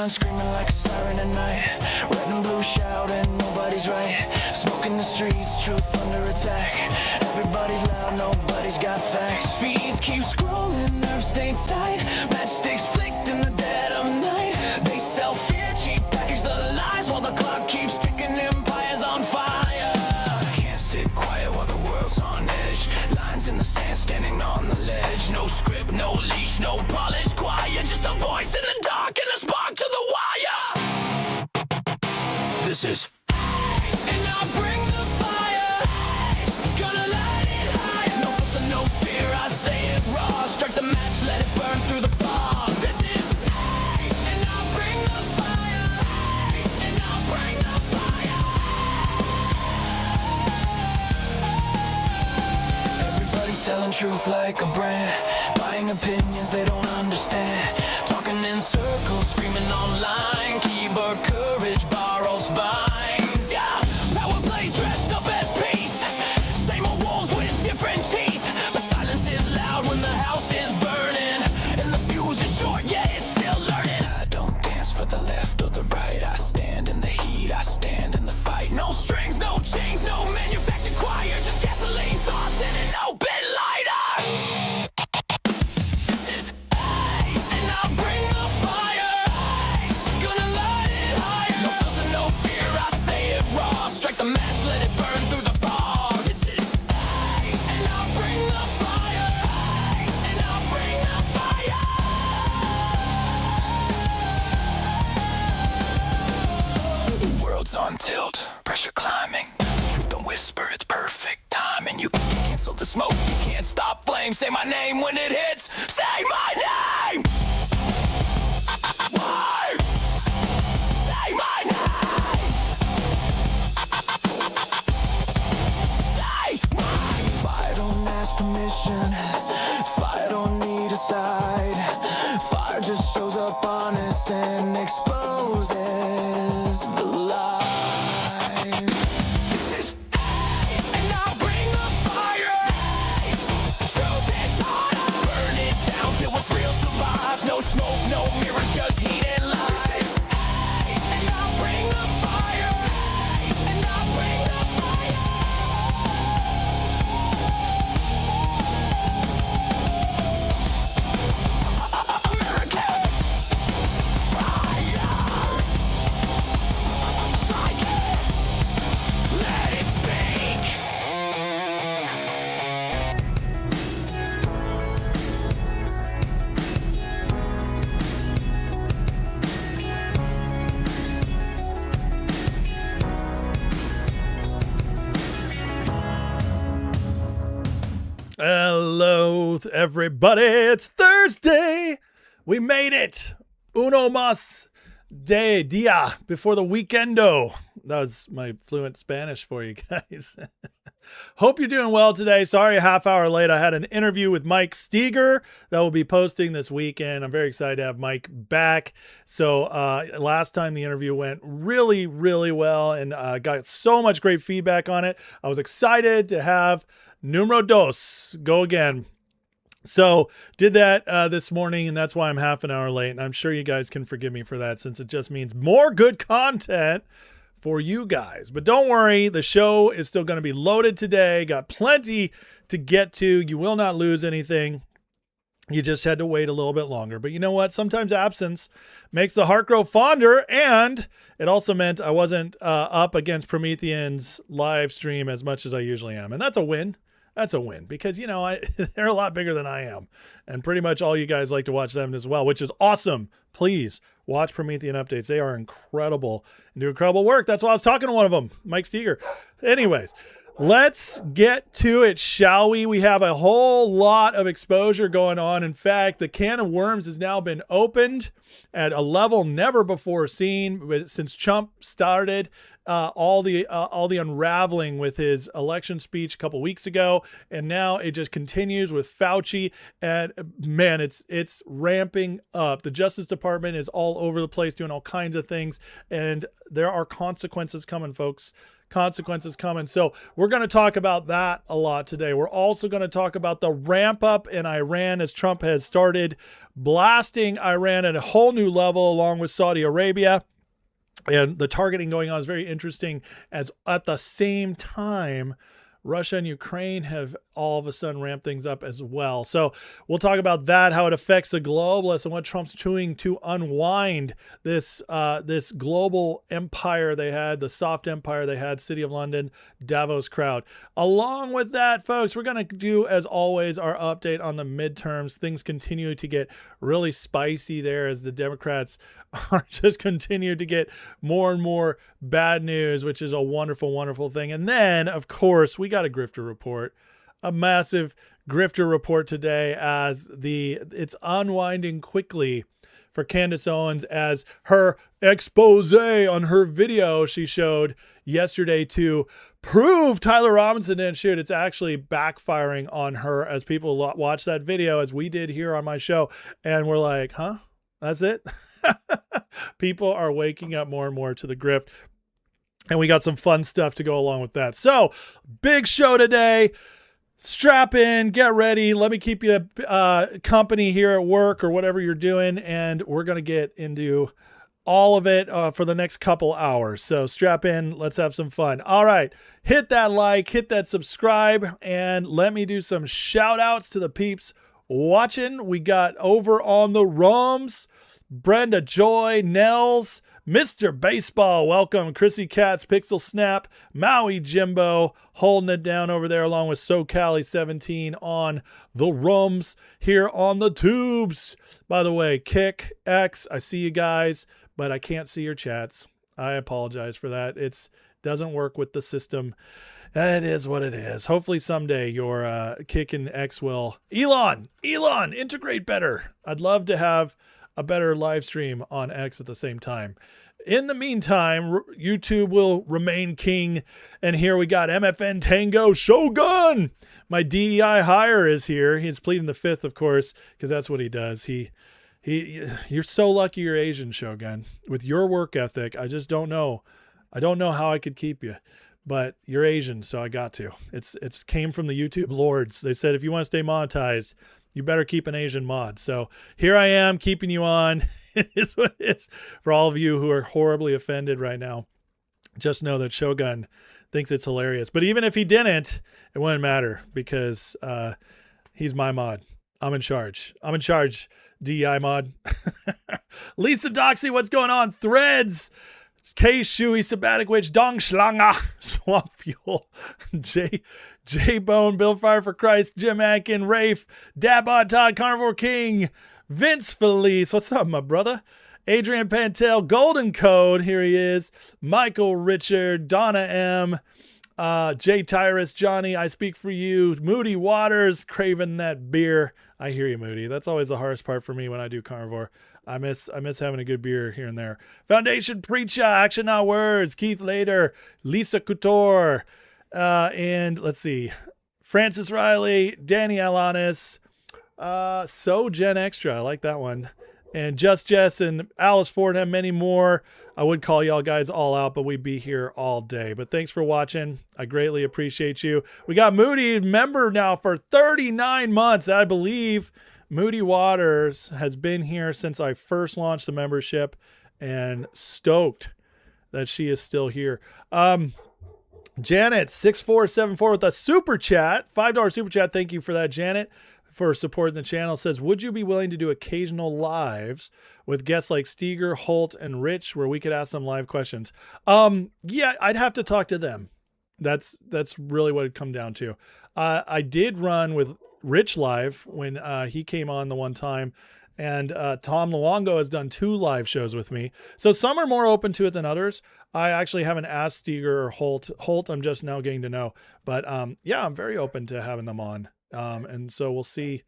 line, screaming like a siren at night. Red and blue shout and nobody's right. Smoke in the streets, truth under attack. Everybody's loud, nobody's got facts. Feeds keep scrolling, nerves stay tight. Matchsticks flicked in the dead of night. They sell fear, cheap package the lies, while the clock keeps ticking, empires on fire. Can't sit quiet while the world's on edge. Lines in the sand, standing on the ledge. No script, no leash, no polish, quiet. Just a voice in the dark and a spark to the wire. This is and I'll bring the fire. Gonna light it higher. No filter, no fear, I say it raw. Strike the match, let it burn through the fog. This is and I'll bring the fire. And I'll bring the fire. Everybody's selling truth like a brand, buying opinions they don't understand. Talking in circles, screaming online. Keyboard courage, borrowed spines. Yeah, power plays dressed up as peace. Same old wolves with different teeth. But silence is loud when the house is burning. And the fuse is short, yeah, it's still learning. I don't dance for the left or the right. I stand in the heat, I stand in the fight. No strings, no chains, no manufactured choir. Just gasoline thoughts and an open lighter. This is and I'll bring the fire. Gonna light it higher. No filter, no fear, I say it raw. Strike the match, let it burn through the fog. This is and I'll bring the fire. And I'll bring the fire. World's on tilt, pressure climbing. Truth don't whisper, it's perfect timing. You can't cancel the smoke, you can't stop flame. Say my name when it hits, say my name. Why? Say my name. Say my name. Fire don't ask permission. Fire don't need a side. Fire just shows up honest and exposes the lie. This is and I'll bring the fire. Truth is harder. Burn it down till what's real survives. No smoke, no mirrors, just heat and lies. And I'll bring the fire. And I'll bring the fire. American fire. Strike it. Let it speak. Hello, everybody. It's Thursday. We made it. Uno mas dia before the weekendo. That was my fluent Spanish for you guys. Hope you're doing well today. Sorry, a half hour late. I had an interview with Mike Steger that will be posting this weekend. I'm very excited to have Mike back. So last time the interview went really, really well and got so much great feedback on it. I was excited to have numero dos go again. So did that this morning, and that's why I'm half an hour late. And I'm sure you guys can forgive me for that, since it just means more good content for you guys. But don't worry, the show is still going to be loaded today. Got plenty to get to. You will not lose anything. You just had to wait a little bit longer. But you know what? Sometimes absence makes the heart grow fonder. And it also meant I wasn't up against Promethean's live stream as much as I usually am. And that's a win. That's a win because, you know, they're a lot bigger than I am. And pretty much all you guys like to watch them as well, which is awesome. Please watch Promethean updates. They are incredible and do incredible work. That's why I was talking to one of them, Mike Steger. Anyways, let's get to it, shall we? We have a whole lot of exposure going on. In fact, the can of worms has now been opened at a level never before seen since Trump started all the unraveling with his election speech a couple weeks ago, and now it just continues with Fauci. And man, it's ramping up. The Justice Department is all over the place doing all kinds of things, and there are consequences coming, folks. Consequences coming. So we're going to talk about that a lot today. We're also going to talk about the ramp up in Iran as Trump has started blasting Iran at a whole new level along with Saudi Arabia. And the targeting going on is very interesting, as at the same time, Russia and Ukraine have all of a sudden ramped things up as well. So we'll talk about that, how it affects the globalists and what Trump's doing to unwind this global empire they had, the soft empire they had, City of London, Davos crowd. Along with that, folks, we're going to do, as always, our update on the midterms. Things continue to get really spicy there as the Democrats are just continue to get more and more bad news, which is a wonderful, wonderful thing. And then, of course, we got a grifter report, a massive grifter report today, as it's unwinding quickly for Candace Owens as her expose on her video she showed yesterday to prove Tyler Robinson didn't shoot. It's actually backfiring on her as people watch that video, as we did here on my show, and we're like, huh? That's it? People are waking up more and more to the grift, and we got some fun stuff to go along with that. So, big show today. Strap in, get ready. Let me keep you company here at work or whatever you're doing, and we're going to get into all of it for the next couple hours. So strap in. Let's have some fun. All right. Hit that like, hit that subscribe, and let me do some shout outs to the peeps watching. We got over on the Rums, Brenda Joy, Nels, Mr. Baseball, welcome, Chrissy Katz, Pixel Snap, Maui Jimbo, holding it down over there, along with SoCali17 on the Rums here on the tubes. By the way, Kick, X, I see you guys, but I can't see your chats. I apologize for that. It doesn't work with the system. It is what it is. Hopefully someday your Kick and X will. Elon, integrate better. I'd love to have a better live stream on X at the same time. In the meantime, YouTube will remain king. And here we got MFN Tango Shogun. My DEI hire is here. He's pleading the fifth, of course, because that's what he does. You're so lucky you're Asian, Shogun. With your work ethic, I just don't know. I don't know how I could keep you. But you're Asian, so I got to. It's came from the YouTube lords. They said, if you want to stay monetized, you better keep an Asian mod. So here I am keeping you on. It is what it is. For all of you who are horribly offended right now, just know that Shogun thinks it's hilarious. But even if he didn't, it wouldn't matter, because he's my mod. I'm in charge. DEI mod. Lisa Doxy, what's going on? Threads. K Shui, Sabbatic Witch, Dong Schlanga, Swamp Fuel, J Bone, Bill Fire for Christ, Jim Atkin, Rafe, Dabot Todd, Carnivore King, Vince Felice, what's up, my brother? Adrian Pantel, Golden Code, here he is, Michael Richard, Donna M, Jay Tyrus, Johnny, I Speak For You, Moody Waters, craving that beer. I hear you, Moody. That's always the hardest part for me when I do carnivore. I miss having a good beer here and there. Foundation Preacher, Action Not Words, Keith Lader, Lisa Couture, and let's see, Francis Riley, Danny Alanis, So Gen Extra, I like that one, and Just Jess and Alice Ford, and many more. I would call y'all guys all out, but we'd be here all day. But thanks for watching. I greatly appreciate you. We got Moody, member now for 39 months, I believe. Moody Waters has been here since I first launched the membership, and stoked that she is still here. Janet 6474 with a super chat, $5 super chat. Thank you for that, Janet, for supporting the channel. Says, would you be willing to do occasional lives with guests like Steger, Holt, and Rich, where we could ask them live questions? Yeah, I'd have to talk to them. That's really what it'd come down to. I did run with Rich live when he came on the one time, and Tom Luongo has done 2 live shows with me. So some are more open to it than others. I actually haven't asked Steger or Holt. I'm just now getting to know, but yeah, I'm very open to having them on. And so we'll see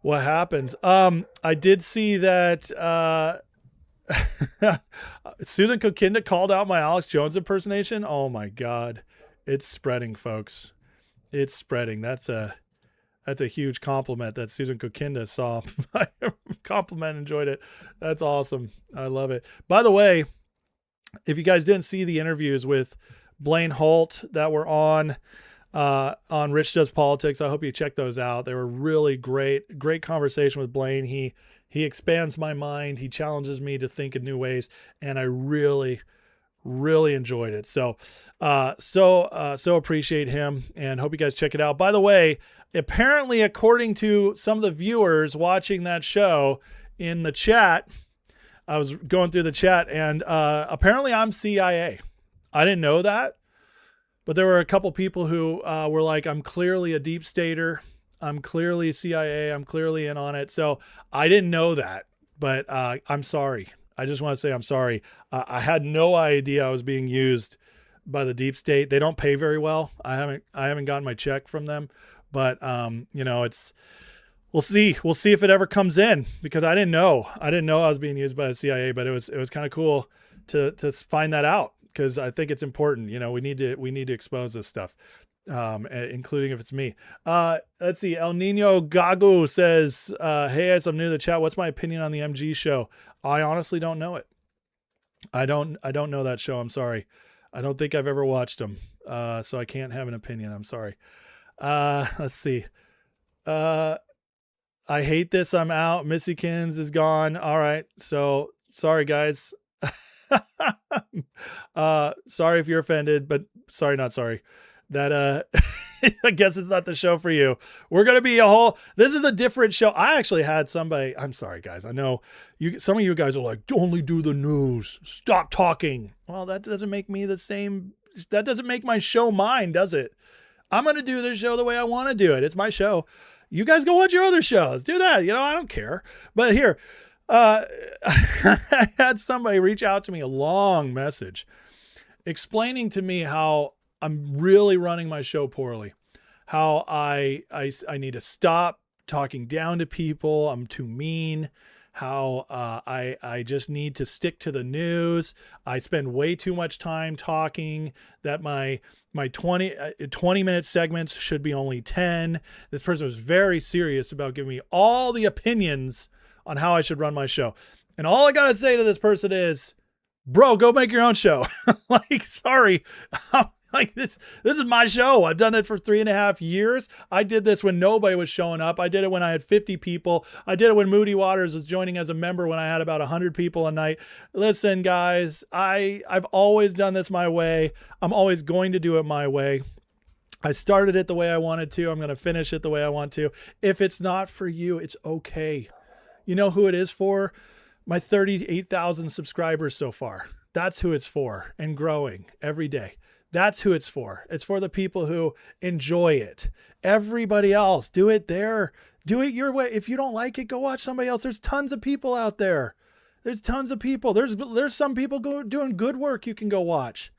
what happens. I did see that Susan Kokinda called out my Alex Jones impersonation. Oh my God. It's spreading, folks. It's spreading. That's a huge compliment that Susan Kokinda saw. Compliment, enjoyed it. That's awesome. I love it. By the way, if you guys didn't see the interviews with Blaine Holt that were on Rich Does Politics, I hope you check those out. They were really great conversation with Blaine. He expands my mind. He challenges me to think in new ways, and I really enjoyed it. So appreciate him, and hope you guys check it out. By the way, apparently, according to some of the viewers watching that show in the chat, I was going through the chat, and apparently I'm CIA. I didn't know that, but there were a couple people who were like, I'm clearly a deep stater. I'm clearly CIA. I'm clearly in on it. So I didn't know that, but I'm sorry. I just want to say I'm sorry. I had no idea I was being used by the deep state. They don't pay very well. I haven't gotten my check from them, but we'll see. We'll see if it ever comes in, because I didn't know I was being used by the CIA, but it was kind of cool to find that out, because I think it's important. We need to expose this stuff, including if it's me. Let's see. El Nino Gago says, hey, as I'm new to the chat, what's my opinion on the MG show? I honestly don't know it. I don't know that show. I'm sorry. I don't think I've ever watched them. So I can't have an opinion. I'm sorry. Let's see. I hate this. I'm out. Missykins is gone. All right. So sorry, guys. Sorry if you're offended, but sorry, not sorry. That I guess it's not the show for you. We're gonna be this is a different show. I actually had somebody. I'm sorry, guys. I know some of you guys are like, only do the news. Stop talking. Well, that doesn't make me the same. That doesn't make my show mine, does it? I'm gonna do this show the way I want to do it. It's my show. You guys go watch your other shows. Do that. I don't care. But here, I had somebody reach out to me, a long message, explaining to me how I'm really running my show poorly, how I need to stop talking down to people. I'm too mean, how I just need to stick to the news. I spend way too much time talking, that my 20-minute segments should be only 10. This person was very serious about giving me all the opinions on how I should run my show. And all I got to say to this person is, bro, go make your own show. Like, sorry. Like, this is my show. I've done it for 3.5 years. I did this when nobody was showing up. I did it when I had 50 people. I did it when Moody Waters was joining as a member when I had about 100 people a night. Listen, guys, I've always done this my way. I'm always going to do it my way. I started it the way I wanted to. I'm going to finish it the way I want to. If it's not for you, it's okay. You know who it is for? My 38,000 subscribers so far. That's who it's for, and growing every day. That's who it's for. It's for the people who enjoy it. Everybody else, do it your way. If you don't like it, go watch somebody else. There's tons of people out there. There's tons of people. There's some people doing good work you can go watch.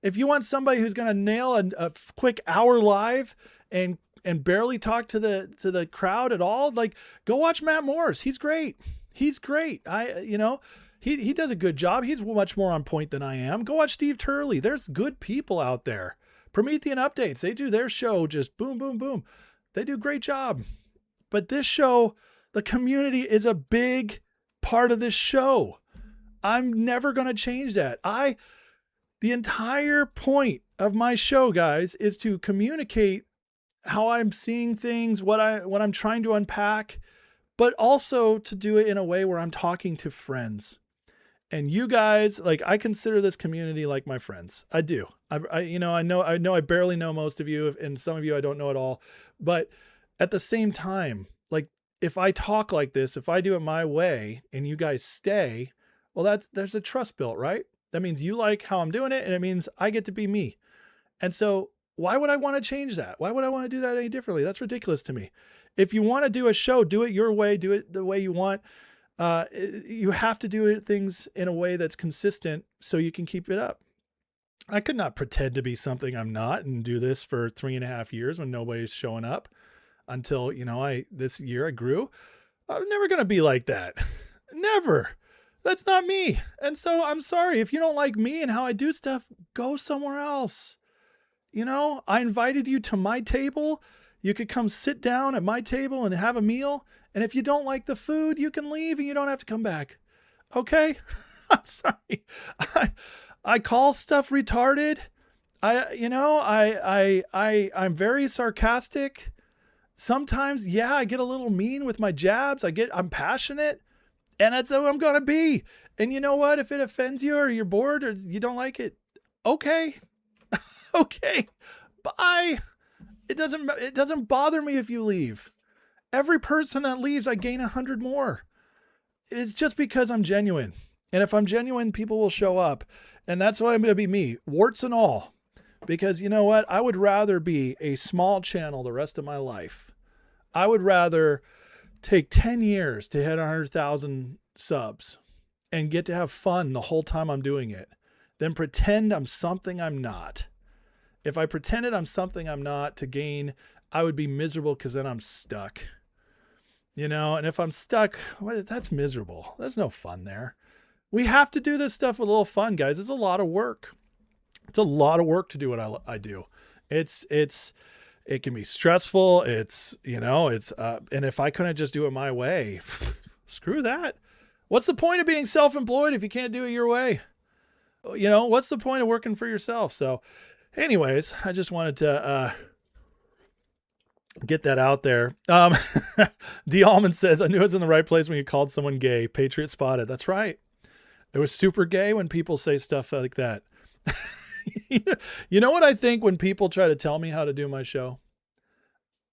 If you want somebody who's going to nail a quick hour live and barely talk to the crowd at all, like, go watch Matt Morris. He's great. He's great. He does a good job. He's much more on point than I am. Go watch Steve Turley. There's good people out there. Promethean Updates, they do their show just boom, boom, boom. They do a great job. But this show, the community is a big part of this show. I'm never going to change that. The entire point of my show, guys, is to communicate how I'm seeing things, what I'm trying to unpack, but also to do it in a way where I'm talking to friends. And you guys, like, I consider this community like my friends. I do. I know I barely know most of you, and some of you I don't know at all. But at the same time, like, if I talk like this, if I do it my way and you guys stay, well, there's a trust built, right? That means you like how I'm doing it, and it means I get to be me. And so why would I want to change that? Why would I want to do that any differently? That's ridiculous to me. If you want to do a show, do it your way, do it the way you want. You have to do things in a way that's consistent so you can keep it up. I could not pretend to be something I'm not and do this for 3.5 years when nobody's showing up until, this year I grew. I'm never going to be like that. Never. That's not me. And so I'm sorry. If you don't like me and how I do stuff, go somewhere else. You know, I invited you to my table. You could come sit down at my table and have a meal. And if you don't like the food, you can leave and you don't have to come back. Okay? I'm sorry. I call stuff retarded. I'm very sarcastic. Sometimes, yeah, I get a little mean with my jabs. I'm passionate, and that's who I'm going to be. And you know what? If it offends you or you're bored or you don't like it, okay. Okay. Bye. It doesn't bother me if you leave. Every person that leaves, I gain 100 more. It's just because I'm genuine. And if I'm genuine, people will show up. And that's why I'm going to be me, warts and all. Because you know what? I would rather be a small channel the rest of my life. I would rather take 10 years to hit 100,000 subs and get to have fun the whole time I'm doing it than pretend I'm something I'm not. If I pretended I'm something I'm not to gain, I would be miserable because then I'm stuck. You know, and if I'm stuck, well, that's miserable. There's no fun there. We have to do this stuff with a little fun, guys. It's a lot of work. It's a lot of work to do what I do. It can be stressful. And if I couldn't just do it my way, screw that. What's the point of being self-employed if you can't do it your way? You know, what's the point of working for yourself? So anyways, I just wanted to, get that out there. D. Allman says, I knew I was in the right place when you called someone gay. Patriot spotted. That's right. It was super gay when people say stuff like that. You know what I think when people try to tell me how to do my show?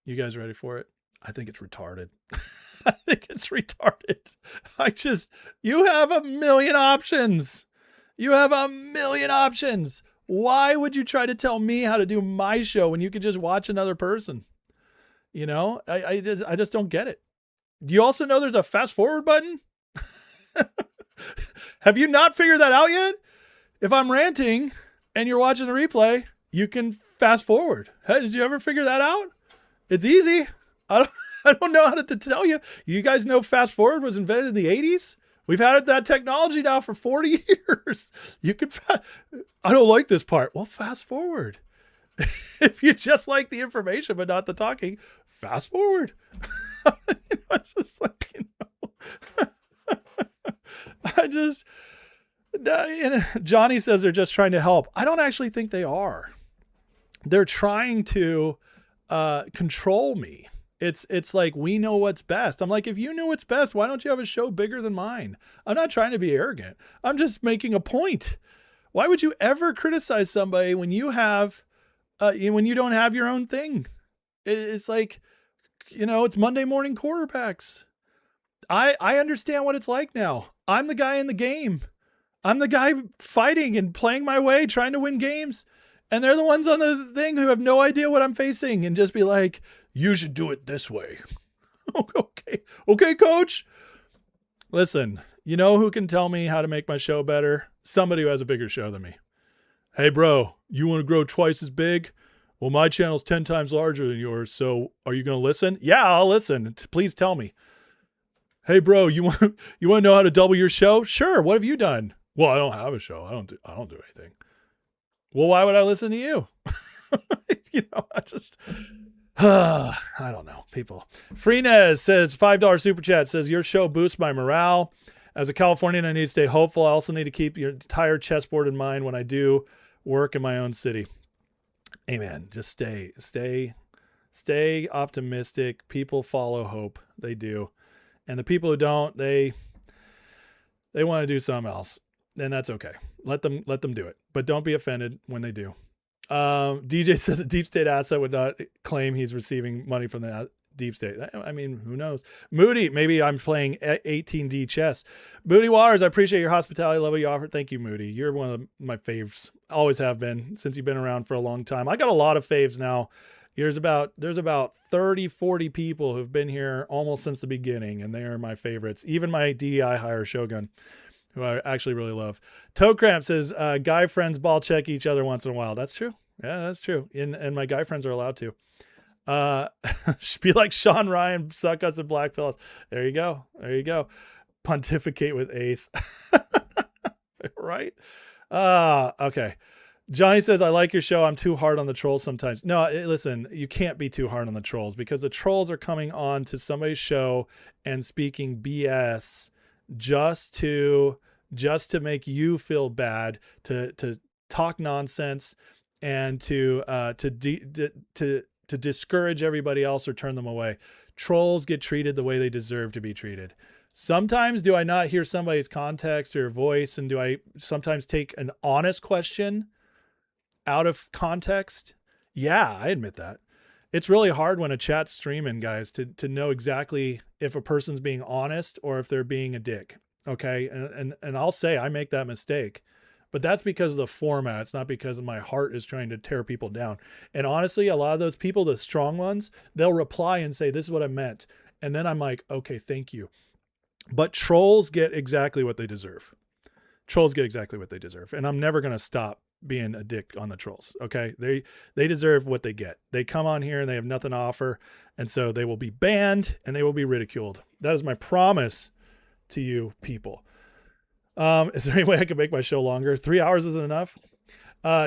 You guys ready for it? I think it's retarded. I think it's retarded. You have a million options. You have a million options. Why would you try to tell me how to do my show when you could just watch another person? You know, I just don't get it. Do you also know there's a fast forward button? Have you not figured that out yet? If I'm ranting and you're watching the replay, you can fast forward. Hey, did you ever figure that out? It's easy. I don't know how to tell you. You guys know fast forward was invented in the 80s? We've had that technology now for 40 years. I don't like this part. Well, fast forward. If you just like the information but not the talking, fast forward. It's just like, Johnny says they're just trying to help. I don't actually think they are. They're trying to control me. It's like, we know what's best. I'm like, if you knew what's best, why don't you have a show bigger than mine? I'm not trying to be arrogant. I'm just making a point. Why would you ever criticize somebody when you don't have your own thing? It's like, it's Monday morning quarterbacks. I understand what it's like now. I'm the guy in the game. I'm the guy fighting and playing my way, trying to win games. And they're the ones on the thing who have no idea what I'm facing and just be like, you should do it this way. Okay, coach. Listen, you know who can tell me how to make my show better? Somebody who has a bigger show than me. Hey, bro, you want to grow twice as big? Well, my channel's 10 times larger than yours. So are you going to listen? Yeah, I'll listen. Please tell me. Hey, bro, you want to know how to double your show? Sure. What have you done? Well, I don't have a show. I don't do anything. Well, why would I listen to you? I don't know, people. Freenez says, $5 super chat, says, your show boosts my morale. As a Californian, I need to stay hopeful. I also need to keep your entire chessboard in mind when I do work in my own city. Amen. Just stay optimistic. People follow hope. They do. And the people who don't, they want to do something else. And that's okay. Let them do it. But don't be offended when they do. DJ says a deep state asset would not claim he's receiving money from the deep state. I mean, who knows? Moody, maybe I'm playing 18D chess. Moody Waters, I appreciate your hospitality level you offered. Thank you, Moody. You're one of my faves. Always have been since you've been around for a long time. I got a lot of faves now. There's about 30, 40 people who've been here almost since the beginning, and they are my favorites. Even my DEI hire Shogun, who I actually really love. Toe Cramp says, guy friends ball check each other once in a while. That's true. Yeah, that's true. And my guy friends are allowed to. Should be like Sean Ryan, suck us at Black Fellas. There you go. pontificate with Ace. Right? Okay. Johnny says, I like your show. I'm too hard on the trolls sometimes. No, listen, you can't be too hard on the trolls because the trolls are coming on to somebody's show and speaking BS just to make you feel bad, to talk nonsense, and to discourage everybody else or turn them away. Trolls get treated the way they deserve to be treated. Sometimes do I not hear somebody's context or voice, and do I sometimes take an honest question out of context? Yeah, I admit that. It's really hard when a chat's streaming, guys, to know exactly if a person's being honest or if they're being a dick. Okay. And I'll say I make that mistake, but that's because of the format. It's not because my heart is trying to tear people down. And honestly, a lot of those people, the strong ones, they'll reply and say, this is what I meant. And then I'm like, okay, thank you. But trolls get exactly what they deserve. Trolls get exactly what they deserve. And I'm never going to stop being a dick on the trolls. Okay. They deserve what they get. They come on here and they have nothing to offer. And so they will be banned and they will be ridiculed. That is my promise to you people. Is there any way I can make my show longer? 3 hours isn't enough.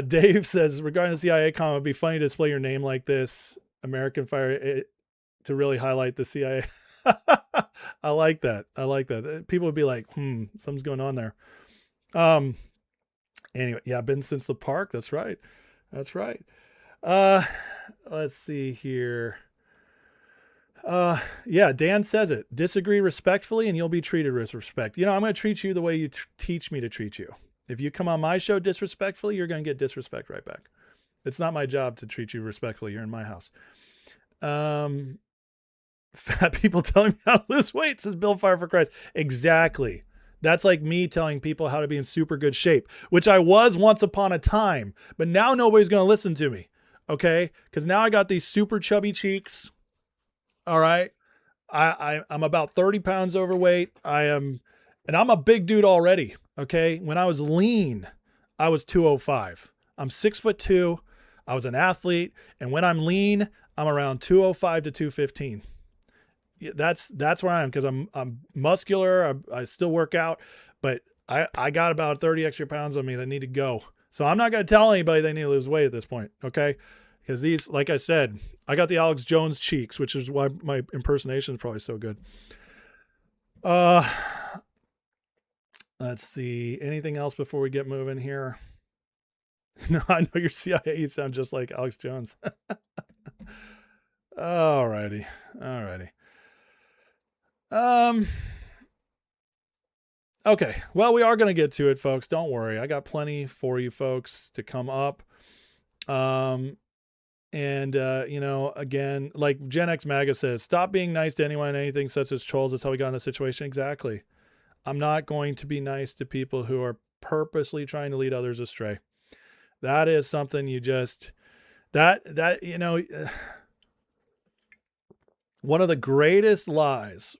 Dave says, regarding the CIA comment, it'd be funny to display your name like this, American Fire, to really highlight the CIA. I like that. I like that. People would be like, something's going on there. Anyway, yeah, I've been since the park. That's right. That's right. Let's see here. Yeah, Dan says it. Disagree respectfully and you'll be treated with respect. You know, I'm going to treat you the way you teach me to treat you. If you come on my show disrespectfully, you're going to get disrespect right back. It's not my job to treat you respectfully. You're in my house. Fat people telling me how to lose weight, says Bill Fire for Christ. Exactly. That's like me telling people how to be in super good shape, which I was once upon a time, but now nobody's going to listen to me. Okay. Cause now I got these super chubby cheeks. All right. I'm about 30 pounds overweight. And I'm a big dude already. Okay. When I was lean, I was 205. I'm 6'2". I was an athlete. And when I'm lean, I'm around 205 to 215. That's where I am, because I'm muscular. I still work out, but I got about 30 extra pounds on me that need to go. So I'm not going to tell anybody they need to lose weight at this point. Okay. Because these, like I said, I got the Alex Jones cheeks, which is why my impersonation is probably so good. Let's see. Anything else before we get moving here? No, I know your CIA. You sound just like Alex Jones. Alrighty. Okay. Well, we are going to get to it, folks. Don't worry. I got plenty for you folks to come up. You know, again, like Gen X MAGA says, stop being nice to anyone and anything such as trolls. That's how we got in this situation. Exactly. I'm not going to be nice to people who are purposely trying to lead others astray. That is something you just, you know, one of the greatest lies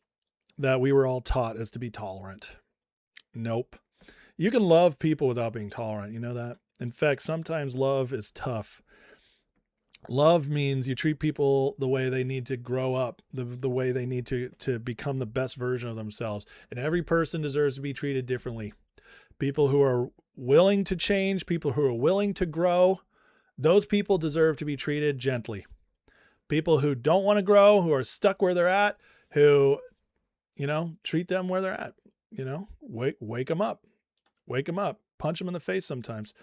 that we were all taught is to be tolerant. Nope. You can love people without being tolerant. You know that? In fact, sometimes love is tough. Love means you treat people the way they need to grow up, the way they need to become the best version of themselves. And every person deserves to be treated differently. People who are willing to change, people who are willing to grow, those people deserve to be treated gently. People who don't want to grow, who are stuck where they're at, who, you know, treat them where they're at, you know, wake them up, punch them in the face sometimes.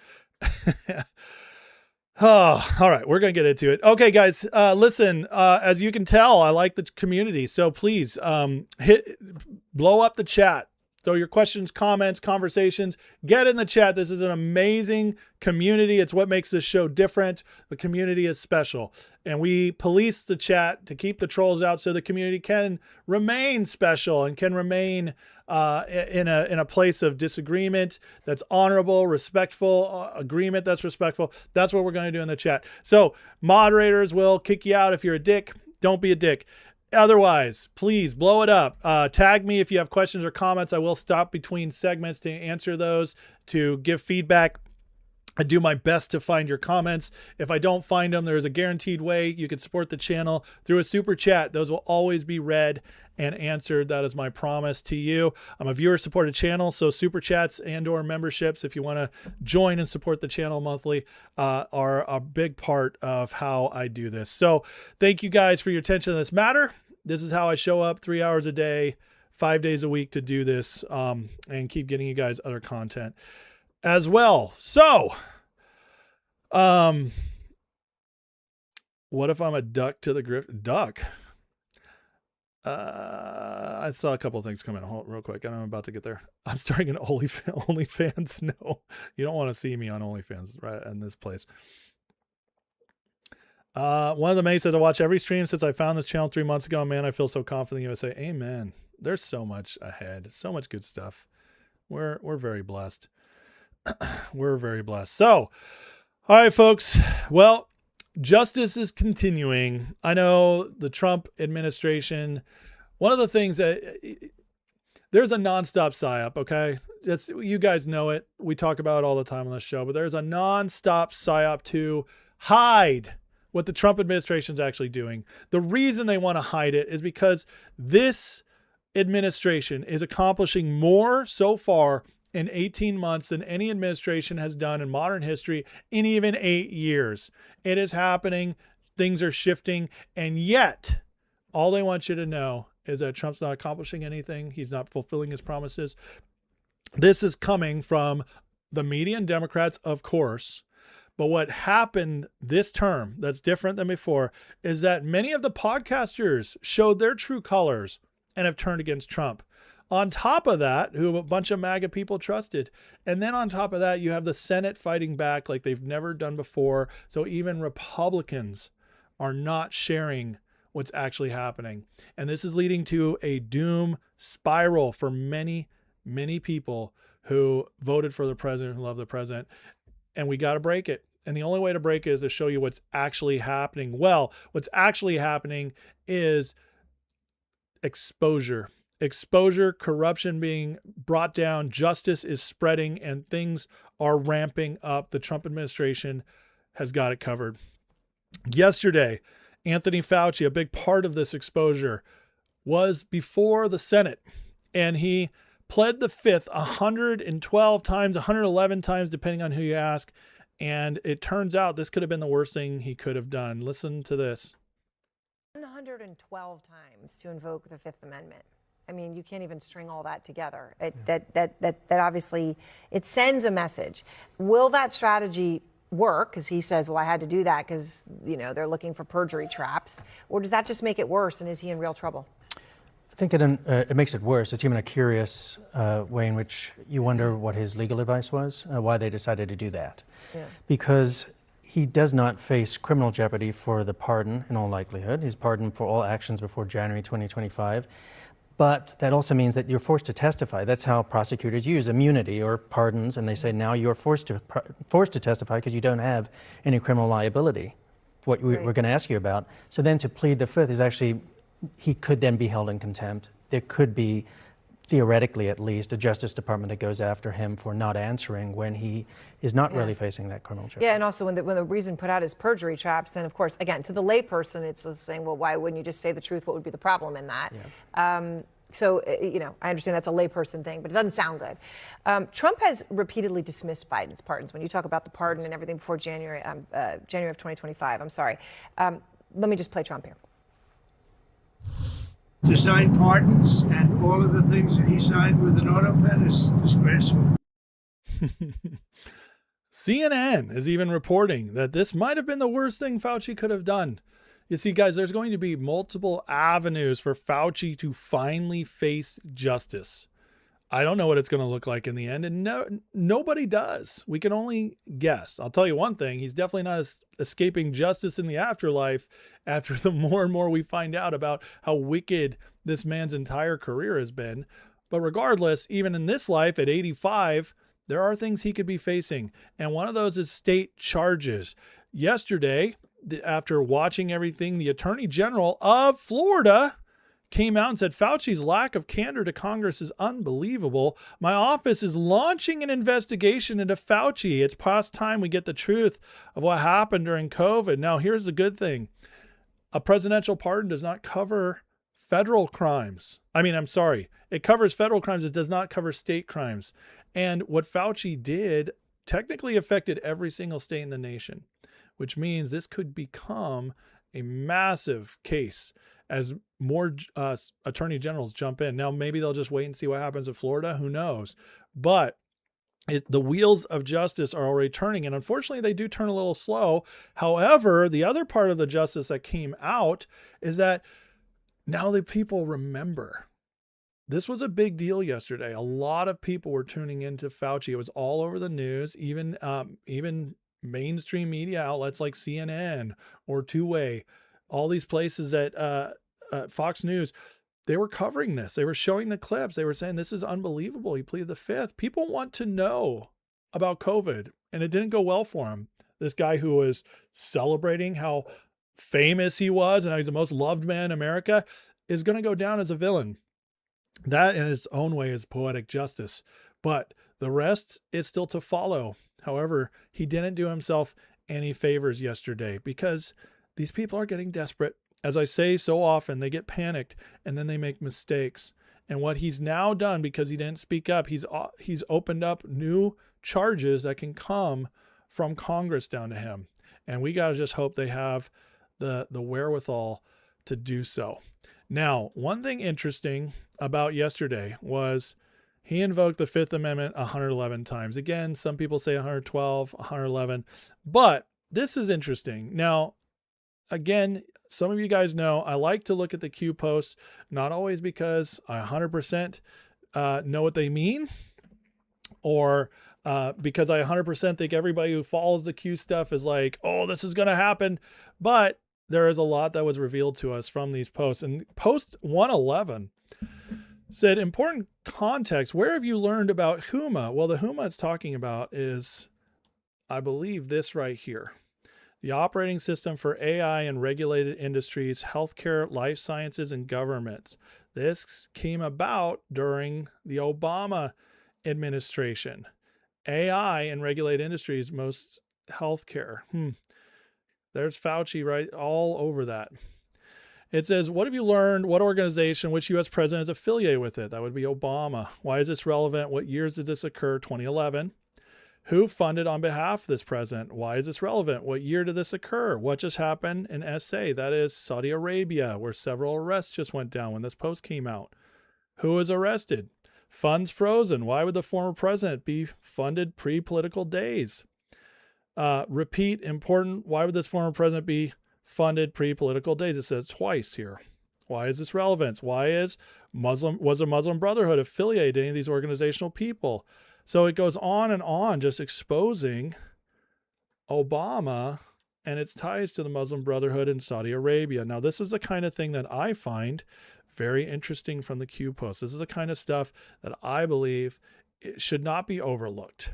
Oh, all right. We're going to get into it. Okay, guys, listen, as you can tell, I like the community. So please, blow up the chat. Throw your questions, comments, conversations, get in the chat. This is an amazing community. It's what makes this show different. The community is special, and we police the chat to keep the trolls out so the community can remain special and can remain in a place of disagreement that's honorable, respectful, agreement that's respectful. That's what we're going to do in the chat. So moderators will kick you out if you're a dick. Don't be a dick. Otherwise, please blow it up. Tag me if you have questions or comments. I will stop between segments to answer those, to give feedback. I do my best to find your comments. If I don't find them, there's a guaranteed way you can support the channel through a super chat. Those will always be read and answered. That is my promise to you. I'm a viewer supported channel, so super chats and or memberships, if you want to join and support the channel monthly, are a big part of how I do this. So thank you guys for your attention to this matter. This is how I show up 3 hours a day, 5 days a week to do this, and keep getting you guys other content as well. So, what if I'm a duck to the duck? I saw a couple of things come in. Hold real quick. I'm about to get there. I'm starting an OnlyFans. No, you don't want to see me on OnlyFans right in this place. One of the mates says, I watch every stream since I found this channel 3 months ago. Man, I feel so confident in the USA. Amen. There's so much ahead. So much good stuff. We're very blessed. We're very blessed. So, all right, folks. Well, justice is continuing. I know the Trump administration, one of the things that there's a nonstop psyop, okay? You guys know it. We talk about it all the time on the show, but there's a nonstop psyop to hide what the Trump administration is actually doing. The reason they want to hide it is because this administration is accomplishing more so far in 18 months than any administration has done in modern history in even 8 years. It is happening. Things are shifting. And yet, all they want you to know is that Trump's not accomplishing anything. He's not fulfilling his promises. This is coming from the media and Democrats, of course. But what happened this term that's different than before is that many of the podcasters showed their true colors and have turned against Trump. On top of that, who a bunch of MAGA people trusted. And then on top of that, you have the Senate fighting back like they've never done before. So even Republicans are not sharing what's actually happening. And this is leading to a doom spiral for many, many people who voted for the president, who love the president. And we got to break it. And the only way to break it is to show you what's actually happening. Well, what's actually happening is exposure. Exposure, corruption being brought down, justice is spreading, and things are ramping up. The Trump administration has got it covered. Yesterday, Anthony Fauci, a big part of this exposure, was before the Senate, and he pled the fifth 112 times, 111 times, depending on who you ask. And it turns out this could have been the worst thing he could have done. Listen to this. 112 times to invoke the Fifth Amendment. I mean, you can't even string all that together. That obviously, it sends a message. Will that strategy work? Because he says, well, I had to do that because, you know, they're looking for perjury traps. Or does that just make it worse? And is he in real trouble? I think it makes it worse. It's even a curious way in which you wonder what his legal advice was, why they decided to do that. Yeah. Because he does not face criminal jeopardy for the pardon in all likelihood. He's pardoned for all actions before January 2025. But that also means that you're forced to testify. That's how prosecutors use immunity or pardons, and they say now you're forced to testify because you don't have any criminal liability, what we're going to ask you about. So then to plead the fifth is actually, he could then be held in contempt. There could be, theoretically at least, a Justice Department that goes after him for not answering when he is not really facing that criminal charge. Yeah, and also when the reason put out is perjury traps, then of course, again, to the layperson, it's saying, well, why wouldn't you just say the truth? What would be the problem in that? Yeah. So, you know, I understand that's a layperson thing, but it doesn't sound good. Trump has repeatedly dismissed Biden's pardons. When you talk about the pardon and everything before January of 2025, I'm sorry. Let me just play Trump here. To sign pardons and all of the things that he signed with an auto pen is disgraceful. CNN is even reporting that this might have been the worst thing Fauci could have done. You see, guys, there's going to be multiple avenues for Fauci to finally face justice. I don't know what it's going to look like in the end, and nobody does. We can only guess. I'll tell you one thing. He's definitely not escaping justice in the afterlife after the more and more we find out about how wicked this man's entire career has been. But regardless, even in this life at 85, there are things he could be facing. And one of those is state charges. Yesterday, after watching everything, the Attorney General of Florida came out and said, Fauci's lack of candor to Congress is unbelievable. My office is launching an investigation into Fauci. It's past time we get the truth of what happened during COVID. Now, here's the good thing. A presidential pardon does not cover federal crimes. It covers federal crimes. It does not cover state crimes. And what Fauci did technically affected every single state in the nation, which means this could become a massive case as more attorney generals jump in. Now, maybe they'll just wait and see what happens in Florida. Who knows? But the wheels of justice are already turning, and unfortunately, they do turn a little slow. However, the other part of the justice that came out is that now the people remember. This was a big deal yesterday. A lot of people were tuning into Fauci. It was all over the news, even mainstream media outlets like CNN or Two-Way, all these places that Fox News, they were covering this. They were showing the clips. They were saying, this is unbelievable. He pleaded the fifth. People want to know about COVID, and it didn't go well for him. This guy who was celebrating how famous he was and how he's the most loved man in America is going to go down as a villain. That in its own way is poetic justice, but the rest is still to follow. However, he didn't do himself any favors yesterday because these people are getting desperate. As I say so often, they get panicked and then they make mistakes. And what he's now done, because he didn't speak up, he's opened up new charges that can come from Congress down to him. And we got to just hope they have the wherewithal to do so. Now, one thing interesting about yesterday was he invoked the Fifth Amendment 111 times. Again, some people say 112, 111, but this is interesting. Now, again, some of you guys know I like to look at the Q posts, not always because I 100% know what they mean or because I 100% think everybody who follows the Q stuff is like, oh, this is going to happen. But there is a lot that was revealed to us from these posts. And post 111 said, important context, where have you learned about HUMA? Well, the HUMA it's talking about is, I believe, this right here. The operating system for AI and regulated industries, healthcare, life sciences, and government. This came about during the Obama administration. AI and regulated industries, most healthcare. There's Fauci right all over that. It says, what have you learned? What organization, which U.S. president is affiliated with it? That would be Obama. Why is this relevant? What years did this occur? 2011. Who funded on behalf of this president? Why is this relevant? What year did this occur? What just happened in SA? That is Saudi Arabia, where several arrests just went down when this post came out. Who was arrested? Funds frozen. Why would the former president be funded pre-political days? Repeat, important. Why would this former president be funded pre-political days? It says twice here. Why is this relevant? Was a Muslim Brotherhood affiliated to any of these organizational people? So it goes on, just exposing Obama and its ties to the Muslim Brotherhood in Saudi Arabia. Now, this is the kind of thing that I find very interesting from the Q post. This is the kind of stuff that I believe it should not be overlooked.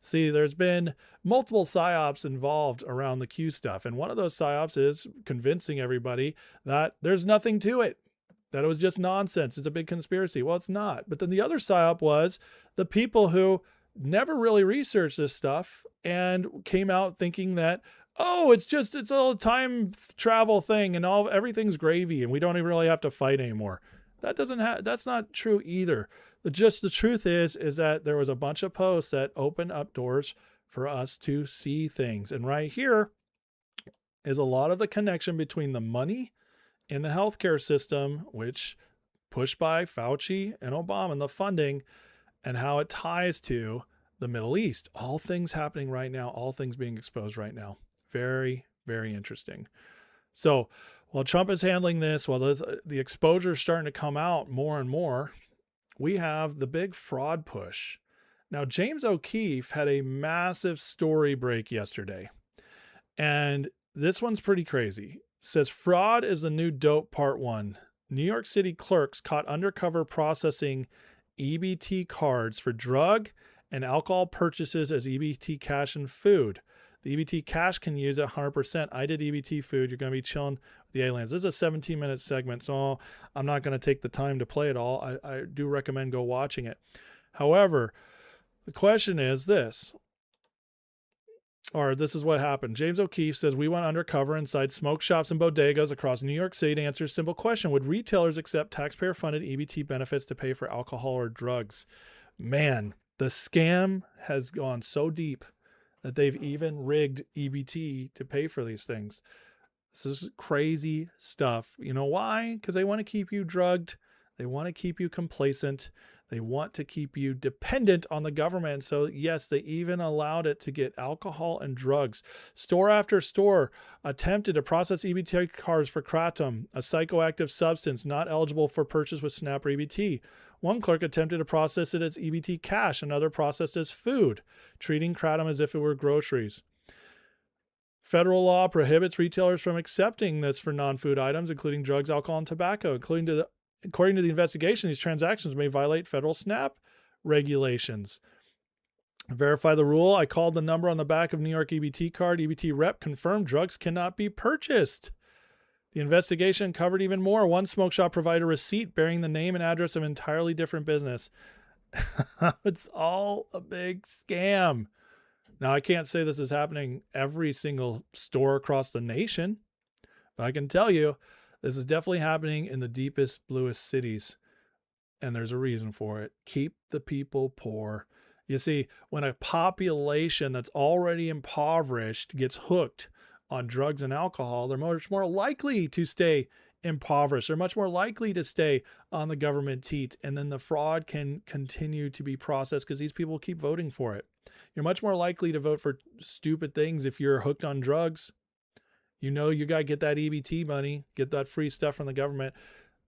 See, there's been multiple psyops involved around the Q stuff. And one of those psyops is convincing everybody that there's nothing to it, that it was just nonsense. It's a big conspiracy. Well, it's not. But then the other psyop was the people who never really researched this stuff and came out thinking that, oh, it's a time travel thing and everything's gravy and we don't even really have to fight anymore. That's not true either. The truth is that there was a bunch of posts that opened up doors for us to see things. And right here is a lot of the connection between the money in the healthcare system, which pushed by Fauci and Obama, and the funding, and how it ties to the Middle East. All things happening right now, all things being exposed right now. Very, very interesting. So while Trump is handling this, while the exposure is starting to come out more and more, we have the big fraud push. Now, James O'Keefe had a massive story break yesterday, and this one's pretty crazy. It says, fraud is the new dope, part 1. New York City clerks caught undercover processing EBT cards for drug and alcohol purchases as EBT cash and food. The EBT cash can use it 100%. I did EBT food. You're going to be chilling with the aliens. This is a 17-minute segment, so I'm not going to take the time to play it all. I do recommend go watching it. However, the question is this. Or this is what happened. James O'Keefe says, we went undercover inside smoke shops and bodegas across New York City to answer a simple question. Would retailers accept taxpayer-funded EBT benefits to pay for alcohol or drugs? Man, the scam has gone so deep that they've even rigged EBT to pay for these things. This is crazy stuff. You know why? Because they want to keep you drugged. They want to keep you complacent. They want to keep you dependent on the government. So yes, they even allowed it to get alcohol and drugs. Store after store attempted to process EBT cards for kratom, a psychoactive substance not eligible for purchase with SNAP or EBT. One clerk attempted to process it as EBT cash, another processed as food, treating kratom as if it were groceries. Federal law prohibits retailers from accepting this for non-food items, including drugs, alcohol, and tobacco. According to the investigation, these transactions may violate federal SNAP regulations. To verify the rule, I called the number on the back of New York EBT card. EBT rep confirmed drugs cannot be purchased. The investigation covered even more. One smoke shop provided a receipt bearing the name and address of an entirely different business. It's all a big scam. Now, I can't say this is happening every single store across the nation, but I can tell you this is definitely happening in the deepest, bluest cities, and there's a reason for it. Keep the people poor. You see, when a population that's already impoverished gets hooked on drugs and alcohol, they're much more likely to stay impoverished. They're much more likely to stay on the government teat, and then the fraud can continue to be processed because these people keep voting for it. You're much more likely to vote for stupid things if you're hooked on drugs. You know you got to get that EBT money, get that free stuff from the government.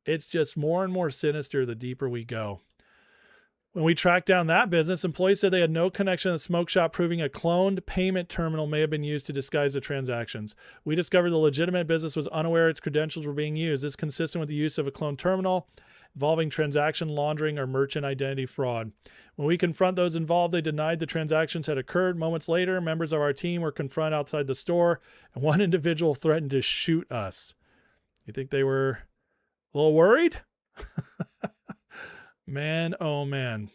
It's just more and more sinister the deeper we go. When we tracked down that business, employees said they had no connection to the smoke shop, proving a cloned payment terminal may have been used to disguise the transactions. We discovered the legitimate business was unaware its credentials were being used. This is consistent with the use of a cloned terminal involving transaction laundering or merchant identity fraud. When we confront those involved, they denied the transactions had occurred. Moments later, members of our team were confronted outside the store, and one individual threatened to shoot us. You think they were a little worried? Man, oh man,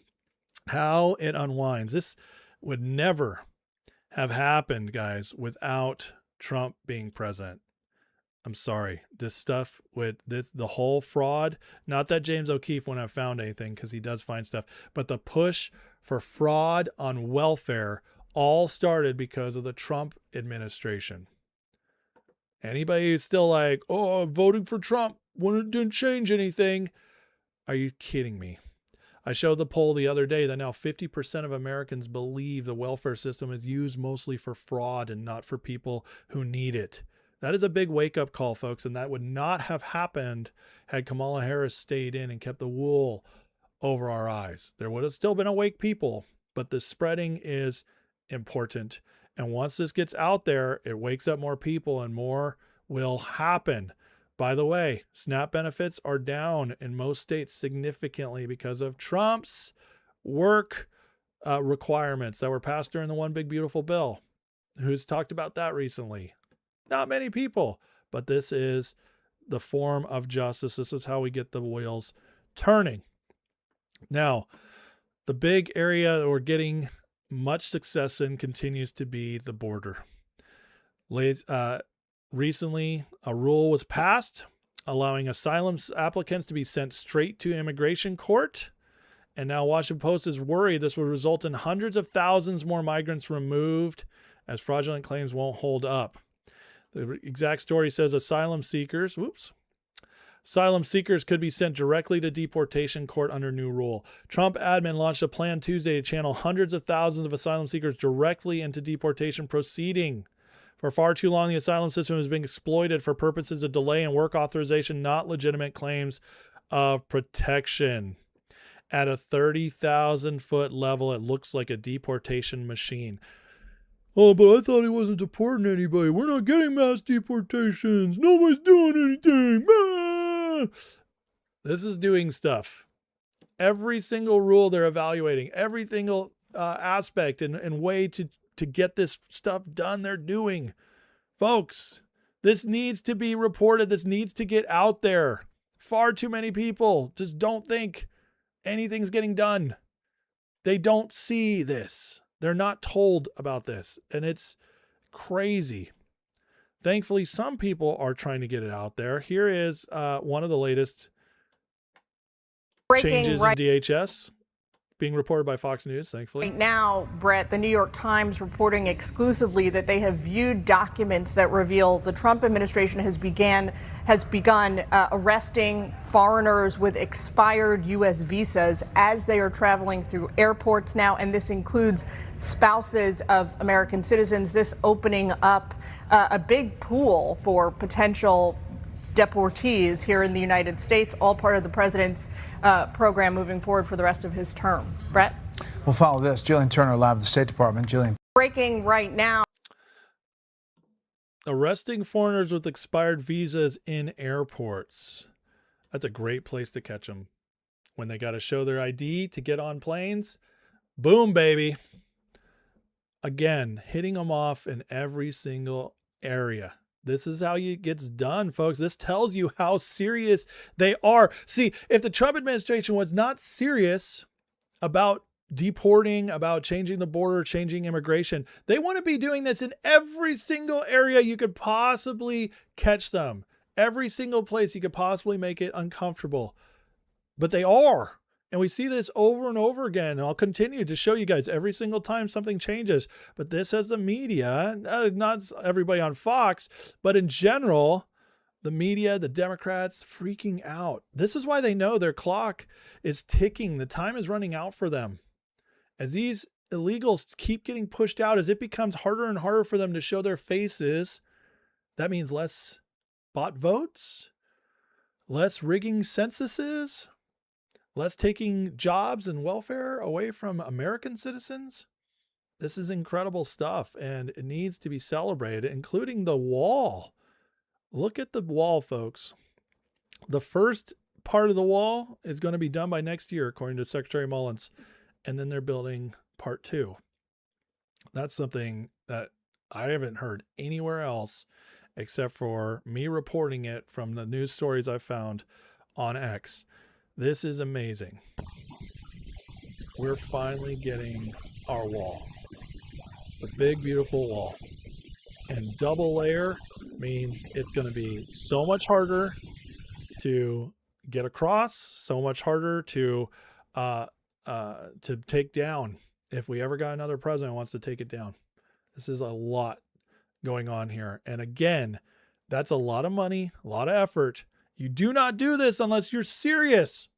how it unwinds. This would never have happened, guys, without Trump being president. I'm sorry. This stuff with the whole fraud, not that James O'Keefe wouldn't have found anything because he does find stuff, but the push for fraud on welfare all started because of the Trump administration. Anybody who's still like, oh, I'm voting for Trump when it didn't change anything. Are you kidding me? I showed the poll the other day that now 50% of Americans believe the welfare system is used mostly for fraud and not for people who need it. That is a big wake-up call, folks, and that would not have happened had Kamala Harris stayed in and kept the wool over our eyes. There would have still been awake people, but the spreading is important. And once this gets out there, it wakes up more people and more will happen. By the way, SNAP benefits are down in most states significantly because of Trump's work requirements that were passed during the One Big Beautiful Bill. Who's talked about that recently? Not many people, but this is the form of justice. This is how we get the wheels turning. Now, the big area that we're getting much success in continues to be the border. Recently, a rule was passed allowing asylum applicants to be sent straight to immigration court. And now Washington Post is worried this will result in hundreds of thousands more migrants removed as fraudulent claims won't hold up. The exact story says asylum seekers could be sent directly to deportation court under new rule. Trump admin launched a plan Tuesday to channel hundreds of thousands of asylum seekers directly into deportation proceeding. For far too long, the asylum system has been exploited for purposes of delay and work authorization, not legitimate claims of protection. At a 30,000-foot level, it looks like a deportation machine. Oh, but I thought he wasn't deporting anybody. We're not getting mass deportations. Nobody's doing anything. Ah! This is doing stuff. Every single rule they're evaluating, every single aspect and way to to get this stuff done they're doing. Folks, this needs to be reported. This needs to get out there. Far too many people just don't think anything's getting done. They don't see this. They're not told about this. And it's crazy. Thankfully, some people are trying to get it out there. Here is one of the latest changes in DHS being reported by Fox News, thankfully. Right now, Brett, the New York Times reporting exclusively that they have viewed documents that reveal the Trump administration has begun arresting foreigners with expired U.S. visas as they are traveling through airports now, and this includes spouses of American citizens. This opening up a big pool for potential deportees here in the United States, all part of the president's program moving forward for the rest of his term. Brett? We'll follow this. Jillian Turner, live at the State Department. Jillian. Breaking right now. Arresting foreigners with expired visas in airports. That's a great place to catch them. When they got to show their ID to get on planes, boom, baby. Again, hitting them off in every single area. This is how it gets done, folks. This tells you how serious they are. See, if the Trump administration was not serious about deporting, about changing the border, changing immigration, they want to be doing this in every single area you could possibly catch them. Every single place you could possibly make it uncomfortable. But they are. And we see this over and over again. And I'll continue to show you guys every single time something changes. But this has the media, not everybody on Fox, but in general, the media, the Democrats freaking out. This is why they know their clock is ticking. The time is running out for them. As these illegals keep getting pushed out, as it becomes harder and harder for them to show their faces, that means less bot votes, less rigging censuses, less taking jobs and welfare away from American citizens. This is incredible stuff, and it needs to be celebrated, including the wall. Look at the wall, folks. The first part of the wall is going to be done by next year, according to Secretary Mullins, and then they're building part 2. That's something that I haven't heard anywhere else except for me reporting it from the news stories I found on X. This is amazing. We're finally getting our wall. The big, beautiful wall. And double layer means it's going to be so much harder to get across, so much harder to take down if we ever got another president who wants to take it down. This is a lot going on here. And again, that's a lot of money, a lot of effort. You do not do this unless you're serious.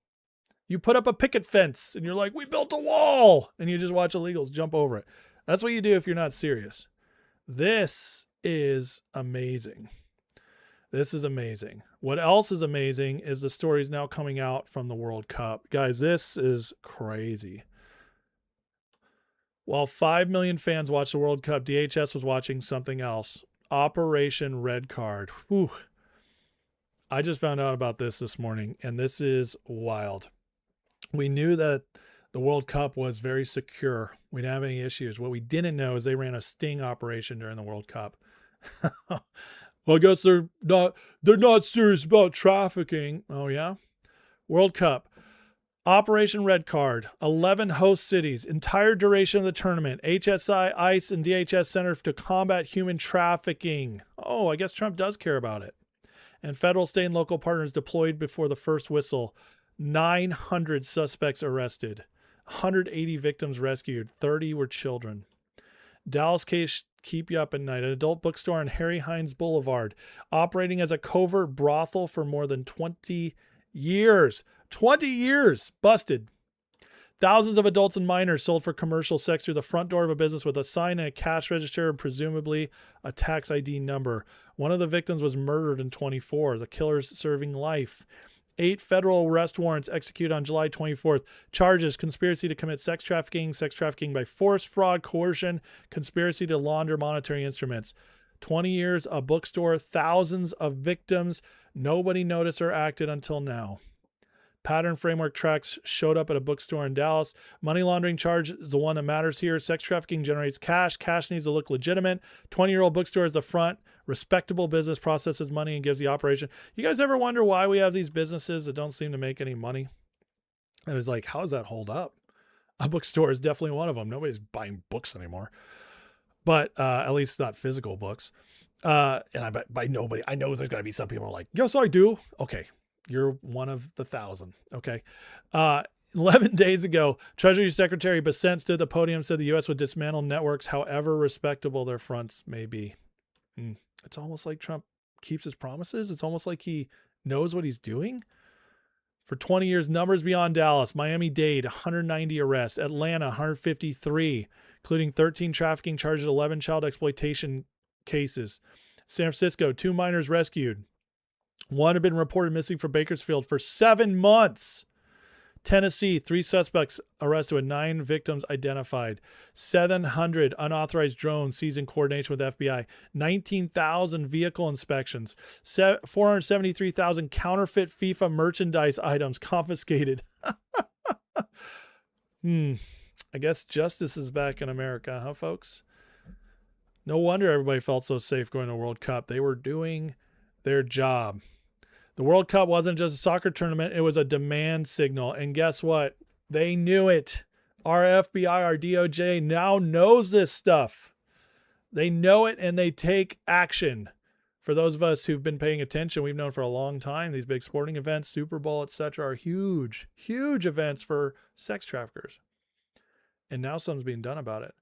You put up a picket fence and you're like, we built a wall, and you just watch illegals jump over it. That's what you do if you're not serious. This is amazing. This is amazing. What else is amazing is the stories now coming out from the World Cup. Guys, this is crazy. While 5 million fans watched the World Cup, DHS was watching something else. Operation Red Card. Whew. I just found out about this morning, and this is wild. We knew that the World Cup was very secure. We didn't have any issues. What we didn't know is they ran a sting operation during the World Cup. Well, I guess they're not serious about trafficking. Oh, yeah? World Cup. Operation Red Card. 11 host cities. Entire duration of the tournament. HSI, ICE, and DHS Center to Combat Human Trafficking. Oh, I guess Trump does care about it. And federal, state, and local partners deployed before the first whistle. 900 suspects arrested. 180 victims rescued. 30 were children. Dallas case keep you up at night. An adult bookstore on Harry Hines Boulevard, operating as a covert brothel for more than 20 years. 20 years! Busted. Thousands of adults and minors sold for commercial sex through the front door of a business with a sign and a cash register and presumably a tax ID number. One of the victims was murdered in 24. The killer's serving life. 8 federal arrest warrants executed on July 24th. Charges: conspiracy to commit sex trafficking by force, fraud, coercion, conspiracy to launder monetary instruments. 20 years, a bookstore, thousands of victims. Nobody noticed or acted until now. Pattern framework tracks showed up at a bookstore in Dallas. Money laundering charge is the one that matters here. Sex trafficking generates cash. Cash needs to look legitimate. 20-year-old bookstore is the front. Respectable business processes money and gives the operation. You guys ever wonder why we have these businesses that don't seem to make any money? And it's like, how does that hold up? A bookstore is definitely one of them. Nobody's buying books anymore, but at least not physical books. And I bet by nobody, I know there's got to be some people who are like, yes, I do. Okay. You're one of the 1,000. Okay. 11 days ago, Treasury Secretary Bessent stood at the podium, said the U.S. would dismantle networks, however respectable their fronts may be. It's almost like Trump keeps his promises. It's almost like he knows what he's doing. For 20 years, numbers beyond Dallas. Miami-Dade, 190 arrests. Atlanta, 153, including 13 trafficking charges, 11 child exploitation cases. San Francisco, 2 minors rescued. 1 had been reported missing from Bakersfield for 7 months. Tennessee, 3 suspects arrested with 9 victims identified. 700 unauthorized drones seized in coordination with FBI. 19,000 vehicle inspections. 473,000 counterfeit FIFA merchandise items confiscated. I guess justice is back in America, huh, folks? No wonder everybody felt so safe going to the World Cup. They were doing their job. The World Cup wasn't just a soccer tournament. It was a demand signal. And guess what? They knew it. Our FBI, our DOJ now knows this stuff. They know it and they take action. For those of us who've been paying attention, we've known for a long time, these big sporting events, Super Bowl, etc., are huge, huge events for sex traffickers. And now something's being done about it.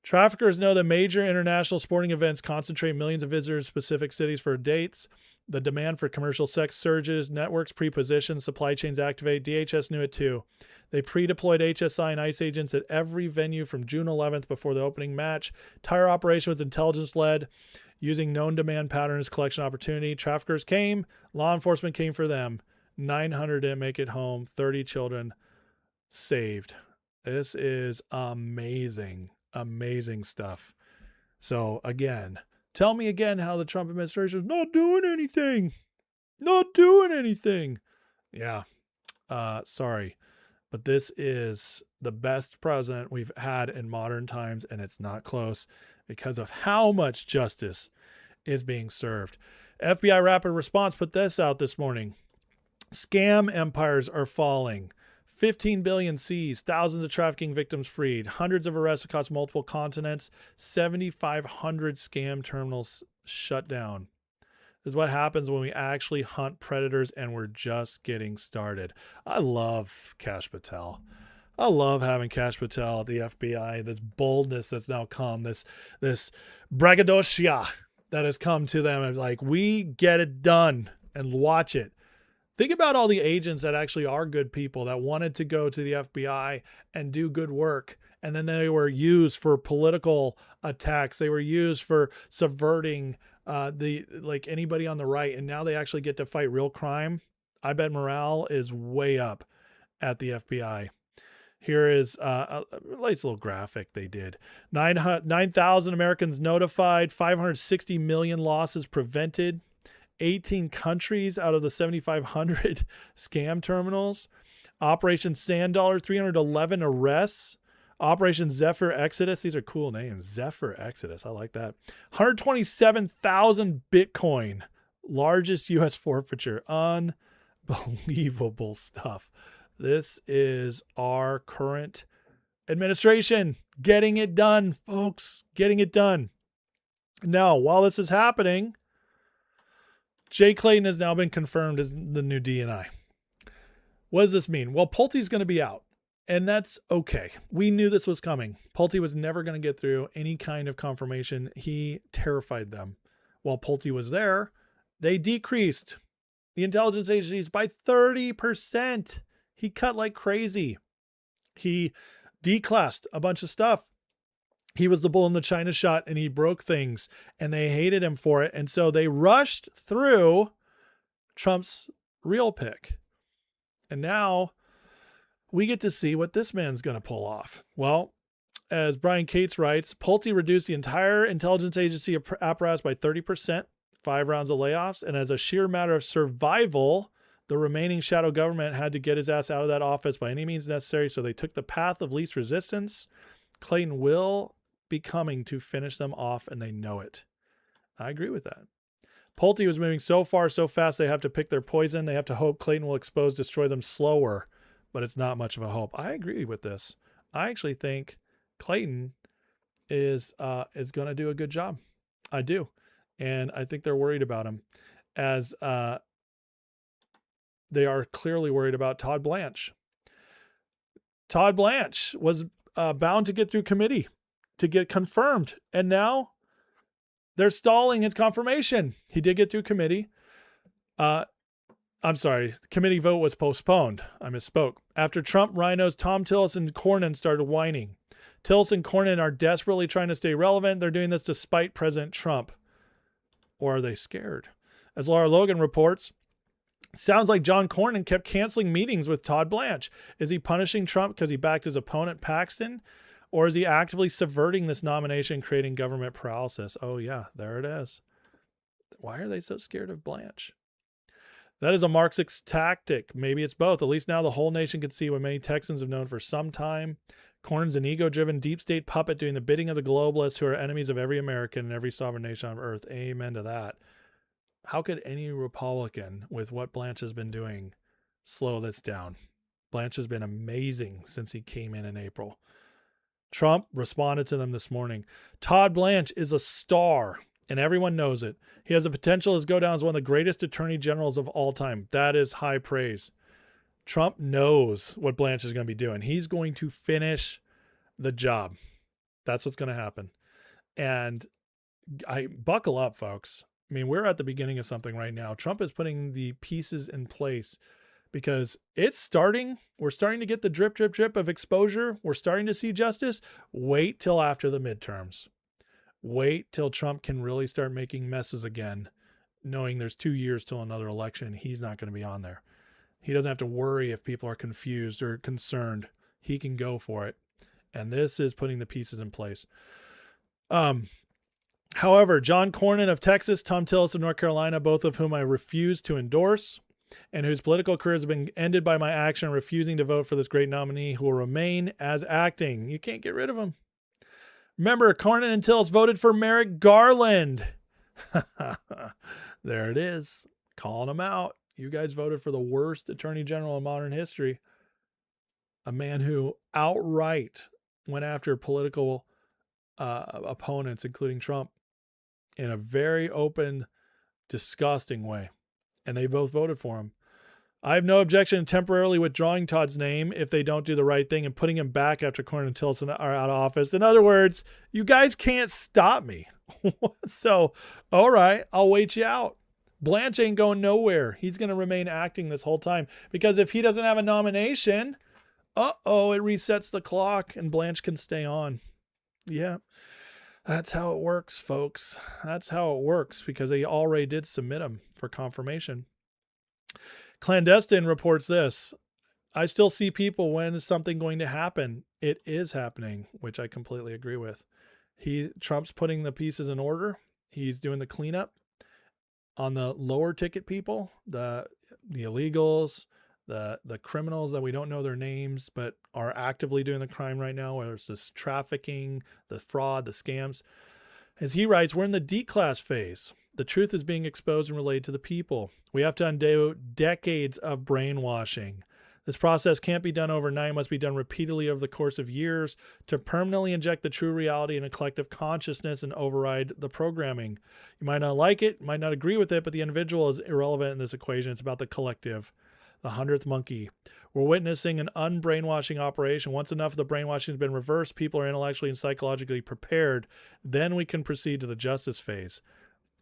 Traffickers know that major international sporting events concentrate millions of visitors to specific cities for dates. The demand for commercial sex surges, networks pre-position, supply chains activate. DHS knew it too. They pre-deployed HSI and ICE agents at every venue from June 11th before the opening match. Entire operation was intelligence-led, using known demand patterns, collection opportunity. Traffickers came, law enforcement came for them. 900 didn't make it home, 30 children saved. This is amazing. Amazing stuff. So again, tell me again how the Trump administration is not doing anything. Not doing anything. Yeah. Sorry. But this is the best president we've had in modern times, and it's not close because of how much justice is being served. FBI Rapid Response put this out this morning. Scam empires are falling. 15 billion seized, thousands of trafficking victims freed, hundreds of arrests across multiple continents, 7,500 scam terminals shut down. This is what happens when we actually hunt predators, and we're just getting started. I love Kash Patel. I love having Kash Patel at the FBI, this boldness that's now come, this braggadocio that has come to them. It's like, we get it done, and watch it. Think about all the agents that actually are good people that wanted to go to the FBI and do good work. And then they were used for political attacks. They were used for subverting anybody on the right. And now they actually get to fight real crime. I bet morale is way up at the FBI. Here is a nice little graphic they did. 9,000 Americans notified, 560 million losses prevented. 18 countries out of the 7,500 scam terminals. Operation Sand Dollar, 311 arrests. Operation Zephyr Exodus. These are cool names. Zephyr Exodus. I like that. 127,000 Bitcoin. Largest U.S. forfeiture. Unbelievable stuff. This is our current administration getting it done, folks. Getting it done. Now, while this is happening, Jay Clayton has now been confirmed as the new DNI. What does this mean? Well, Pulte's going to be out, and that's okay. We knew this was coming. Pulte was never going to get through any kind of confirmation. He terrified them. While Pulte was there, they decreased the intelligence agencies by 30%. He cut like crazy. He declassed a bunch of stuff. He was the bull in the China shot, and he broke things, and they hated him for it. And so they rushed through Trump's real pick. And now we get to see what this man's going to pull off. Well, as Brian Cates writes, Pulte reduced the entire intelligence agency apparatus by 30%, 5 rounds of layoffs. And as a sheer matter of survival, The remaining shadow government had to get his ass out of that office by any means necessary, so they took the path of least resistance. Clayton will be coming to finish them off, and they know it. I agree with that. Pulte was moving so far, so fast, they have to pick their poison. They have to hope Clayton will destroy them slower, but it's not much of a hope. I agree with this. I actually think Clayton is going to do a good job. I do. And I think they're worried about him, as they are clearly worried about Todd Blanche. Todd Blanche was bound to get through committee to get confirmed, and now they're stalling his confirmation. He did get through committee. I'm sorry, the committee vote was postponed. I misspoke. After Trump rhinos Tom Tillis and Cornyn started whining. Tillis and Cornyn are desperately trying to stay relevant. They're doing this despite President Trump. Or are they scared? As Laura Logan reports, sounds like John Cornyn kept canceling meetings with Todd Blanche. Is he punishing Trump because he backed his opponent, Paxton? Or is he actively subverting this nomination, creating government paralysis? Oh, yeah, there it is. Why are they so scared of Blanche? That is a Marxist tactic. Maybe it's both. At least now the whole nation can see what many Texans have known for some time. Cornyn's an ego-driven deep state puppet doing the bidding of the globalists who are enemies of every American and every sovereign nation on earth. Amen to that. How could any Republican, with what Blanche has been doing, slow this down? Blanche has been amazing since he came in April. Trump responded to them this morning. Todd Blanche is a star, and everyone knows it. He has the potential to go down as one of the greatest attorney generals of all time. That is high praise. Trump knows what Blanche is going to be doing. He's going to finish the job. That's what's going to happen. And I buckle up, folks. I mean, we're at the beginning of something right now. Trump is putting the pieces in place because it's starting. We're starting to get the drip, drip, drip of exposure. We're starting to see justice. Wait till after the midterms. Wait till Trump can really start making messes again, knowing there's 2 years till another election. He's not going to be on there. He doesn't have to worry if people are confused or concerned. He can go for it. And this is putting the pieces in place. However, John Cornyn of Texas, Tom Tillis of North Carolina, both of whom I refuse to endorse, and whose political careers have been ended by my action refusing to vote for this great nominee who will remain as acting. You can't get rid of him. Remember, Cornyn and Tillis voted for Merrick Garland. There it is. Calling him out. You guys voted for the worst attorney general in modern history. A man who outright went after political opponents, including Trump, in a very open, disgusting way. And they both voted for him. I have no objection to temporarily withdrawing Todd's name if they don't do the right thing and putting him back after Cornyn and Tillis are out of office. In other words, you guys can't stop me. So, all right, I'll wait you out. Blanche ain't going nowhere. He's going to remain acting this whole time because if he doesn't have a nomination, it resets the clock and Blanche can stay on. Yeah, that's how it works, folks. That's how it works because they already did submit him for confirmation. Clandestine reports this. I still see people, when is something going to happen? It is happening, which I completely agree with. Trump's putting the pieces in order. He's doing the cleanup on the lower ticket people, the illegals, the criminals that we don't know their names, but are actively doing the crime right now, whether it's this trafficking, the fraud, the scams. As he writes, we're in the D-class phase. The truth is being exposed and relayed to the people. We have to undo decades of brainwashing. This process can't be done overnight. It must be done repeatedly over the course of years to permanently inject the true reality in a collective consciousness and override the programming. You might not like it, might not agree with it, but the individual is irrelevant in this equation. It's about the collective, the 100th monkey. We're witnessing an unbrainwashing operation. Once enough of the brainwashing has been reversed, people are intellectually and psychologically prepared, then we can proceed to the justice phase.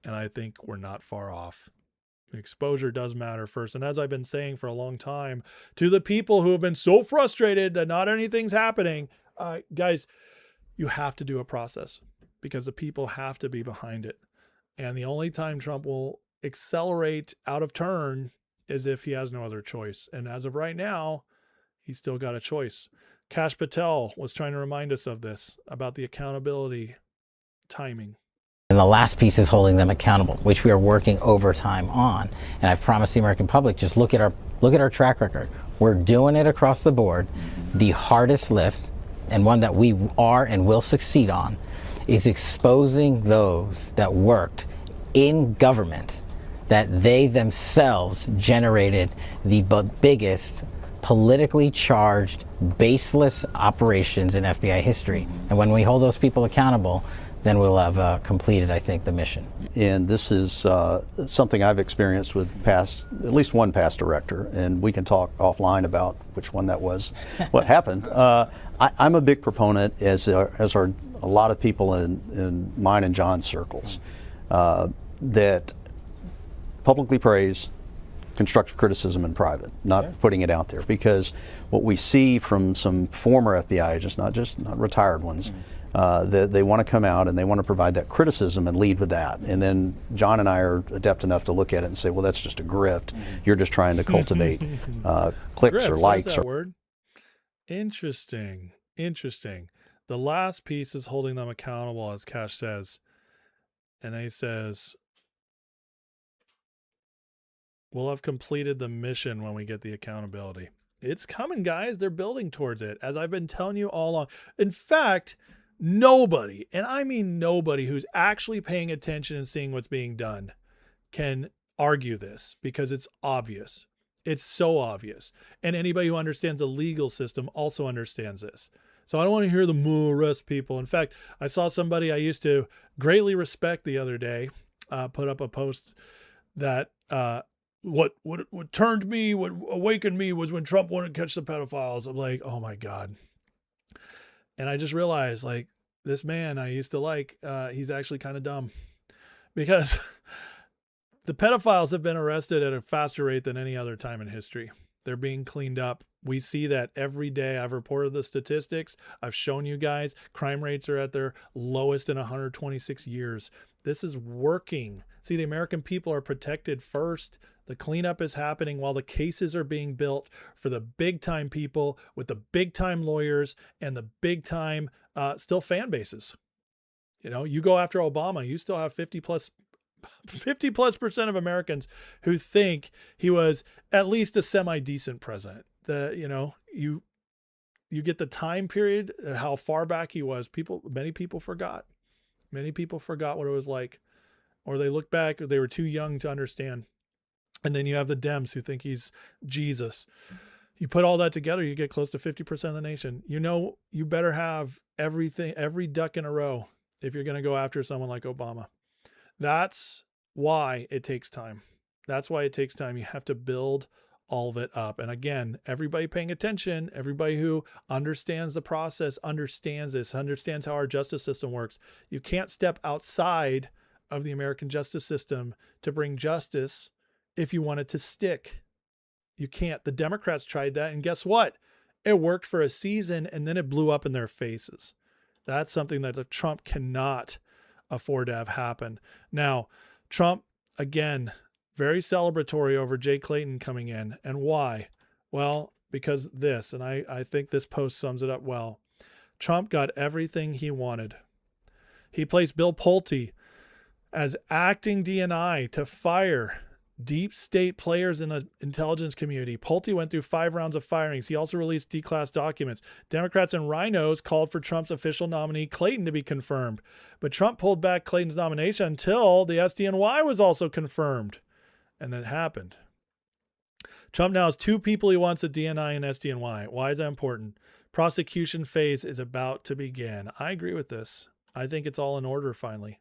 And I think we're not far off. Exposure does matter first. And as I've been saying for a long time, to the people who have been so frustrated that not anything's happening, guys, you have to do a process because the people have to be behind it. And the only time Trump will accelerate out of turn is if he has no other choice. And as of right now, he's still got a choice. Kash Patel was trying to remind us of this, about the accountability timing. And the last piece is holding them accountable, which we are working overtime on. And I've promised the American public, just look at our track record. We're doing it across the board. The hardest lift, and one that we are and will succeed on, is exposing those that worked in government, that they themselves generated the biggest politically charged, baseless operations in FBI history. And when we hold those people accountable, then we'll have completed, I think, the mission. And this is something I've experienced with at least one past director, and we can talk offline about which one that was, what happened. I'm a big proponent, as are a lot of people in mine and John's circles, that publicly praise, constructive criticism in private, not putting it out there, because what we see from some former FBI agents, not retired ones, that they want to come out and they want to provide that criticism and lead with that. And then John and I are adept enough to look at it and say, well, that's just a grift. You're just trying to cultivate clicks Griff, or what is likes. that word? Interesting. The last piece is holding them accountable, as Cash says. And he says, we'll have completed the mission when we get the accountability. It's coming, guys. They're building towards it, as I've been telling you all along. In fact, nobody, and I mean nobody, who's actually paying attention and seeing what's being done can argue this, because it's obvious. It's so obvious. And anybody who understands the legal system also understands this. So I don't want to hear the more arrest people. In fact, I saw somebody I used to greatly respect the other day put up a post that what turned me, what awakened me, was when Trump wanted to catch the pedophiles. I'm like, oh my God. And I just realized, like, this man I used to like, he's actually kind of dumb, because the pedophiles have been arrested at a faster rate than any other time in history. They're being cleaned up. We see that every day. I've reported the statistics. I've shown you guys crime rates are at their lowest in 126 years. This is working. See, the American people are protected first. The cleanup is happening while the cases are being built for the big time people with the big time lawyers and the big time still fan bases. You know, you go after Obama, you still have 50 plus % of Americans who think he was at least a semi-decent president. You get the time period, how far back he was. Many people forgot. Many people forgot what it was like, or they look back, or they were too young to understand. And then you have the Dems who think he's Jesus. You put all that together, you get close to 50% of the nation. You know, you better have everything, every duck in a row, if you're going to go after someone like Obama. That's why it takes time. That's why it takes time. You have to build all of it up. And again, everybody paying attention, everybody who understands the process, understands this, understands how our justice system works. You can't step outside of the American justice system to bring justice if you want it to stick. You can't. The Democrats tried that, and guess what? It worked for a season, and then it blew up in their faces. That's something that Trump cannot afford to have happen. Now, Trump, again, very celebratory over Jay Clayton coming in. And why? Well, because this, and I think this post sums it up well. Trump got everything he wanted. He placed Bill Pulte as acting DNI to fire deep state players in the intelligence community. Pulte went through 5 rounds of firings. He also released declassed documents. Democrats and rhinos called for Trump's official nominee, Clayton, to be confirmed. But Trump pulled back Clayton's nomination until the SDNY was also confirmed. And that happened. Trump now has 2 people he wants at DNI and SDNY. Why is that important? Prosecution phase is about to begin. I agree with this. I think it's all in order finally.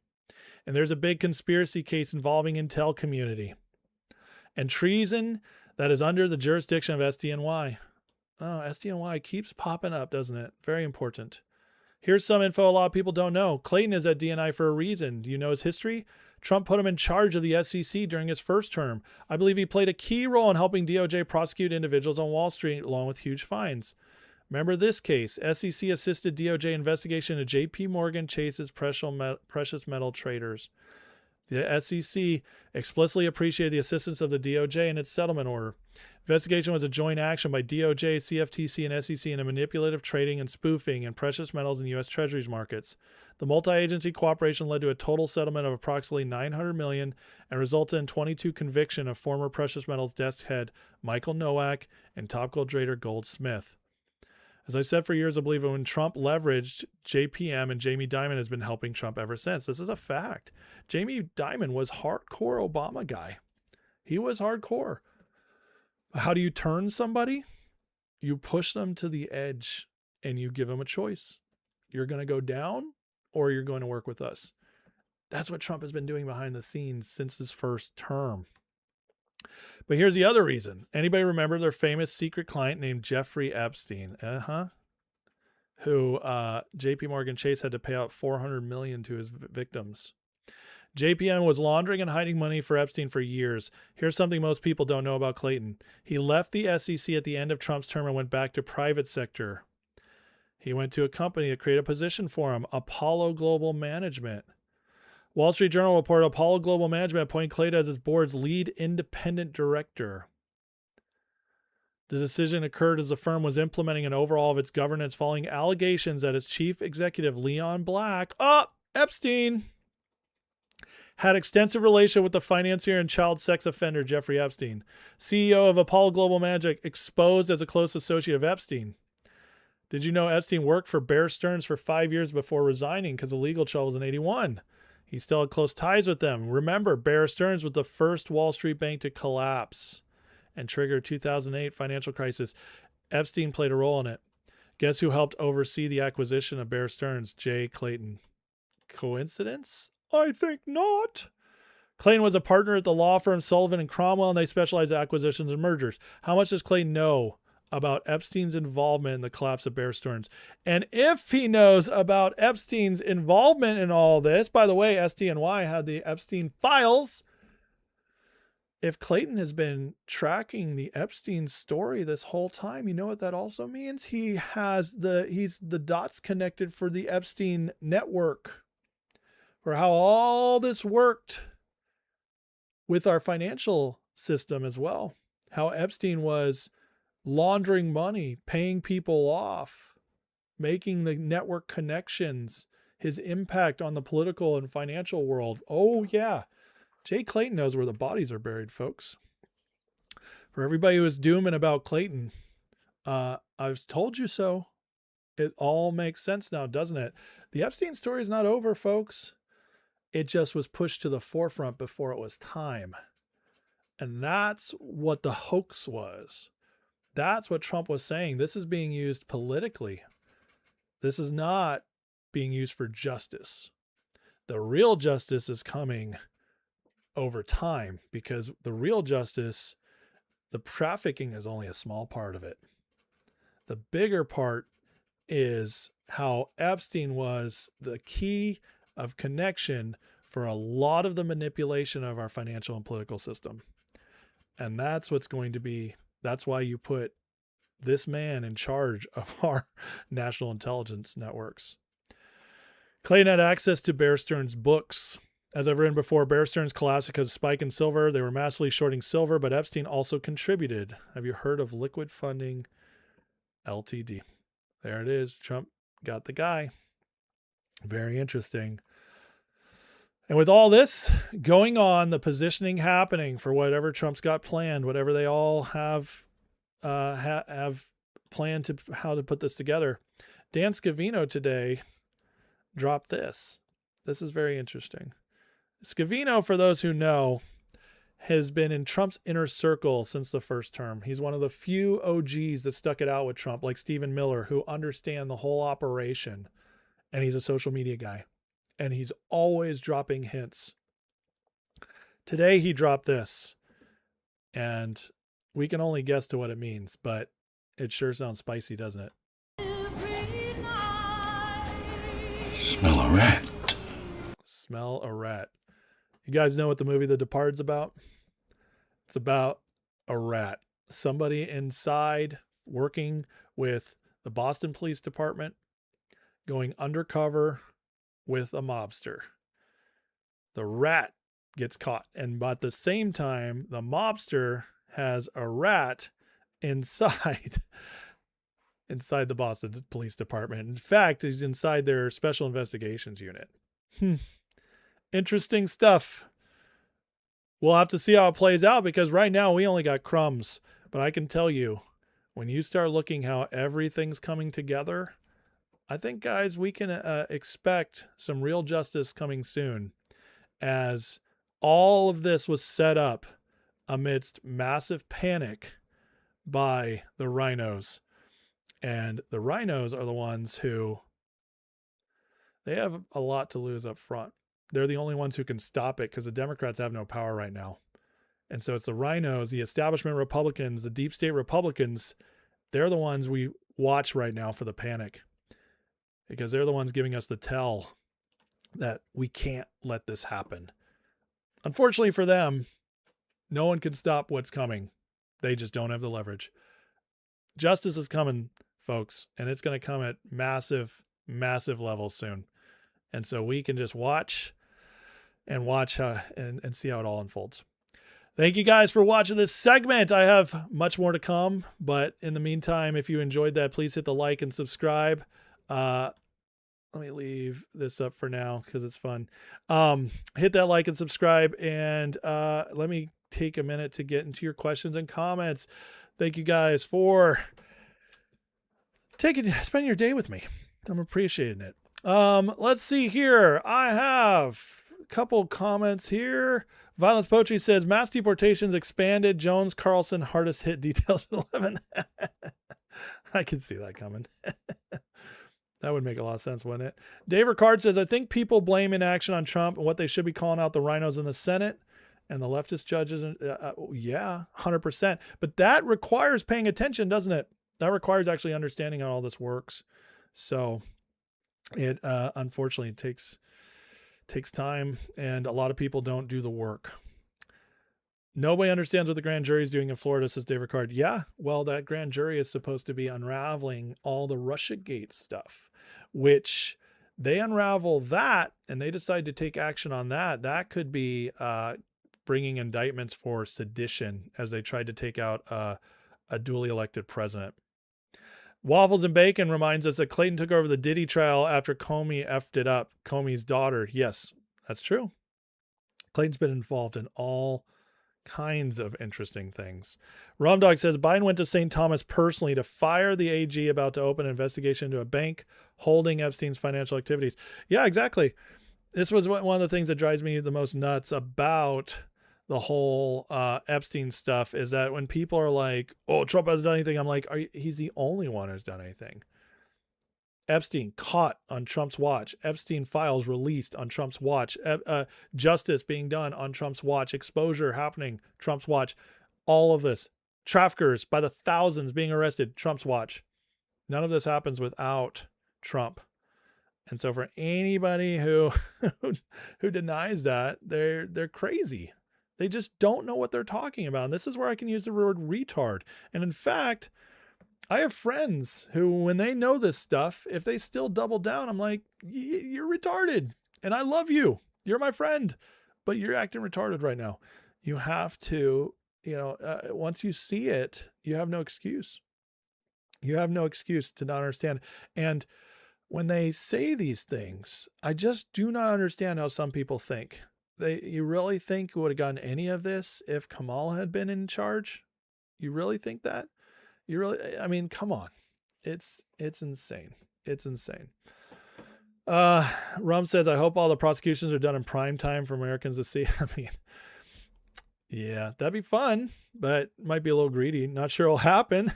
And there's a big conspiracy case involving intel community and treason that is under the jurisdiction of SDNY. Oh, SDNY keeps popping up, doesn't it? Very important. Here's some info a lot of people don't know. Clayton is at DNI for a reason. Do you know his history? Trump put him in charge of the SEC during his first term. I believe he played a key role in helping DOJ prosecute individuals on Wall Street along with huge fines. Remember this case? SEC assisted DOJ investigation of JP Morgan Chase's precious metal traders. The SEC explicitly appreciated the assistance of the DOJ in its settlement order. Investigation was a joint action by DOJ, CFTC, and SEC in a manipulative trading and spoofing in precious metals and U.S. Treasuries markets. The multi-agency cooperation led to a total settlement of approximately $900 million and resulted in 22 conviction of former precious metals desk head Michael Nowak and top gold trader Gold Smith. As I said for years, I believe when Trump leveraged JPM, and Jamie Dimon has been helping Trump ever since. This is a fact. Jamie Dimon was hardcore Obama guy. He was hardcore. How do you turn somebody? You push them to the edge and you give them a choice. You're going to go down or you're going to work with us. That's what Trump has been doing behind the scenes since his first term. But here's the other reason. Anybody remember their famous secret client named Jeffrey Epstein? Who JP Morgan Chase had to pay out $400 million to his victims. JPM was laundering and hiding money for Epstein for years. Here's something most people don't know about Clayton. He left the SEC at the end of Trump's term and went back to private sector. He went to a company that created a position for him, Apollo Global Management. Wall Street Journal reported Apollo Global Management appointed Clayton as its board's lead independent director. The decision occurred as the firm was implementing an overhaul of its governance following allegations that its chief executive, Leon Black, Epstein, had extensive relation with the financier and child sex offender Jeffrey Epstein, CEO of Apollo Global Management, exposed as a close associate of Epstein. Did you know Epstein worked for Bear Stearns for 5 years before resigning because of legal troubles in 1981? He still had close ties with them. Remember, Bear Stearns was the first Wall Street bank to collapse and trigger a 2008 financial crisis. Epstein played a role in it. Guess who helped oversee the acquisition of Bear Stearns? Jay Clayton. Coincidence? I think not. Clayton was a partner at the law firm Sullivan & Cromwell, and they specialized in acquisitions and mergers. How much does Clayton know about Epstein's involvement in the collapse of Bear Stearns? And if he knows about Epstein's involvement in all this, by the way, SDNY had the Epstein files. If Clayton has been tracking the Epstein story this whole time, you know what that also means? He's the dots connected for the Epstein network, for how all this worked with our financial system as well. How Epstein was laundering money, paying people off, making the network connections, his impact on the political and financial world. Oh, yeah. Jay Clayton knows where the bodies are buried, folks. For everybody who is dooming about Clayton, I've told you so. It all makes sense now, doesn't it? The Epstein story is not over, folks. It just was pushed to the forefront before it was time. And that's what the hoax was. That's what Trump was saying. This is being used politically. This is not being used for justice. The real justice is coming over time, because the real justice, the trafficking is only a small part of it. The bigger part is how Epstein was the key of connection for a lot of the manipulation of our financial and political system. And that's why you put this man in charge of our national intelligence networks. Clayton had access to Bear Stearns' books. As I've written before, Bear Stearns collapsed because of spike in silver. They were massively shorting silver, but Epstein also contributed. Have you heard of Liquid Funding Ltd? There it is. Trump got the guy. Very interesting. And with all this going on, the positioning happening for whatever Trump's got planned, whatever they all have planned to how to put this together, Dan Scavino today dropped this. This is very interesting. Scavino, for those who know, has been in Trump's inner circle since the first term. He's one of the few OGs that stuck it out with Trump, like Stephen Miller, who understand the whole operation. And he's a social media guy. And he's always dropping hints. Today he dropped this. And we can only guess to what it means, but it sure sounds spicy, doesn't it? Smell a rat. Smell a rat. You guys know what the movie The Departed's about? It's about a rat. Somebody inside working with the Boston Police Department going undercover with a mobster. The rat gets caught. And at the same time, the mobster has a rat inside the Boston Police Department. In fact, he's inside their Special Investigations Unit. Interesting stuff. We'll have to see how it plays out, because right now we only got crumbs. But I can tell you, when you start looking how everything's coming together, I think, guys, we can expect some real justice coming soon, as all of this was set up amidst massive panic by the rhinos. And the rhinos are the ones who, they have a lot to lose up front. They're the only ones who can stop it, because the Democrats have no power right now. And so it's the rhinos, the establishment Republicans, the deep state Republicans. They're the ones we watch right now for the panic, because they're the ones giving us the tell that we can't let this happen. Unfortunately for them, no one can stop what's coming. They just don't have the leverage. Justice is coming, folks, and it's going to come at massive, massive levels soon. And so we can just watch and see how it all unfolds. Thank you guys for watching this segment. I have much more to come, but in the meantime, if you enjoyed that, please hit the like and subscribe. Let me leave this up for now because it's fun. Hit that like and subscribe, and let me take a minute to get into your questions and comments. Thank you guys for spending your day with me. I'm appreciating it. Let's see here. I have a couple comments here. Violence Poetry says, mass deportations expanded. Jones, Carlson, hardest hit details at 11. I can see that coming. That would make a lot of sense, wouldn't it? Dave Ricard says, I think people blame inaction on Trump and what they should be calling out the rhinos in the Senate and the leftist judges. Yeah, 100%. But that requires paying attention, doesn't it? That requires actually understanding how all this works. So it unfortunately takes time, and a lot of people don't do the work. Nobody understands what the grand jury is doing in Florida, says Dave Ricard. Yeah, well, that grand jury is supposed to be unraveling all the Russiagate stuff, which they unravel that and they decide to take action on that. That could be bringing indictments for sedition as they tried to take out a duly elected president. Waffles and Bacon reminds us that Clayton took over the Diddy trial after Comey effed it up. Comey's daughter. Yes, that's true. Clayton's been involved in all kinds of interesting things. Romdog says Biden went to St. Thomas personally to fire the AG about to open an investigation into a bank holding Epstein's financial activities. Yeah, exactly. This was one of the things that drives me the most nuts about the whole Epstein stuff, is that when people are like, oh, Trump hasn't done anything, I'm like, he's the only one who's done anything. Epstein caught on Trump's watch. Epstein files released on Trump's watch. Justice being done on Trump's watch. Exposure happening, Trump's watch. All of this. Traffickers by the thousands being arrested, Trump's watch. None of this happens without Trump. And so for anybody who denies that, they're crazy. They just don't know what they're talking about. And this is where I can use the word retard. And in fact, I have friends who, when they know this stuff, if they still double down, I'm like, you're retarded. And I love you. You're my friend, but you're acting retarded right now. You have to, once you see it, you have no excuse. You have no excuse to not understand. And when they say these things, I just do not understand how some people think. You really think would have gotten any of this if Kamal had been in charge? You really think that? Come on. It's insane. It's insane. Rum says, I hope all the prosecutions are done in prime time for Americans to see. Yeah, that'd be fun, but might be a little greedy. Not sure it'll happen.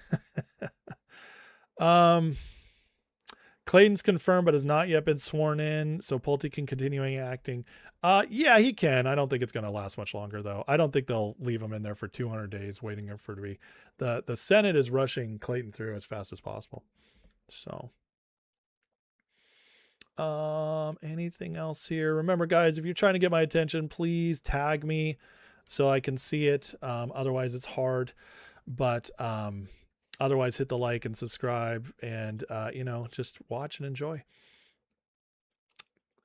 Clayton's confirmed, but has not yet been sworn in, so Pulte can continue acting. Yeah, he can. I don't think it's going to last much longer, though. I don't think they'll leave him in there for 200 days waiting for it to be. The Senate is rushing Clayton through as fast as possible. So, anything else here? Remember, guys, if you're trying to get my attention, please tag me so I can see it. Otherwise, it's hard. But otherwise, hit the like and subscribe and, just watch and enjoy.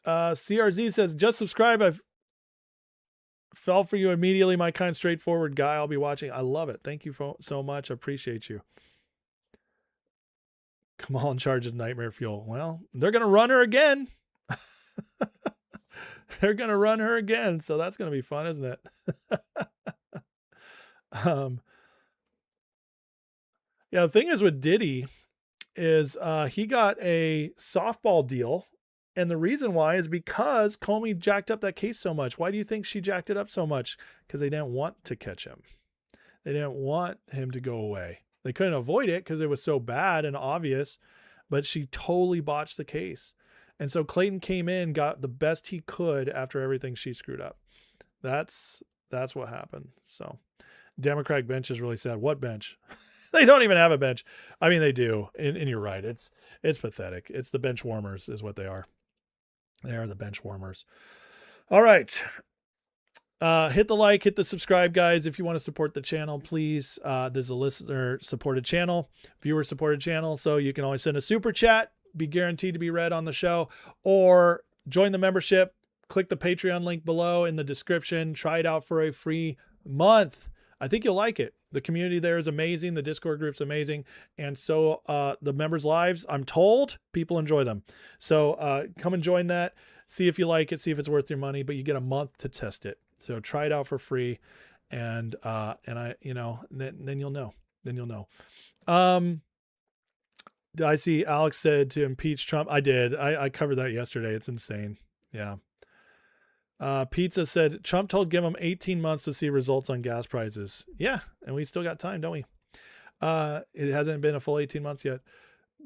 CRZ says, just subscribe. Fell for you immediately, my kind, straightforward guy. I'll be watching. I love it. Thank you so much. I appreciate you. Kamal in charge of Nightmare Fuel. Well, they're going to run her again. They're going to run her again. So that's going to be fun, isn't it? Yeah, the thing is with Diddy is he got a softball deal. And the reason why is because Comey jacked up that case so much. Why do you think she jacked it up so much? Because they didn't want to catch him. They didn't want him to go away. They couldn't avoid it because it was so bad and obvious, but she totally botched the case. And so Clayton came in, got the best he could after everything she screwed up. That's what happened. So Democratic bench is really sad. What bench? They don't even have a bench. I mean, they do. And you're right. It's pathetic. It's the bench warmers is what they are. They are the bench warmers. All right. Hit the like, hit the subscribe, guys. If you want to support the channel, please. This is a listener supported channel, viewer supported channel. So you can always send a super chat, be guaranteed to be read on the show, or join the membership. Click the Patreon link below in the description. Try it out for a free month. I think you'll like it. The community there is amazing. The Discord group's amazing. And so the members' lives, I'm told, people enjoy them. So come and join that. See if you like it. See if it's worth your money. But you get a month to test it. So try it out for free. And I, you know, then you'll know. Then you'll know. I see Alex said to impeach Trump. I did. I covered that yesterday. It's insane. Yeah. Pizza said Trump told give him 18 months to see results on gas prices. Yeah, and we still got time, don't we? It hasn't been a full 18 months yet.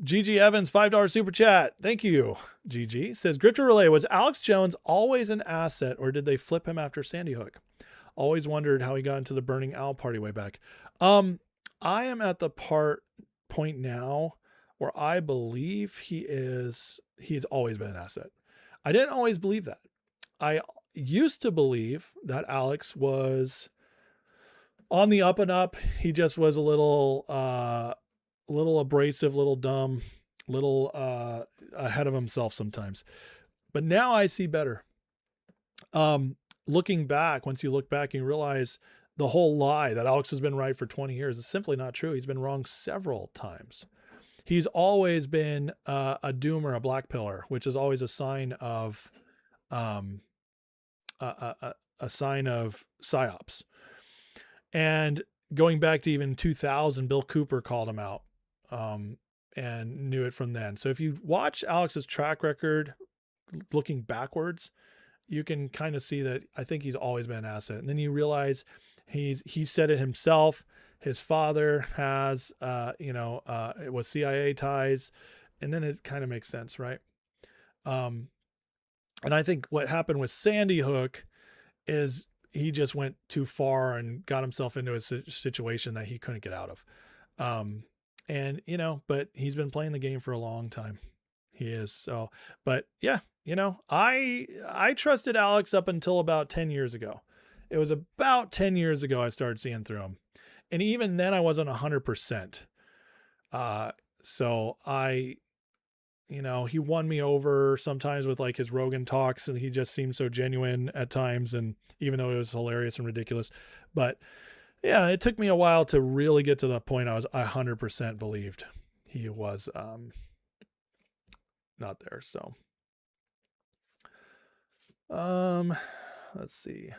GG Evans, $5 super chat. Thank you. GG says Grifter Relay, was Alex Jones always an asset or did they flip him after Sandy Hook? Always wondered how he got into the Burning Owl party way back. I am at the point now where I believe he's always been an asset. I didn't always believe that. I used to believe that Alex was on the up and up. He just was a little abrasive, little dumb, little ahead of himself sometimes. But now I see better. Looking back, once you look back, you realize the whole lie that Alex has been right for 20 years is simply not true. He's been wrong several times. He's always been a doomer, a black pillar, which is always a sign of a sign of psyops. And going back to even 2000, Bill Cooper called him out and knew it from then. So if you watch Alex's track record looking backwards, you can kind of see that I think he's always been an asset. And then you realize he said it himself. His father has, it was CIA ties, and then it kind of makes sense, right? And I think what happened with Sandy Hook is he just went too far and got himself into a situation that he couldn't get out of. But he's been playing the game for a long time. He is. So, but yeah, I trusted Alex up until about 10 years ago. It was about 10 years ago I started seeing through him. And even then I wasn't 100%. So he won me over sometimes with like his Rogan talks, and he just seemed so genuine at times. And even though it was hilarious and ridiculous, but yeah, it took me a while to really get to the point I 100% believed he was, not there. So, let's see.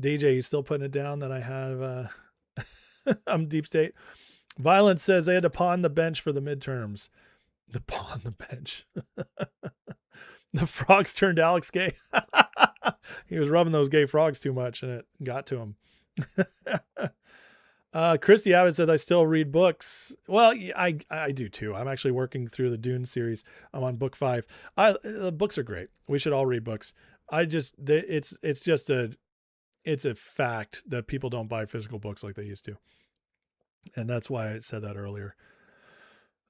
DJ, you still putting it down that I have, I'm deep state. Violence says they had to pawn the bench for the midterms. The pawn the bench. The frogs turned Alex gay. He was rubbing those gay frogs too much and it got to him. Christy Abbott says, I still read books. Well, I do too. I'm actually working through the Dune series. I'm on book 5. The books are great. We should all read books. It's a fact that people don't buy physical books like they used to. And that's why I said that earlier.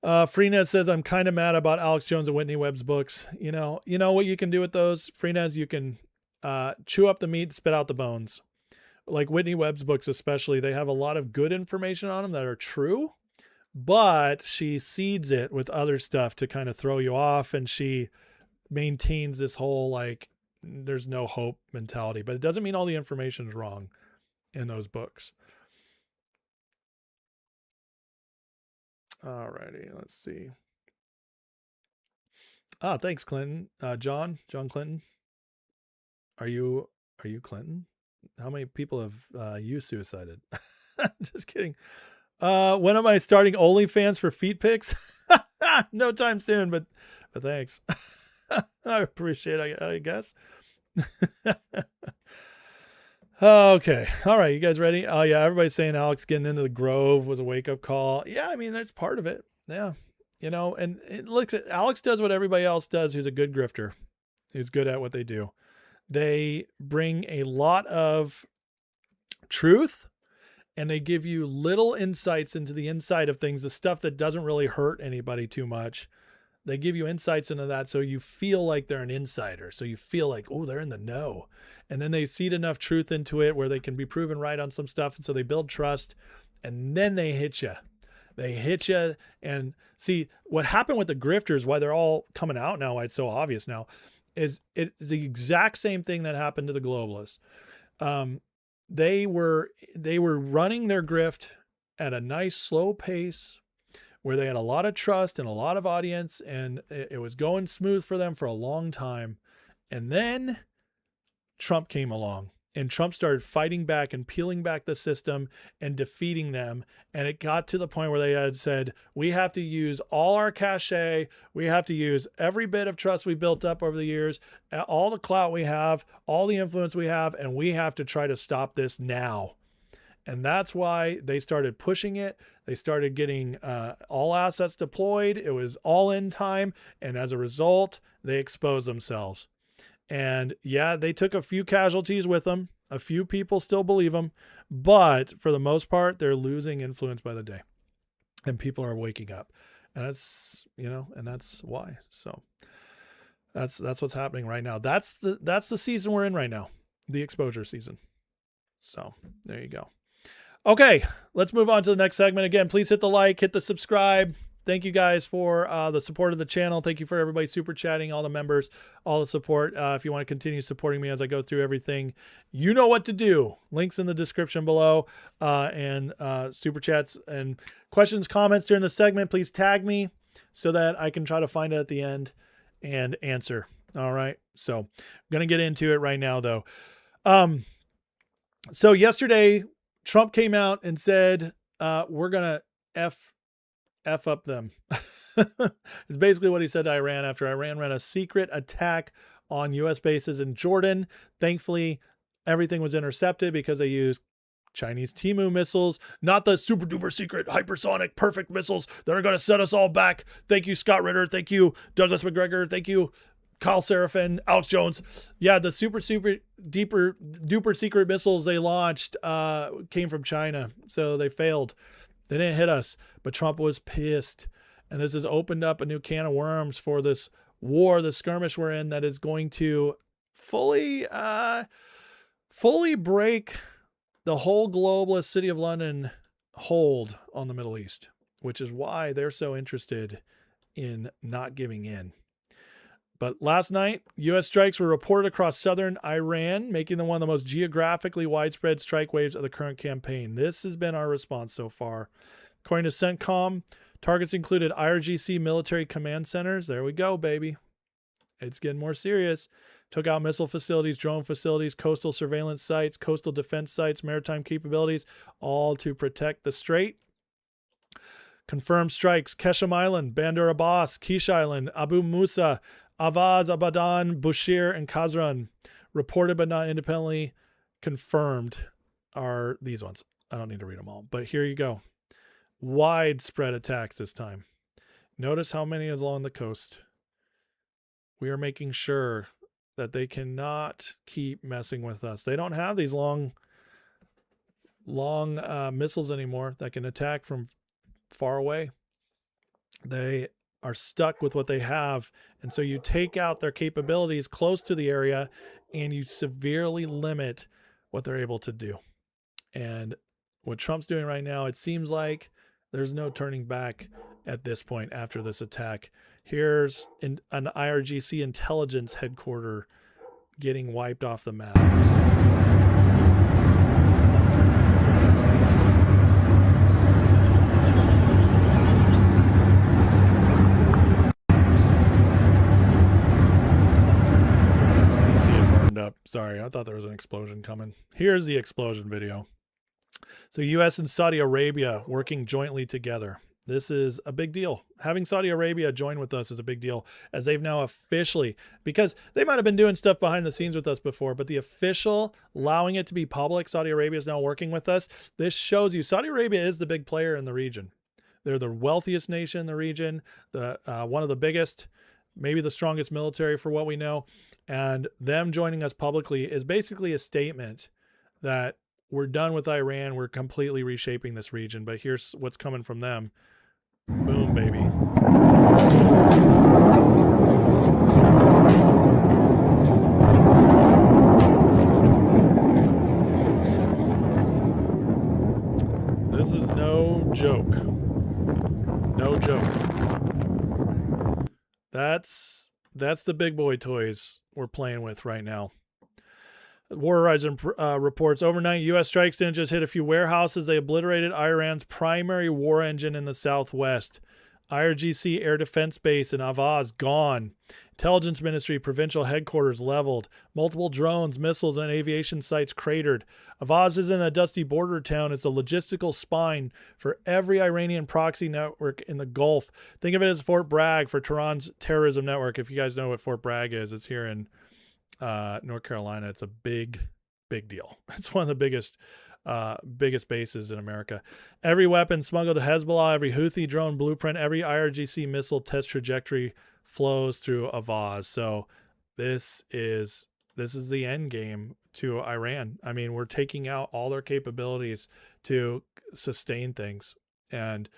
Freenez says, I'm kind of mad about Alex Jones and Whitney Webb's books. You know what you can do with those, Freenez? You can chew up the meat, spit out the bones. Like Whitney Webb's books especially, they have a lot of good information on them that are true, but she seeds it with other stuff to kind of throw you off, and she maintains this whole like there's no hope mentality, but it doesn't mean all the information is wrong in those books. All righty, let's see. Thanks, Clinton. John Clinton. Are you Clinton? How many people have you suicided? Just kidding. When am I starting OnlyFans for feet pics? No time soon, but thanks. I appreciate it, I guess. Okay. All right. You guys ready? Oh yeah. Everybody's saying Alex getting into the Grove was a wake up call. Yeah. I mean, that's part of it. Yeah. You know, and it looks at Alex does what everybody else does. Who's a good grifter, who's good at what they do. They bring a lot of truth and they give you little insights into the inside of things, the stuff that doesn't really hurt anybody too much. They give you insights into that so you feel like they're an insider. So you feel like, oh, they're in the know. And then they seed enough truth into it where they can be proven right on some stuff. And so they build trust and then they hit you. They hit you. And see, what happened with the grifters, why they're all coming out now, why it's so obvious now, is it's the exact same thing that happened to the globalists. They were running their grift at a nice slow pace where they had a lot of trust and a lot of audience, and it was going smooth for them for a long time. And then Trump came along and Trump started fighting back and peeling back the system and defeating them. And it got to the point where they had said, we have to use all our cachet. We have to use every bit of trust we built up over the years, all the clout we have, all the influence we have, and we have to try to stop this now. And that's why they started pushing it. They started getting all assets deployed. It was all in time. And as a result, they exposed themselves. And yeah, they took a few casualties with them. A few people still believe them. But for the most part, they're losing influence by the day. And people are waking up. And that's, you know, and that's why. So that's what's happening right now. That's the season we're in right now. The exposure season. So there you go. Okay, let's move on to the next segment. Again, please hit the like, hit the subscribe. Thank you guys for the support of the channel. Thank you for everybody super chatting, all the members, all the support. If you want to continue supporting me as I go through everything, you know what to do. Links in the description below, and super chats and questions, comments during the segment. Please tag me so that I can try to find it at the end and answer. All right. So I'm going to get into it right now though. So yesterday, Trump came out and said, we're going to F up them. It's basically what he said to Iran after Iran ran a secret attack on U.S. bases in Jordan. Thankfully, everything was intercepted because they used Chinese Timu missiles, not the super duper secret hypersonic perfect missiles that are going to set us all back. Thank you, Scott Ritter. Thank you, Douglas McGregor. Thank you, Kyle Seraphin, Alex Jones. Yeah, the super duper secret missiles they launched came from China, so they failed. They didn't hit us, but Trump was pissed. And this has opened up a new can of worms for this war, the skirmish we're in, that is going to fully break the whole globalist City of London hold on the Middle East, which is why they're so interested in not giving in. But last night, U.S. strikes were reported across southern Iran, making them one of the most geographically widespread strike waves of the current campaign. This has been our response so far. According to CENTCOM, targets included IRGC military command centers. There we go, baby. It's getting more serious. Took out missile facilities, drone facilities, coastal surveillance sites, coastal defense sites, maritime capabilities, all to protect the strait. Confirmed strikes: Keshem Island, Bandar Abbas, Kish Island, Abu Musa, Avaz, Abadan, Bushehr, and Kazran. Reported but not independently confirmed are these ones. I don't need to read them all, but here you go. Widespread attacks this time. Notice how many is along the coast. We are making sure that they cannot keep messing with us. They don't have these long missiles anymore that can attack from far away. They are stuck with what they have. And so you take out their capabilities close to the area and you severely limit what they're able to do. And what Trump's doing right now, it seems like there's no turning back at this point after this attack. Here's an IRGC intelligence headquarters getting wiped off the map. You see it burned up. Sorry, I thought there was an explosion coming. Here's the explosion video. So U.S. and Saudi Arabia working jointly together. This is a big deal. Having Saudi Arabia join with us is a big deal, as they've now officially, because they might have been doing stuff behind the scenes with us before, but the official allowing it to be public, Saudi Arabia is now working with us. This shows you Saudi Arabia is the big player in the region. They're the wealthiest nation in the region, one of the biggest, maybe the strongest military for what we know. And them joining us publicly is basically a statement that we're done with Iran. We're completely reshaping this region. But here's what's coming from them. Boom, baby. This is no joke. No joke. That's the big boy toys we're playing with right now. War Horizon reports overnight U.S. strikes didn't just hit a few warehouses. They obliterated Iran's primary war engine in the southwest. IRGC air defense base in Avaz gone. Intelligence Ministry provincial headquarters leveled. Multiple drones, missiles, and aviation sites cratered. Avaz isn't a dusty border town. It's a logistical spine for every Iranian proxy network in the Gulf. Think of it as Fort Bragg for Tehran's terrorism network. If you guys know what Fort Bragg is, it's here in North Carolina. It's a big deal. It's one of the biggest bases in America. Every weapon smuggled to Hezbollah, every Houthi drone blueprint, every IRGC missile test trajectory flows through Avaz. So this is the end game to Iran. I mean, we're taking out all their capabilities to sustain things. And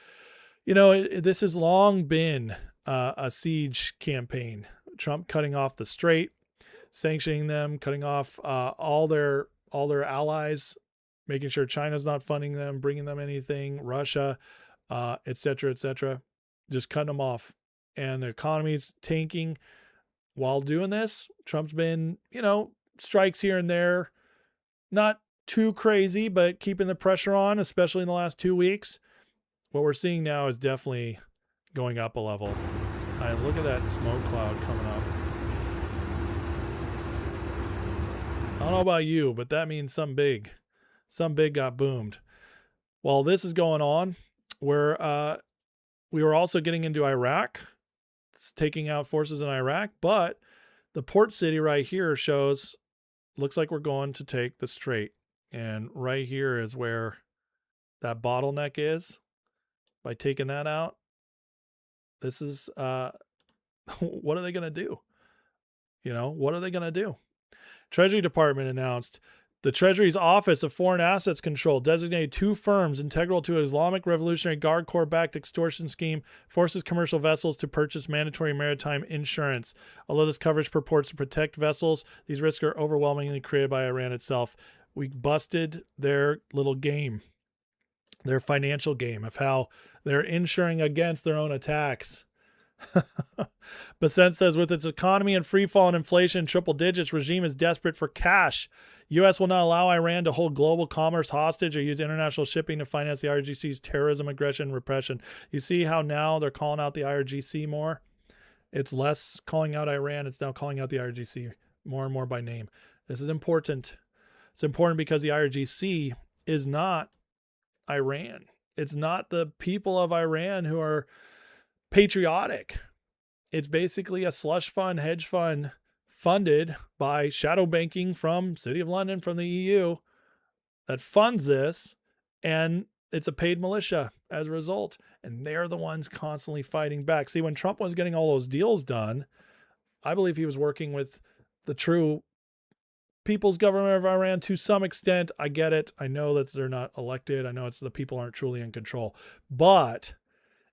this has long been a siege campaign. Trump cutting off the strait, sanctioning them, cutting off all their allies, making sure China's not funding them, bringing them anything, Russia, et cetera, just cutting them off. And the economy's tanking. While doing this, Trump's been, strikes here and there, not too crazy, but keeping the pressure on, especially in the last 2 weeks. What we're seeing now is definitely going up a level. Look at that smoke cloud coming up. I don't know about you, but that means some big got boomed. While this is going on, we were also getting into Iraq. It's taking out forces in Iraq, but the port city right here looks like we're going to take the strait. And right here is where that bottleneck is. By taking that out, this is, what are they going to do? What are they going to do? Treasury Department announced the Treasury's Office of Foreign Assets Control designated 2 firms integral to an Islamic Revolutionary Guard Corps-backed extortion scheme, forces commercial vessels to purchase mandatory maritime insurance. Although this coverage purports to protect vessels, these risks are overwhelmingly created by Iran itself. We busted their little game, their financial game of how they're insuring against their own attacks. Basent says, with its economy in free fall and inflation in triple digits, regime is desperate for cash. U.S. will not allow Iran to hold global commerce hostage or use international shipping to finance the IRGC's terrorism, aggression, and repression. You see how now they're calling out the IRGC more? It's less calling out Iran. It's now calling out the IRGC more and more by name. This is important. It's important because the IRGC is not Iran. It's not the people of Iran who are patriotic. It's basically a slush fund, hedge fund funded by shadow banking from City of London, from the EU, that funds this, and it's a paid militia as a result. And they're the ones constantly fighting back. See, when Trump was getting all those deals done, I believe he was working with the true people's government of Iran to some extent. I get it. I know that they're not elected. I know it's the people aren't truly in control. But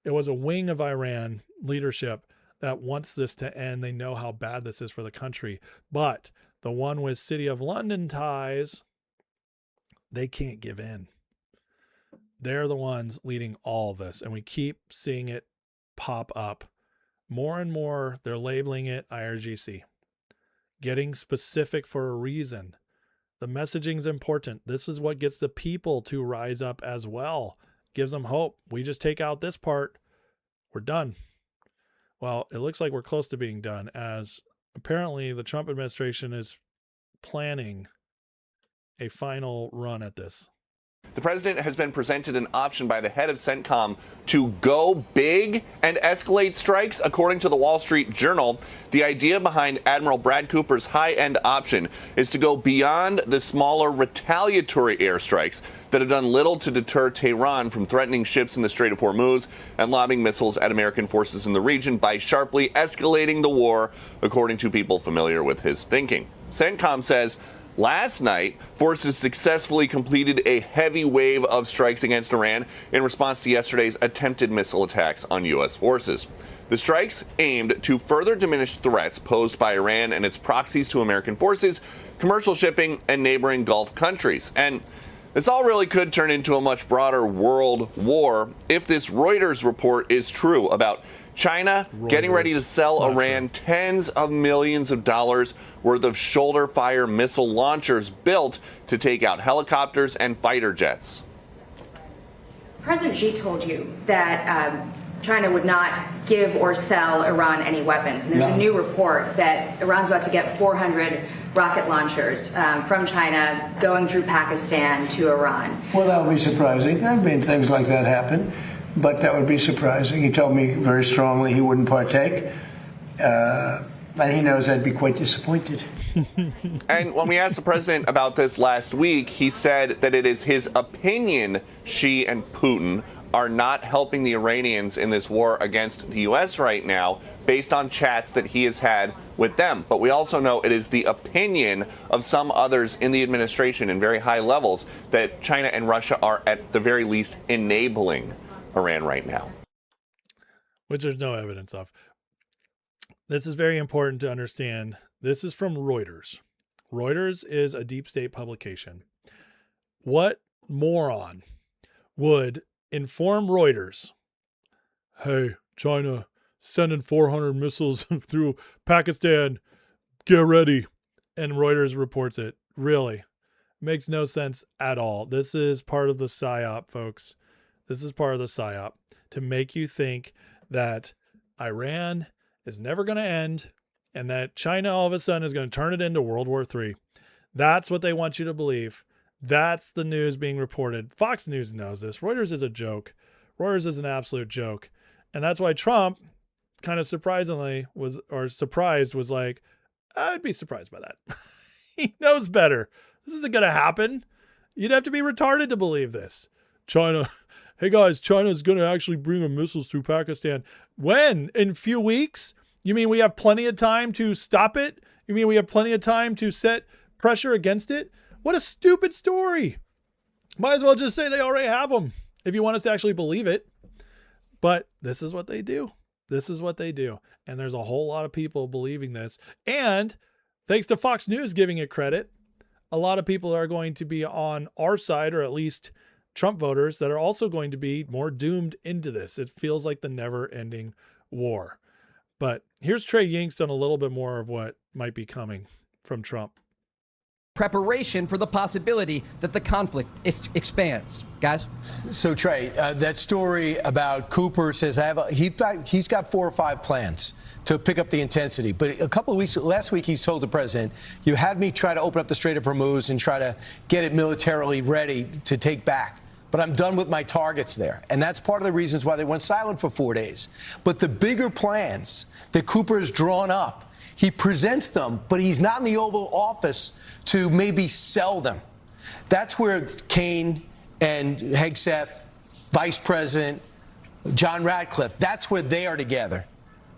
it was a wing of Iran leadership that wants this to end. They know how bad this is for the country. But the one with City of London ties, they can't give in. They're the ones leading all of this. And we keep seeing it pop up. More and more, they're labeling it IRGC. getting specific for a reason. The messaging is important. This is what gets the people to rise up as well. Gives them hope. We just take out this part, we're done. Well, it looks like we're close to being done, as apparently the Trump administration is planning a final run at this. The president has been presented an option by the head of CENTCOM to go big and escalate strikes. According to the Wall Street Journal, the idea behind Admiral Brad Cooper's high-end option is to go beyond the smaller retaliatory airstrikes that have done little to deter Tehran from threatening ships in the Strait of Hormuz and lobbing missiles at American forces in the region by sharply escalating the war, according to people familiar with his thinking. CENTCOM says last night, forces successfully completed a heavy wave of strikes against Iran in response to yesterday's attempted missile attacks on U.S. forces. The strikes aimed to further diminish threats posed by Iran and its proxies to American forces, commercial shipping, and neighboring Gulf countries. And this all really could turn into a much broader world war if this Reuters report is true about China getting ready to sell Iran tens of millions of dollars worth of shoulder-fire missile launchers built to take out helicopters and fighter jets. President Xi told you that China would not give or sell Iran any weapons. And there's a new report that Iran's about to get 400 rocket launchers from China going through Pakistan to Iran. Well, that would be surprising. I mean, things like that happen. But that would be surprising. He told me very strongly he wouldn't partake. And he knows I'd be quite disappointed. And when we asked the president about this last week, he said that it is his opinion Xi and Putin are not helping the Iranians in this war against the U.S. right now, based on chats that he has had with them. But we also know it is the opinion of some others in the administration in very high levels that China and Russia are at the very least enabling Iran right now. Which there's no evidence of. This is very important to understand. This is from Reuters. Reuters is a deep state publication. What moron would inform Reuters, hey, China sending 400 missiles through Pakistan, get ready, and Reuters reports it? Really? Makes no sense at all. This is part of the PSYOP, folks. This is part of the PSYOP to make you think that Iran is never going to end and that China all of a sudden is going to turn it into World War III. That's what they want you to believe. That's the news being reported. Fox News knows this. Reuters is a joke. Reuters is an absolute joke. And that's why Trump kind of surprised was like, I'd be surprised by that. He knows better. This isn't going to happen. You'd have to be retarded to believe this. China, hey guys, China's going to actually bring in missiles through Pakistan. When? In a few weeks? You mean we have plenty of time to stop it? You mean we have plenty of time to set pressure against it? What a stupid story. Might as well just say they already have them if you want us to actually believe it. But this is what they do. This is what they do. And there's a whole lot of people believing this. And thanks to Fox News giving it credit, a lot of people are going to be on our side, or at least Trump voters that are also going to be more doomed into this. It feels like the never-ending war. But here's Trey Yingst on a little bit more of what might be coming from Trump. Preparation for the possibility that the conflict expands. Guys? So, Trey, that story about Cooper says he's got 4 or 5 plans to pick up the intensity. But last week, he's told the president, you had me try to open up the Strait of Hormuz and try to get it militarily ready to take back. But I'm done with my targets there. And that's part of the reasons why they went silent for 4 days. But the bigger plans that Cooper has drawn up, he presents them, but he's not in the Oval Office to maybe sell them. That's where Kaine and Hegseth, Vice President, John Ratcliffe, that's where they are together.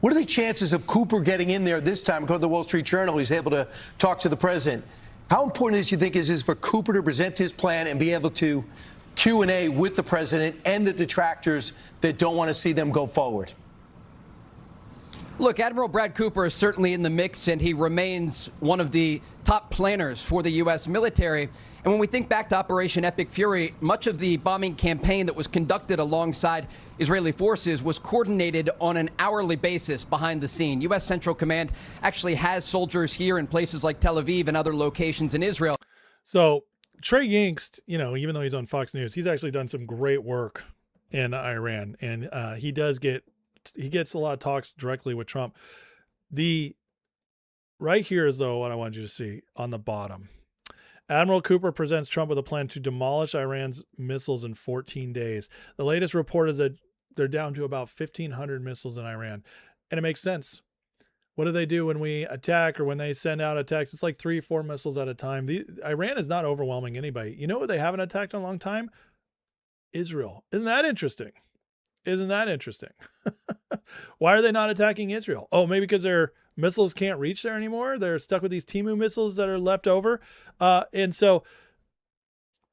What are the chances of Cooper getting in there this time? According to the Wall Street Journal, he's able to talk to the president. How important do you think is for Cooper to present his plan and be able to Q&A with the president and the detractors that don't want to see them go forward? Look, Admiral Brad Cooper is certainly in the mix, and he remains one of the top planners for the U.S. military. And when we think back to Operation Epic Fury, much of the bombing campaign that was conducted alongside Israeli forces was coordinated on an hourly basis behind the scene. U.S. Central Command actually has soldiers here in places like Tel Aviv and other locations in Israel. So Trey Yingst, you know, even though he's on Fox News, he's actually done some great work in Iran, and he gets a lot of talks directly with Trump. Right here is, though, what I want you to see on the bottom. Admiral Cooper presents Trump with a plan to demolish Iran's missiles in 14 days. The latest report is that they're down to about 1,500 missiles in Iran. And it makes sense. What do they do when we attack or when they send out attacks? It's like 3-4 missiles at a time. Iran is not overwhelming anybody. You know what they haven't attacked in a long time? Israel. Isn't that interesting? Isn't that interesting? Why are they not attacking Israel? Oh, maybe because their missiles can't reach there anymore. They're stuck with these Timu missiles that are left over. And so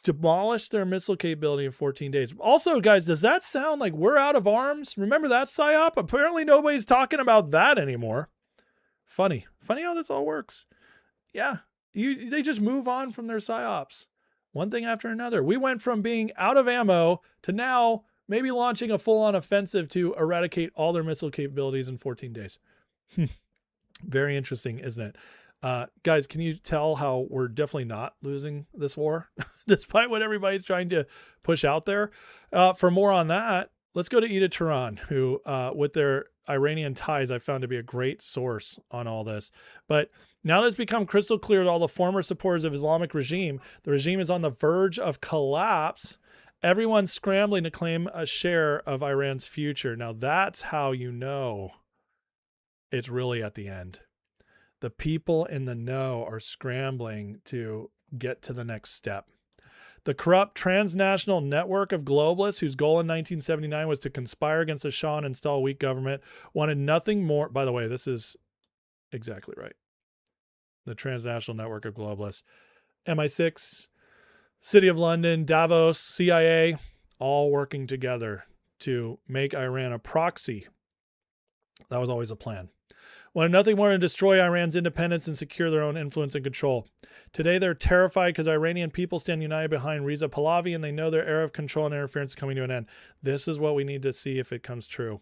demolish their missile capability in 14 days. Also, guys, does that sound like we're out of arms? Remember that PSYOP? Apparently nobody's talking about that anymore. Funny how this all works. Yeah, they just move on from their PSYOPs. One thing after another. We went from being out of ammo to now maybe launching a full-on offensive to eradicate all their missile capabilities in 14 days. Very interesting, isn't it? Guys, can you tell how we're definitely not losing this war, despite what everybody's trying to push out there? For more on that, let's go to Ida Turan, who, with their Iranian ties, I found to be a great source on all this. But now that it's become crystal clear to all the former supporters of Islamic regime, the regime is on the verge of collapse. Everyone's scrambling to claim a share of Iran's future. Now that's how you know it's really at the end. The people in the know are scrambling to get to the next step. The corrupt transnational network of globalists, whose goal in 1979 was to conspire against the Shah and install a weak government, wanted nothing more. By the way, this is exactly right. The transnational network of globalists. MI6, City of London, Davos, CIA, all working together to make Iran a proxy. That was always a plan. Wanted nothing more than destroy Iran's independence and secure their own influence and control. Today, they're terrified because Iranian people stand united behind Reza Pahlavi, and they know their era of control and interference is coming to an end. This is what we need to see if it comes true.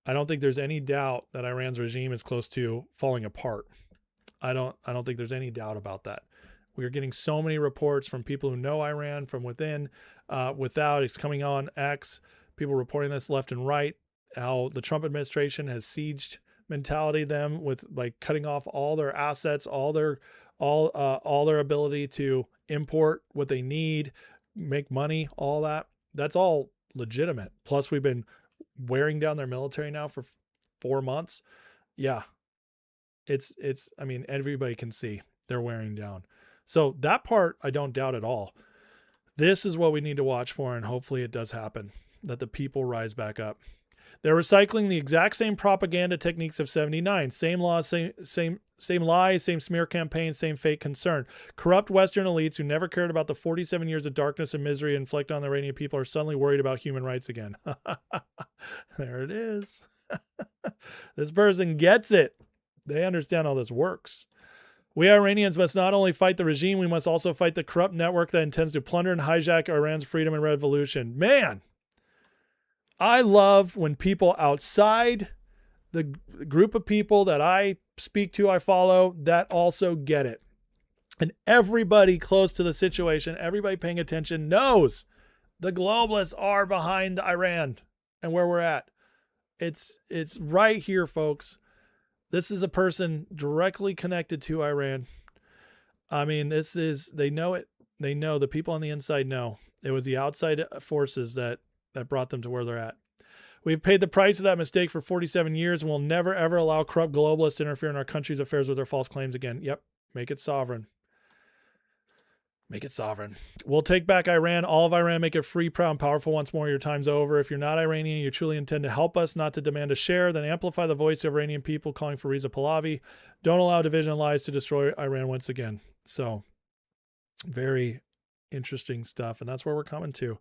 I don't think there's any doubt that Iran's regime is close to falling apart. I don't think there's any doubt about that. We are getting so many reports from people who know Iran from within, without. It's coming on X. People reporting this left and right. How the Trump administration has sieged mentality them with like cutting off all their assets, all their ability to import what they need, make money, all that. That's all legitimate. Plus, we've been wearing down their military now for 4 months. Yeah, it's. I mean, everybody can see they're wearing down. So that part I don't doubt at all. This is what we need to watch for, and hopefully it does happen, that the people rise back up. They're recycling the exact same propaganda techniques of 79. Same laws, same lies, same smear campaigns, same fake concern. Corrupt Western elites who never cared about the 47 years of darkness and misery inflicted on the Iranian people are suddenly worried about human rights again. There it is. This person gets it. They understand how this works. We Iranians must not only fight the regime, we must also fight the corrupt network that intends to plunder and hijack Iran's freedom and revolution. Man, I love when people outside the group of people that I speak to, I follow, that also get it. And everybody close to the situation, everybody paying attention knows the globalists are behind Iran and where we're at. It's right here, folks. This is a person directly connected to Iran. I mean, they know it. They know, the people on the inside know. It was the outside forces that brought them to where they're at. We've paid the price of that mistake for 47 years, and we'll never, ever allow corrupt globalists to interfere in our country's affairs with their false claims again. Yep, make it sovereign. Make it sovereign. We'll take back Iran, all of Iran, make it free, proud, and powerful once more. Your time's over. If you're not Iranian, you truly intend to help us, not to demand a share, then amplify the voice of Iranian people calling for Reza Pahlavi. Don't allow division and lies to destroy Iran once again. So, very interesting stuff, and that's where we're coming to.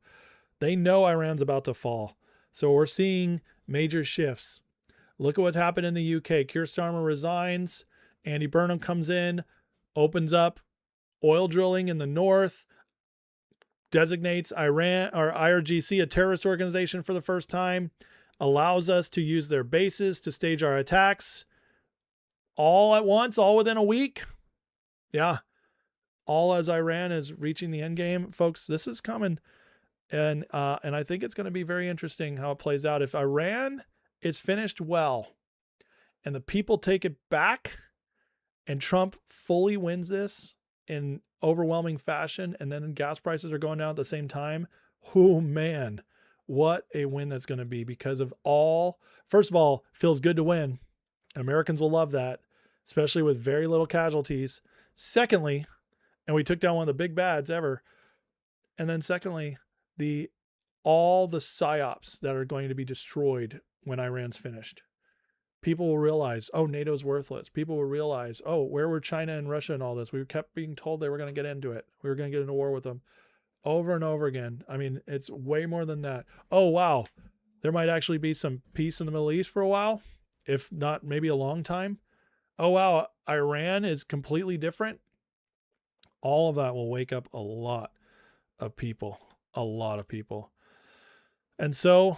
They know Iran's about to fall. So we're seeing major shifts. Look at what's happened in the UK. Keir Starmer resigns. Andy Burnham comes in, opens up oil drilling in the north, designates Iran or IRGC a terrorist organization for the first time, allows us to use their bases to stage our attacks all at once, all within a week. Yeah. All as Iran is reaching the end game. Folks, this is coming. And I think it's going to be very interesting how it plays out. If Iran is finished well and the people take it back and Trump fully wins this in overwhelming fashion, and then gas prices are going down at the same time, oh man, what a win that's going to be, because of all, first of all, feels good to win. Americans will love that, especially with very little casualties. Secondly, and we took down one of the big bads ever. And then secondly, all the psyops that are going to be destroyed when Iran's finished. People will realize, oh, NATO's worthless. People will realize, oh, where were China and Russia and all this? We kept being told they were going to get into it. We were going to get into war with them over and over again. I mean, it's way more than that. Oh, wow. There might actually be some peace in the Middle East for a while, if not maybe a long time. Oh, wow. Iran is completely different. All of that will wake up a lot of people. And so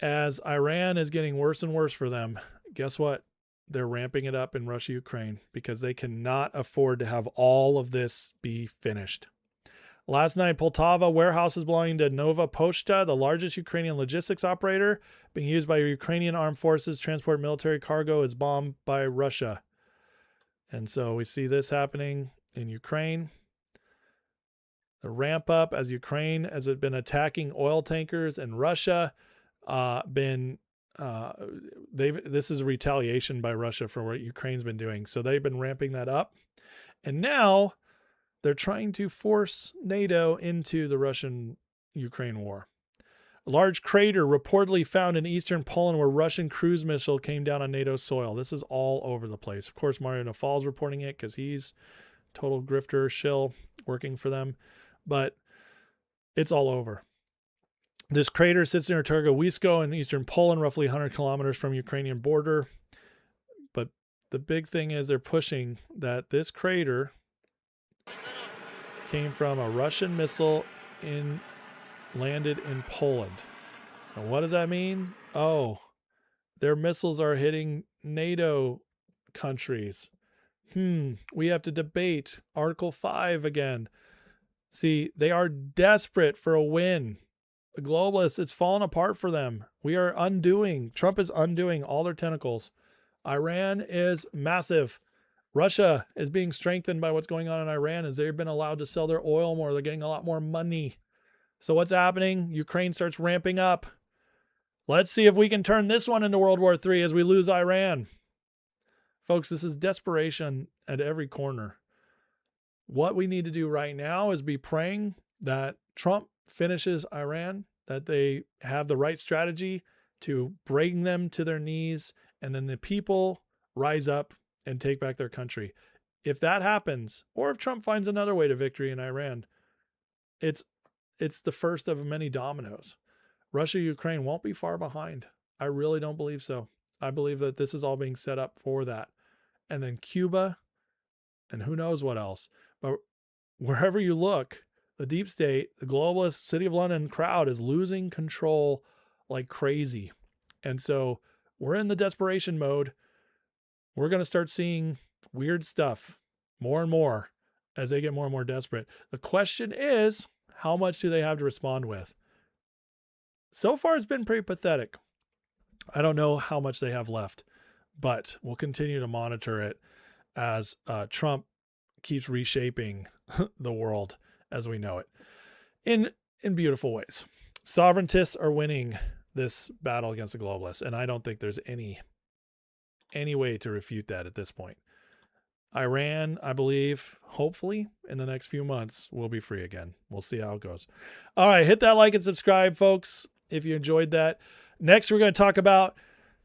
as Iran is getting worse and worse for them, guess what? They're ramping it up in Russia, Ukraine, because they cannot afford to have all of this be finished. Last night, Poltava, warehouses belonging to Nova Pochta, the largest Ukrainian logistics operator, being used by Ukrainian armed forces to transport military cargo, is bombed by Russia. And so we see this happening in Ukraine. The ramp up as Ukraine has been attacking oil tankers, and Russia this is a retaliation by Russia for what Ukraine's been doing. So they've been ramping that up. And now they're trying to force NATO into the Russian-Ukraine war. A large crater reportedly found in eastern Poland where Russian cruise missile came down on NATO soil. This is all over the place. Of course, Mario Naval's reporting it because he's total grifter shill working for them. But it's all over. This crater sits near Targowisko in eastern Poland, roughly 100 kilometers from Ukrainian border. But the big thing is they're pushing that this crater came from a Russian missile landed in Poland. And what does that mean? Oh, their missiles are hitting NATO countries. We have to debate Article 5 again. See, they are desperate for a win. The globalists, it's fallen apart for them. Trump is undoing all their tentacles. Iran is massive. Russia is being strengthened by what's going on in Iran as they've been allowed to sell their oil more. They're getting a lot more money. So what's happening? Ukraine starts ramping up. Let's see if we can turn this one into World War III as we lose Iran. Folks, this is desperation at every corner. What we need to do right now is be praying that Trump finishes Iran, that they have the right strategy to bring them to their knees, and then the people rise up and take back their country. If that happens, or if Trump finds another way to victory in Iran, it's the first of many dominoes. Russia, Ukraine won't be far behind. I really don't believe so. I believe that this is all being set up for that. And then Cuba, and who knows what else. But wherever you look, the deep state, the globalist City of London crowd is losing control like crazy. And so we're in the desperation mode. We're going to start seeing weird stuff more and more as they get more and more desperate. The question is, how much do they have to respond with? So far, it's been pretty pathetic. I don't know how much they have left, but we'll continue to monitor it as Trump keeps reshaping the world as we know it in beautiful ways. Sovereigntists are winning this battle against the globalists, and I don't think there's any way to refute that at this point. Iran, I believe, hopefully in the next few months, will be free again. We'll see how it goes. All right, hit that like and subscribe, folks, if you enjoyed that. Next, we're going to talk about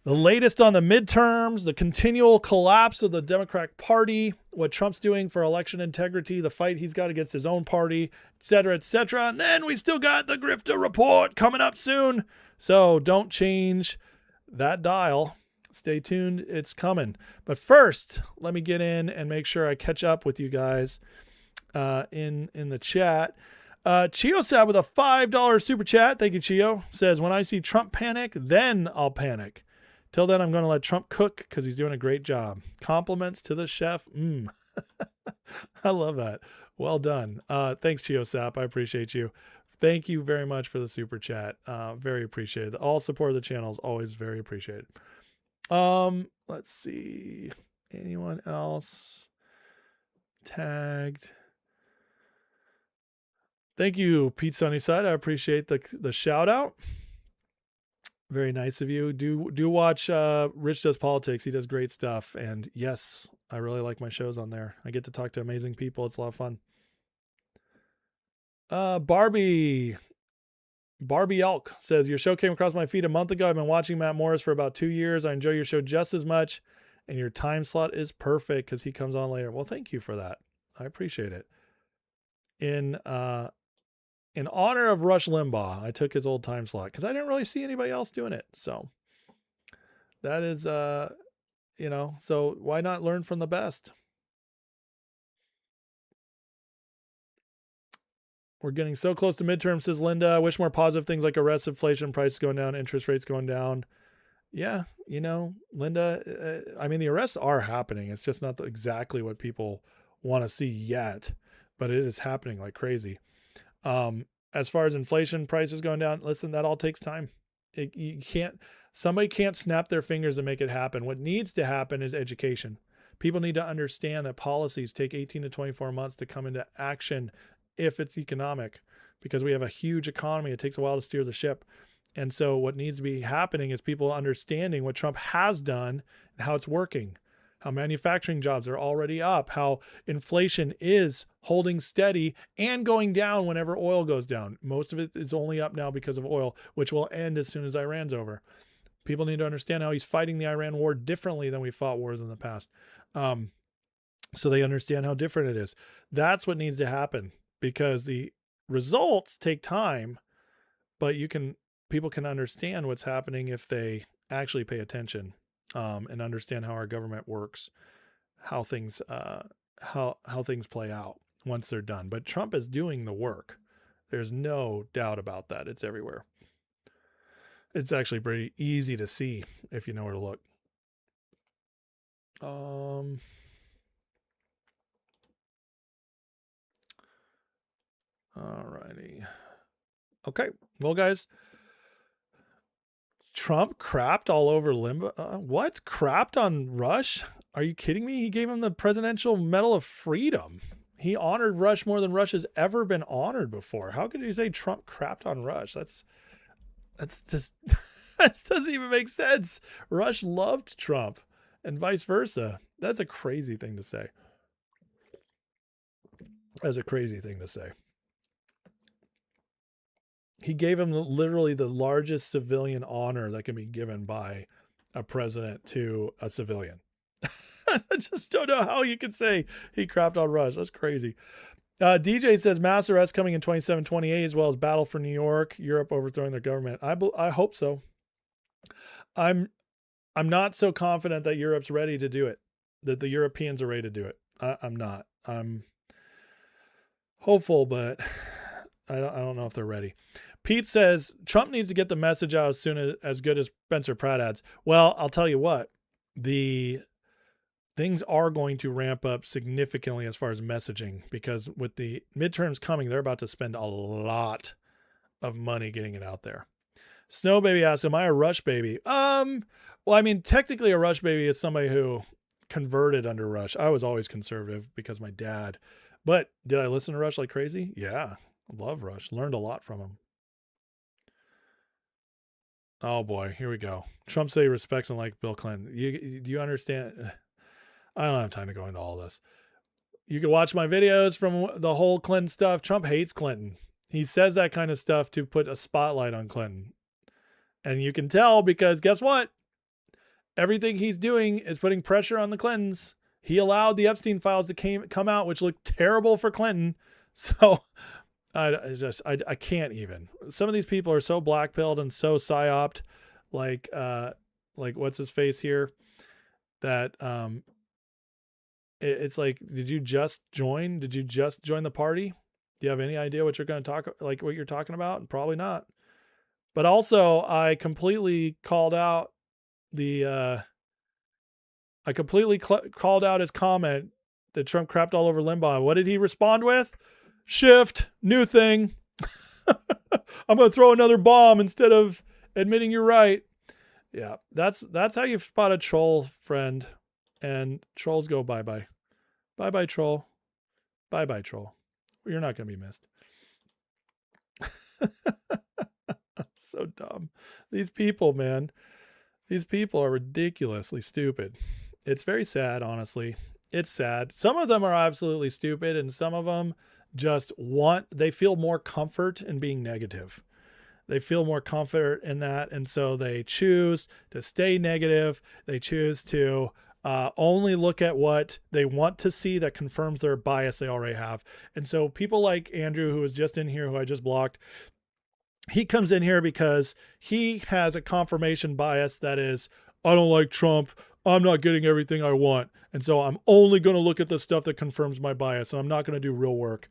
the latest on the midterms, the continual collapse of the Democratic Party, what Trump's doing for election integrity, the fight he's got against his own party, et cetera, et cetera. And then we still got the Grifter Report coming up soon. So don't change that dial. Stay tuned. It's coming. But first, let me get in and make sure I catch up with you guys in the chat. Chio Sab with a $5 super chat. Thank you, Chio. Says, when I see Trump panic, then I'll panic. Till then, I'm going to let Trump cook because he's doing a great job. Compliments to the chef. I love that. Well done. Thanks, Chio Sap. I appreciate you. Thank you very much for the super chat. Very appreciated. All support of the channel is always very appreciated. Let's see. Anyone else tagged? Thank you, Pete Sunnyside. I appreciate the shout out. Very nice of you. Do watch Rich Does Politics. He does great stuff. And yes, I really like my shows on there. I get to talk to amazing people. It's a lot of fun. Barbie Elk says, your show came across my feed a month ago. I've been watching Matt Morris for about 2 years. I enjoy your show just as much. And your time slot is perfect because he comes on later. Well, thank you for that. I appreciate it. In honor of Rush Limbaugh, I took his old time slot because I didn't really see anybody else doing it. So that is, so why not learn from the best? We're getting so close to midterm, says Linda. I wish more positive things like arrest, inflation, prices going down, interest rates going down. Yeah, Linda, I mean, the arrests are happening. It's just not exactly what people want to see yet, but it is happening like crazy. As far as inflation, prices going down, listen, that all takes time. Somebody can't snap their fingers and make it happen. What needs to happen is education. People need to understand that policies take 18 to 24 months to come into action if it's economic, because we have a huge economy. It takes a while to steer the ship. And so what needs to be happening is people understanding what Trump has done and how it's working, how manufacturing jobs are already up, how inflation is holding steady and going down whenever oil goes down. Most of it is only up now because of oil, which will end as soon as Iran's over. People need to understand how he's fighting the Iran war differently than we fought wars in the past. So they understand how different it is. That's what needs to happen, because the results take time, but people can understand what's happening if they actually pay attention. And understand how our government works, how things play out once they're done. But Trump is doing the work. There's no doubt about that. It's everywhere. It's actually pretty easy to see if you know where to look. Alrighty. Okay. Well, guys, Trump crapped all over Limbaugh. What? Crapped on Rush? Are you kidding me? He gave him the Presidential Medal of Freedom. He honored Rush more than Rush has ever been honored before. How could you say Trump crapped on Rush? That's just, that doesn't even make sense. Rush loved Trump and vice versa. That's a crazy thing to say. That's a crazy thing to say. He gave him literally the largest civilian honor that can be given by a president to a civilian. I just don't know how you could say he crapped on Rush. That's crazy. DJ says mass arrests coming in 27-28, as well as battle for New York, Europe overthrowing their government. I hope so. I'm not so confident that Europe's ready to do it, that the Europeans are ready to do it. I'm not. I'm hopeful, but I don't know if they're ready. Pete says Trump needs to get the message out as good as Spencer Pratt ads. Well, I'll tell you what, the things are going to ramp up significantly as far as messaging, because with the midterms coming, they're about to spend a lot of money getting it out there. Snow Baby asks, am I a Rush baby? Well, I mean, technically a Rush baby is somebody who converted under Rush. I was always conservative because my dad, but did I listen to Rush like crazy? Yeah. Love Rush. Learned a lot from him. Oh boy, here we go. Trump said he respects and likes Bill Clinton. Do you understand? I don't have time to go into all this. You can watch my videos from the whole Clinton stuff. Trump hates Clinton. He says that kind of stuff to put a spotlight on Clinton. And you can tell because guess what? Everything he's doing is putting pressure on the Clintons. He allowed the Epstein files to come out, which looked terrible for Clinton. So I can't even. Some of these people are so black-pilled and so psyoped, like like what's his face here, that it's like, did you just join the party? Do you have any idea what you're going to what you're talking about? Probably not. But also, I completely called out called out his comment that Trump crapped all over Limbaugh. What did he respond with? Shift, new thing. I'm going to throw another bomb instead of admitting you're right. Yeah, that's how you spot a troll, friend. And trolls go bye-bye. Bye-bye, troll. Bye-bye, troll. You're not going to be missed. So dumb. These people, man. These people are ridiculously stupid. It's very sad, honestly. It's sad. Some of them are absolutely stupid, and some of them just they feel more comfort in being negative. They feel more comfort in that, and so they choose to stay negative. They choose to only look at what they want to see that confirms their bias they already have. And so people like Andrew, who was just in here, who I just blocked, he comes in here because he has a confirmation bias that is, I don't like Trump. I'm not getting everything I want. And so I'm only going to look at the stuff that confirms my bias, and I'm not going to do real work.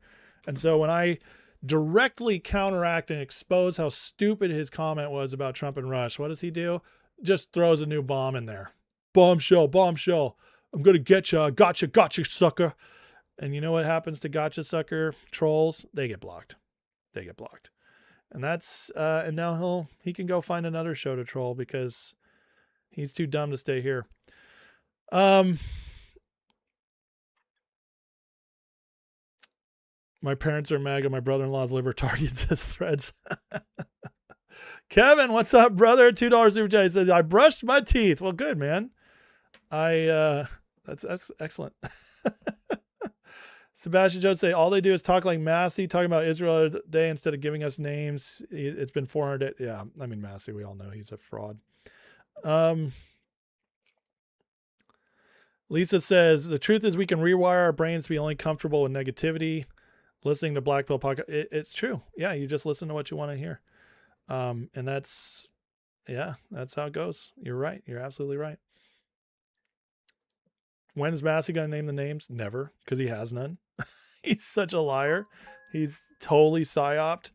And so when I directly counteract and expose how stupid his comment was about Trump and Rush, what does he do? Just throws a new bomb in there. Bombshell, bombshell. I'm going to get you. Gotcha, sucker. And you know what happens to gotcha, sucker trolls? They get blocked. They get blocked. And that's, and now he can go find another show to troll because he's too dumb to stay here. My parents are MAGA. My brother-in-law's libertarian, says Threads. Kevin, what's up, brother? $2 super chat. He says, I brushed my teeth. Well, good, man. That's excellent. Sebastian Jones say, all they do is talk like Massey, talking about Israel today instead of giving us names. It's been 400. Yeah, I mean, Massey, we all know he's a fraud. Lisa says, the truth is we can rewire our brains to be only comfortable with negativity. Listening to Black Pill podcast, it's true. Yeah, you just listen to what you want to hear. And that's how it goes. You're right. You're absolutely right. When is Massey going to name the names? Never, because he has none. He's such a liar. He's totally psyoped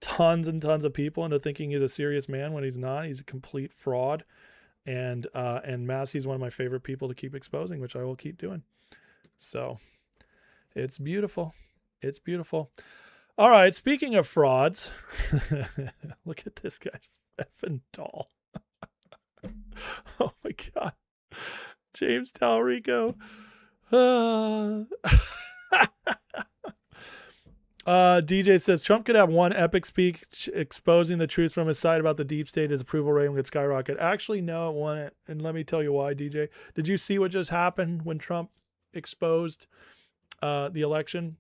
tons and tons of people into thinking he's a serious man when he's not. He's a complete fraud. And Massey's one of my favorite people to keep exposing, which I will keep doing. So it's beautiful. It's beautiful. All right. Speaking of frauds, look at this guy, effing doll. Oh my God. James Talrico. DJ says Trump could have one epic speech exposing the truth from his side about the deep state. His approval rating would skyrocket. Actually, no, it wouldn't. And let me tell you why, DJ. Did you see what just happened when Trump exposed the election?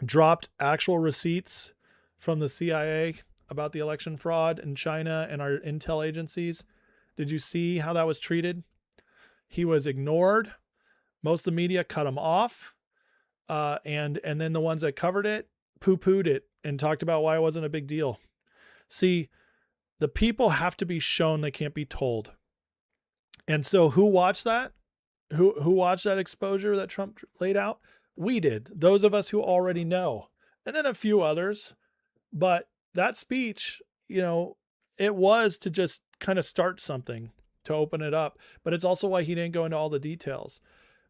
Dropped actual receipts from the CIA about the election fraud in China and our intel agencies. Did you see how that was treated? He was ignored. Most of the media cut him off. And then the ones that covered it poo-pooed it and talked about why it wasn't a big deal. See, the people have to be shown, they can't be told. And so who watched that? Who watched that exposure that Trump laid out? We did. Those of us who already know. And then a few others. But that speech, it was to just kind of start something, to open it up. But it's also why he didn't go into all the details.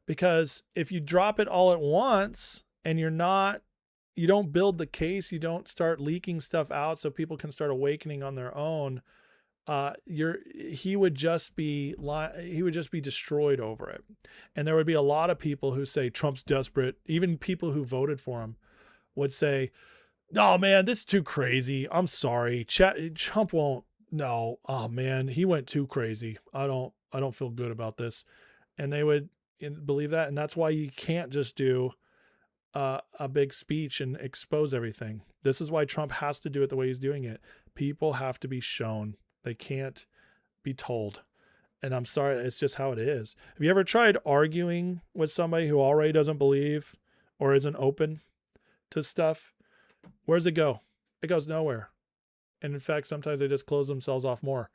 Because if you drop it all at once and you don't build the case, you don't start leaking stuff out so people can start awakening on their own, he would just be destroyed over it. And there would be a lot of people who say Trump's desperate. Even people who voted for him would say, "Oh man, this is too crazy. I'm sorry. Trump won't. No. Oh man, he went too crazy. I don't feel good about this." And they would believe that. And that's why you can't just do a big speech and expose everything. This is why Trump has to do it the way he's doing it. People have to be shown. They can't be told. And I'm sorry, it's just how it is. Have you ever tried arguing with somebody who already doesn't believe or isn't open to stuff? Where does it go? It goes nowhere. And in fact, sometimes they just close themselves off more.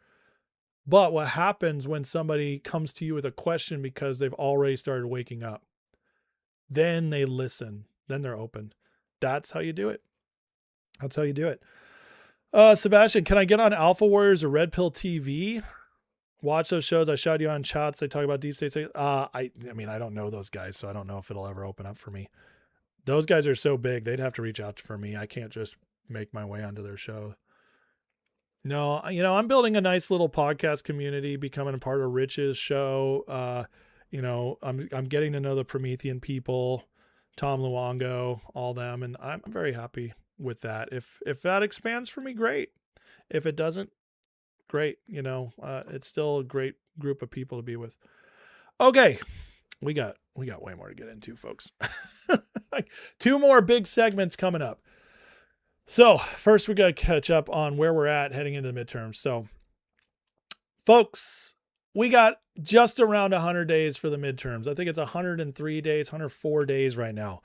But what happens when somebody comes to you with a question because they've already started waking up? Then they listen. Then they're open. That's how you do it. That's how you do it. Sebastian, can I get on Alpha Warriors or Red Pill TV? Watch those shows. I shot you on chats. They talk about deep state. I mean, I don't know those guys, so I don't know if it'll ever open up for me. Those guys are so big. They'd have to reach out for me. I can't just make my way onto their show. No, I'm building a nice little podcast community, becoming a part of Rich's show. I'm getting to know the Promethean people, Tom Luongo, all them, and I'm very happy with that. If that expands for me, great. If it doesn't, great. It's still a great group of people to be with. Okay, we got way more to get into, folks. 2 more big segments coming up. So first, we got to catch up on where we're at heading into the midterms. So, folks, we got just around 100 days for the midterms. I think it's 103 days, 104 days right now.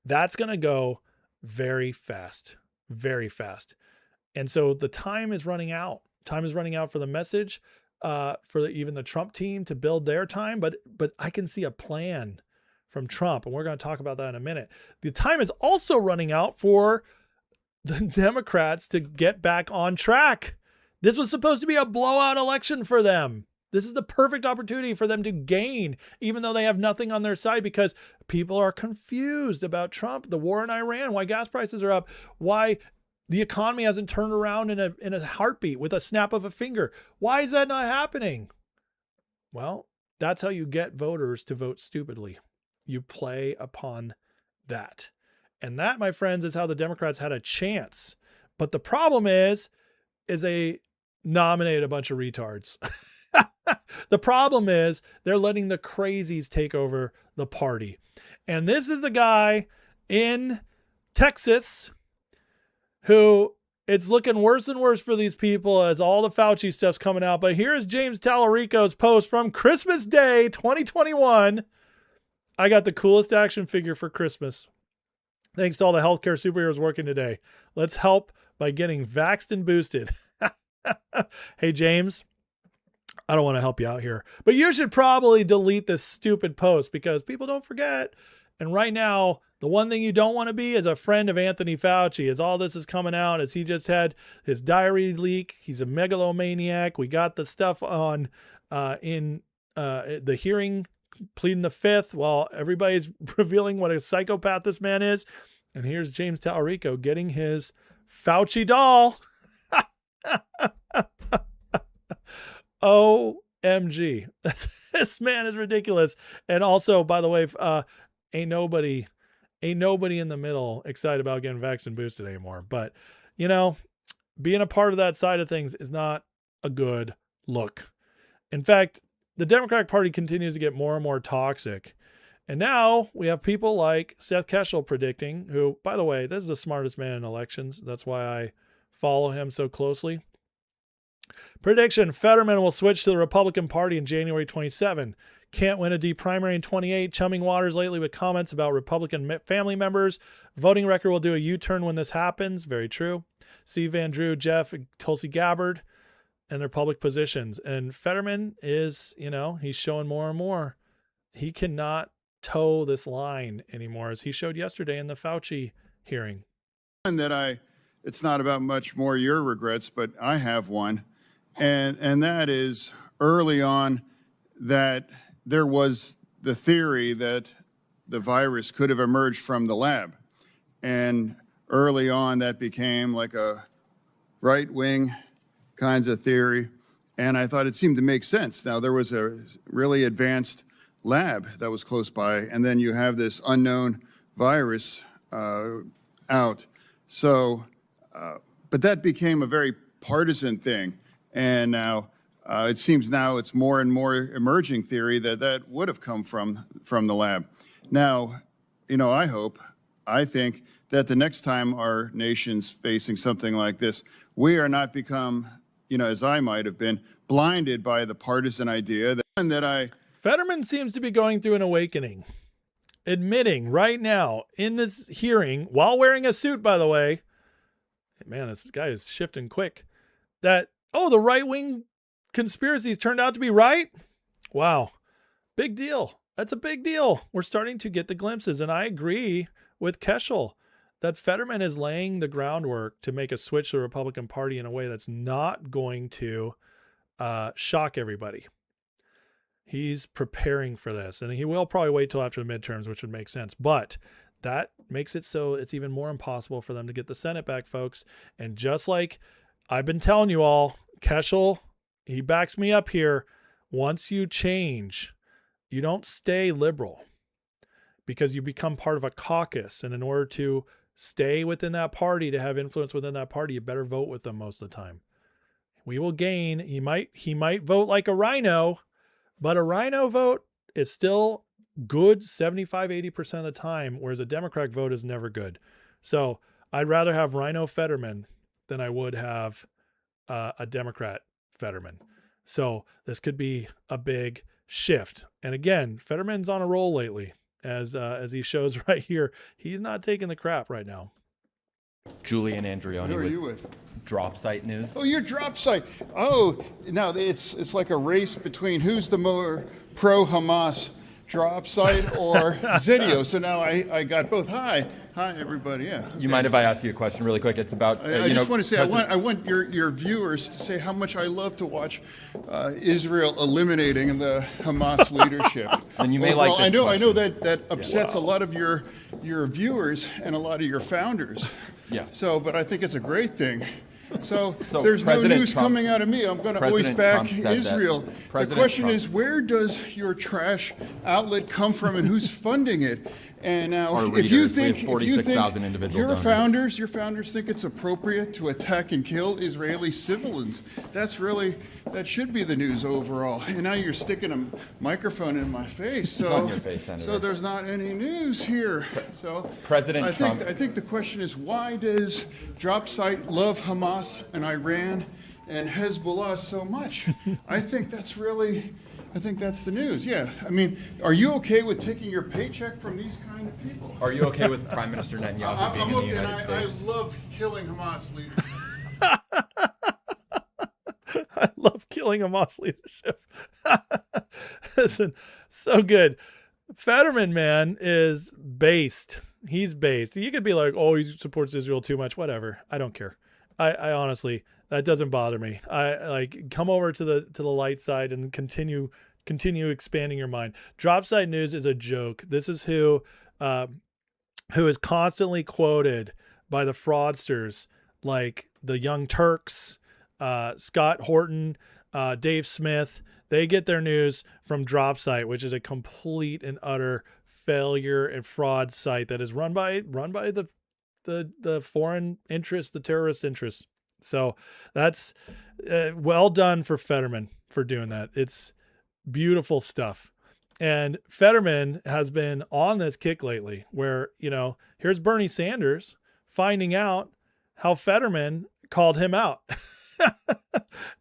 That's going to go very fast, very fast. And so the time is running out. Time is running out for the message, even the Trump team to build their time. But I can see a plan from Trump, and we're going to talk about that in a minute. The time is also running out for the Democrats to get back on track. This was supposed to be a blowout election for them. This is the perfect opportunity for them to gain, even though they have nothing on their side, because people are confused about Trump, the war in Iran, why gas prices are up, why the economy hasn't turned around in a heartbeat with a snap of a finger. Why is that not happening? Well, that's how you get voters to vote stupidly. You play upon that. And that, my friends, is how the Democrats had a chance. But the problem is they nominated a bunch of retards. The problem is they're letting the crazies take over the party. And this is a guy in Texas who it's looking worse and worse for these people as all the Fauci stuff's coming out. But here's James Tallarico's post from Christmas Day 2021. I got the coolest action figure for Christmas. Thanks to all the healthcare superheroes working today. Let's help by getting vaxxed and boosted. Hey, James, I don't want to help you out here, but you should probably delete this stupid post because people don't forget. And right now, the one thing you don't want to be is a friend of Anthony Fauci, as all this is coming out, as he just had his diary leak. He's a megalomaniac. We got the stuff on in the hearing pleading the fifth while everybody's revealing what a psychopath this man is. And here's James Tallarico getting his Fauci doll. OMG. This man is ridiculous. And also, by the way, ain't nobody in the middle excited about getting vaxxed and boosted anymore. But, being a part of that side of things is not a good look. In fact, the Democratic Party continues to get more and more toxic. And now we have people like Seth Keshel predicting, who, by the way, this is the smartest man in elections. That's why I follow him so closely. Prediction: Fetterman will switch to the Republican Party in January 27. Can't win a D primary in 28. Chumming waters lately with comments about Republican family members. Voting record will do a U-turn when this happens. Very true. See Van Drew, Jeff, Tulsi Gabbard, and their public positions. And Fetterman is, he's showing more and more. He cannot toe this line anymore, as he showed yesterday in the Fauci hearing. And that it's not about much more your regrets, but I have one. And that is early on that there was the theory that the virus could have emerged from the lab. And early on that became like a right-wing kinds of theory. And I thought it seemed to make sense. Now, there was a really advanced lab that was close by, and then you have this unknown virus out. So, but that became a very partisan thing. And now it seems now it's more and more emerging theory that would have come from the lab. Now, I think that the next time our nation's facing something like this, we are not become, as I might have been, blinded by the partisan idea that Fetterman seems to be going through an awakening, admitting right now in this hearing, while wearing a suit, by the way, man, this guy is shifting quick, that, the right-wing conspiracies turned out to be right. Wow. Big deal. That's a big deal. We're starting to get the glimpses. And I agree with Keschel that Fetterman is laying the groundwork to make a switch to the Republican Party in a way that's not going to shock everybody. He's preparing for this, and he will probably wait till after the midterms, which would make sense. But that makes it so it's even more impossible for them to get the Senate back, folks. And just like I've been telling you all, Keschel, he backs me up here. Once you change, you don't stay liberal because you become part of a caucus. And in order to stay within that party, to have influence within that party, you better vote with them most of the time. We will gain. He might vote like a rhino, but a rhino vote is still good 75, 80% of the time, whereas a Democrat vote is never good. So I'd rather have Rhino Fetterman than I would have a Democrat Fetterman. So this could be a big shift. And again, Fetterman's on a roll lately, as he shows right here. He's not taking the crap right now. Julian Andreoni. Who are you with? Drop Site News. Oh, you're Drop Site. Oh, no, it's like a race between who's the more pro-Hamas, Drop Site or Zideo. So now I got both. Hi, everybody. Yeah. Okay. You mind if I ask you a question really quick? It's about. I just want to say I want your viewers to say how much I love to watch Israel eliminating the Hamas leadership. And you may like this I know question. that upsets a lot of your viewers and a lot of your founders. Yeah. So, but I think it's a great thing. So President there's no news Trump, coming out of me. I'm going to always back Israel. The question Trump, is, where does your trash outlet come from, and who's funding it? And now, if you think your founders think it's appropriate to attack and kill Israeli civilians, that should be the news overall. And now you're sticking a microphone in my face, so on your face, Senator. So there's not any news here. So President Trump. I think the question is, why does Drop Site love Hamas and Iran and Hezbollah so much? I think that's the news. Yeah. I mean, are you okay with taking your paycheck from these kind of people? Are you okay with Prime Minister Netanyahu being in the United States? I love killing Hamas leaders. I love killing Hamas leadership. Listen, so good. Fetterman, man, is based. He's based. You could be like, oh, he supports Israel too much. Whatever. I don't care. I honestly, that doesn't bother me. I come over to the light side and continue expanding your mind. Drop Site News is a joke. This is who is constantly quoted by the fraudsters like the Young Turks, Scott Horton, Dave Smith. They get their news from Drop Site, which is a complete and utter failure and fraud site that is run by the foreign interests, the terrorist interests. So that's well done for Fetterman for doing that. It's beautiful stuff. And Fetterman has been on this kick lately where, here's Bernie Sanders finding out how Fetterman called him out.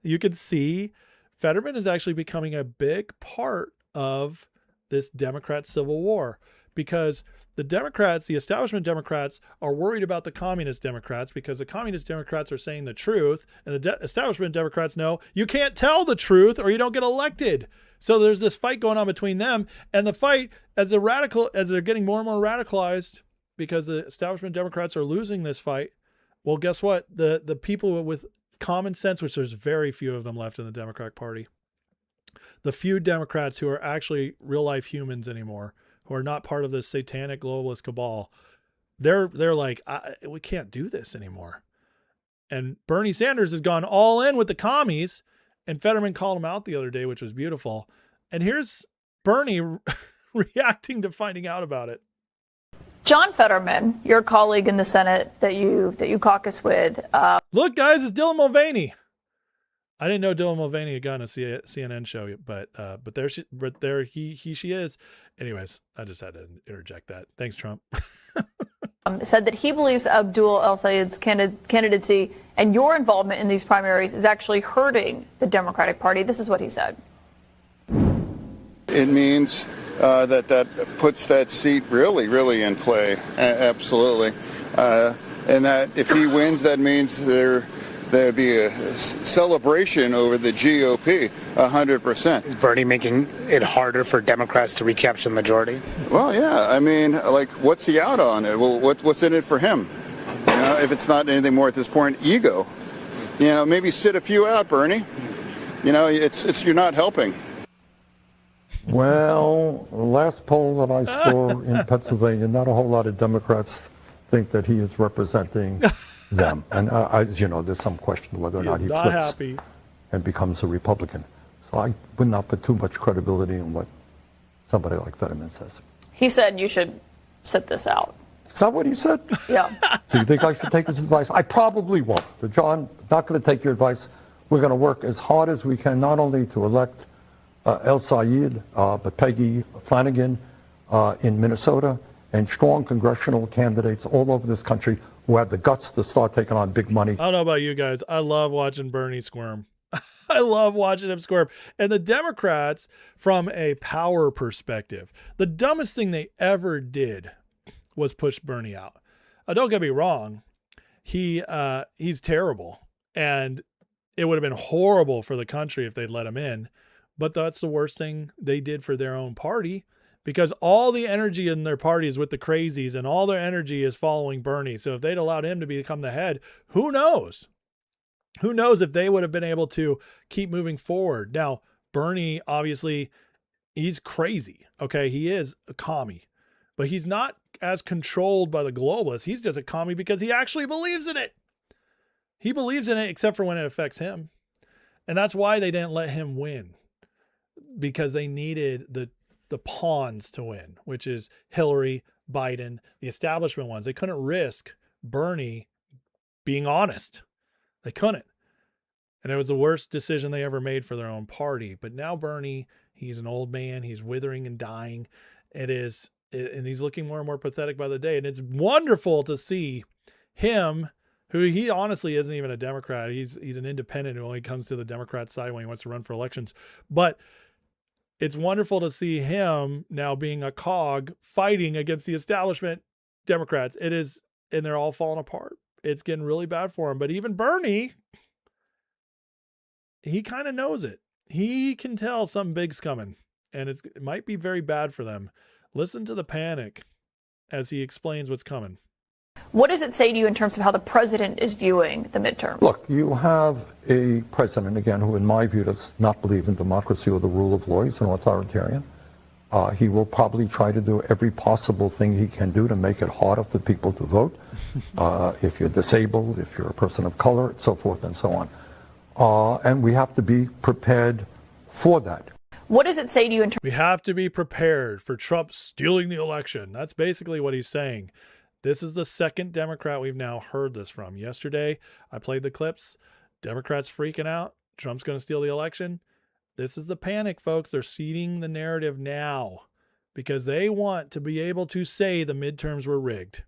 You can see Fetterman is actually becoming a big part of this Democrat civil war because the Democrats, the establishment Democrats, are worried about the communist Democrats because the communist Democrats are saying the truth, and the establishment Democrats know you can't tell the truth or you don't get elected. So there's this fight going on between them, and the fight as they're getting more and more radicalized because the establishment Democrats are losing this fight. Well, guess what? The people with common sense, which there's very few of them left in the Democratic Party, the few Democrats who are actually real life humans anymore, who are not part of this satanic globalist cabal, they're like, we can't do this anymore. And Bernie Sanders has gone all in with the commies, and Fetterman called him out the other day, which was beautiful. And here's Bernie reacting to finding out about it. John Fetterman, your colleague in the Senate that you caucus with. Look, guys, it's Dylan Mulvaney. I didn't know Dylan Mulvaney had gotten a CNN show, but there she is. Anyways, I just had to interject that. Thanks, Trump. Said that he believes Abdul El-Sayed's candidacy and your involvement in these primaries is actually hurting the Democratic Party. This is what he said. It means that puts that seat really in play. Absolutely. And that if he wins, that means there'd be a celebration over the GOP, 100%. Is Bernie making it harder for Democrats to recapture the majority? Well, yeah. I mean, like, what's he out on? Well, what's in it for him? You know, if it's not anything more at this point, ego. You know, maybe sit a few out, Bernie. You know, it's you're not helping. Well, the last poll that I saw in Pennsylvania, not a whole lot of Democrats think that he is representing them. And as you know, there's some question whether or not he flips and becomes a Republican. So I would not put too much credibility in what somebody like Fetterman says. He said you should sit this out. Is that what he said? Yeah. So you think I should take his advice? I probably won't. But John, not going to take your advice. We're going to work as hard as we can, not only to elect El Sayed, but Peggy Flanagan in Minnesota, and strong congressional candidates all over this country who have the guts to start taking on big money. I don't know about you guys. I love watching Bernie squirm. I love watching him squirm. And the Democrats, from a power perspective, the dumbest thing they ever did was push Bernie out. Don't get me wrong. He's terrible. And it would have been horrible for the country if they'd let him in. But that's the worst thing they did for their own party, because all the energy in their party is with the crazies and all their energy is following Bernie. So if they'd allowed him to become the head, who knows? Who knows if they would have been able to keep moving forward. Now, Bernie, obviously, he's crazy. Okay, he is a commie, but he's not as controlled by the globalists. He's just a commie because he actually believes in it. He believes in it except for when it affects him. And that's why they didn't let him win, because they needed the pawns to win, which is Hillary, Biden, the establishment ones. They couldn't risk Bernie being honest. They couldn't. And it was the worst decision they ever made for their own party. But now Bernie, he's an old man. He's withering and dying. And he's looking more and more pathetic by the day. And it's wonderful to see him, who he honestly isn't even a Democrat. He's an independent who only comes to the Democrat side when he wants to run for elections. But it's wonderful to see him now being a cog fighting against the establishment Democrats. It is, and they're all falling apart. It's getting really bad for him. But even Bernie, he kind of knows it. He can tell something big's coming, and it might be very bad for them. Listen to the panic as he explains what's coming. What does it say to you in terms of how the president is viewing the midterms? Look, you have a president, again, who in my view does not believe in democracy or the rule of law. He's an authoritarian. He will probably try to do every possible thing he can do to make it harder for people to vote. If you're disabled, if you're a person of color, so forth and so on. And we have to be prepared for that. What does it say to you in terms? We have to be prepared for Trump stealing the election. That's basically what he's saying. This is the second Democrat we've now heard this from. Yesterday, I played the clips. Democrats freaking out. Trump's going to steal the election. This is the panic, folks. They're seeding the narrative now because they want to be able to say the midterms were rigged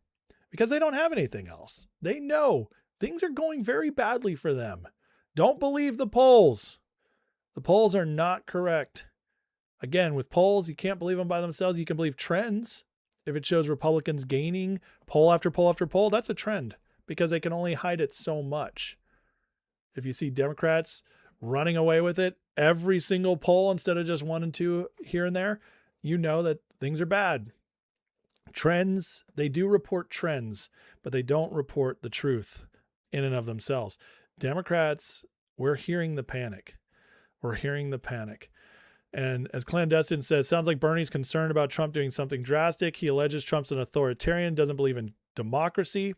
because they don't have anything else. They know things are going very badly for them. Don't believe the polls. The polls are not correct. Again, with polls, you can't believe them by themselves. You can believe trends. If it shows Republicans gaining poll after poll after poll, that's a trend because they can only hide it so much. If you see Democrats running away with it, every single poll instead of just 1 and 2 here and there, you know that things are bad. Trends, they do report trends, but they don't report the truth in and of themselves. Democrats, we're hearing the panic. We're hearing the panic. And as Clandestine says, sounds like Bernie's concerned about Trump doing something drastic. He alleges Trump's an authoritarian, doesn't believe in democracy.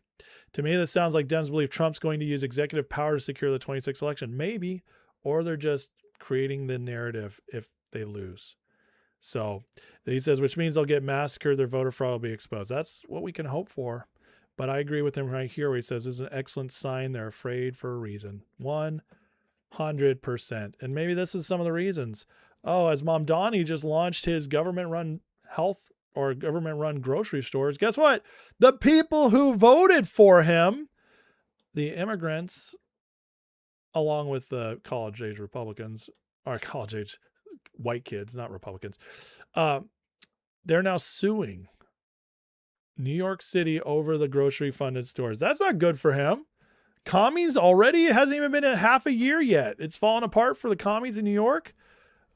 To me, this sounds like Dems believe Trump's going to use executive power to secure the 26th election. Maybe, or they're just creating the narrative if they lose. So he says, which means they'll get massacred, their voter fraud will be exposed. That's what we can hope for. But I agree with him right here where he says this is an excellent sign. They're afraid for a reason. 100%. And maybe this is some of the reasons. Oh, as Mamdani just launched his government-run health or government-run grocery stores, guess what? The people who voted for him, the immigrants, along with the college-age Republicans, or college-age white kids, not Republicans, they're now suing New York City over the grocery-funded stores. That's not good for him. Commies already? It hasn't even been a half a year yet. It's fallen apart for the commies in New York.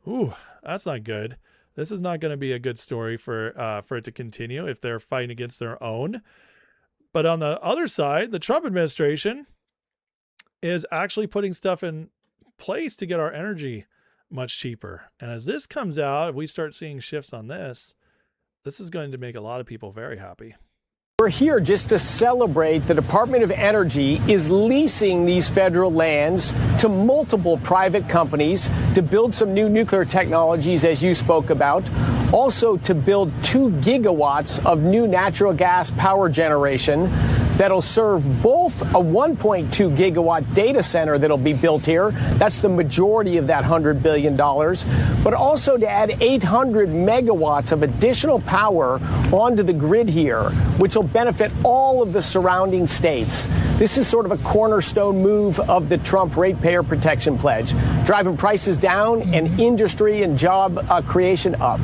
Ooh, that's not good. This is not going to be a good story for it to continue if they're fighting against their own. But on the other side, the Trump administration is actually putting stuff in place to get our energy much cheaper. And as this comes out, if we start seeing shifts on this, this is going to make a lot of people very happy. We're here just to celebrate the Department of Energy is leasing these federal lands to multiple private companies to build some new nuclear technologies, as you spoke about. Also to build 2 gigawatts of new natural gas power generation that'll serve both a 1.2 gigawatt data center that'll be built here. That's the majority of that $100 billion. But also to add 800 megawatts of additional power onto the grid here, which will benefit all of the surrounding states. This is sort of a cornerstone move of the Trump Ratepayer Protection Pledge, driving prices down and industry and job creation up.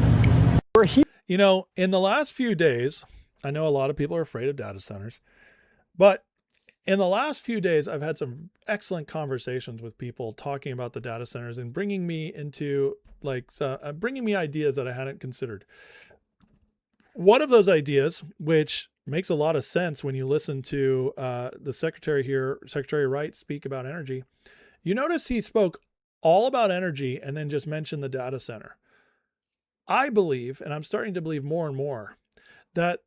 We're here. You know, in the last few days, I know a lot of people are afraid of data centers, but in the last few days, I've had some excellent conversations with people talking about the data centers and bringing me into bringing me ideas that I hadn't considered. One of those ideas, which makes a lot of sense when you listen to the secretary here, Secretary Wright, speak about energy. You notice he spoke all about energy and then just mentioned the data center. I believe, and I'm starting to believe more and more, that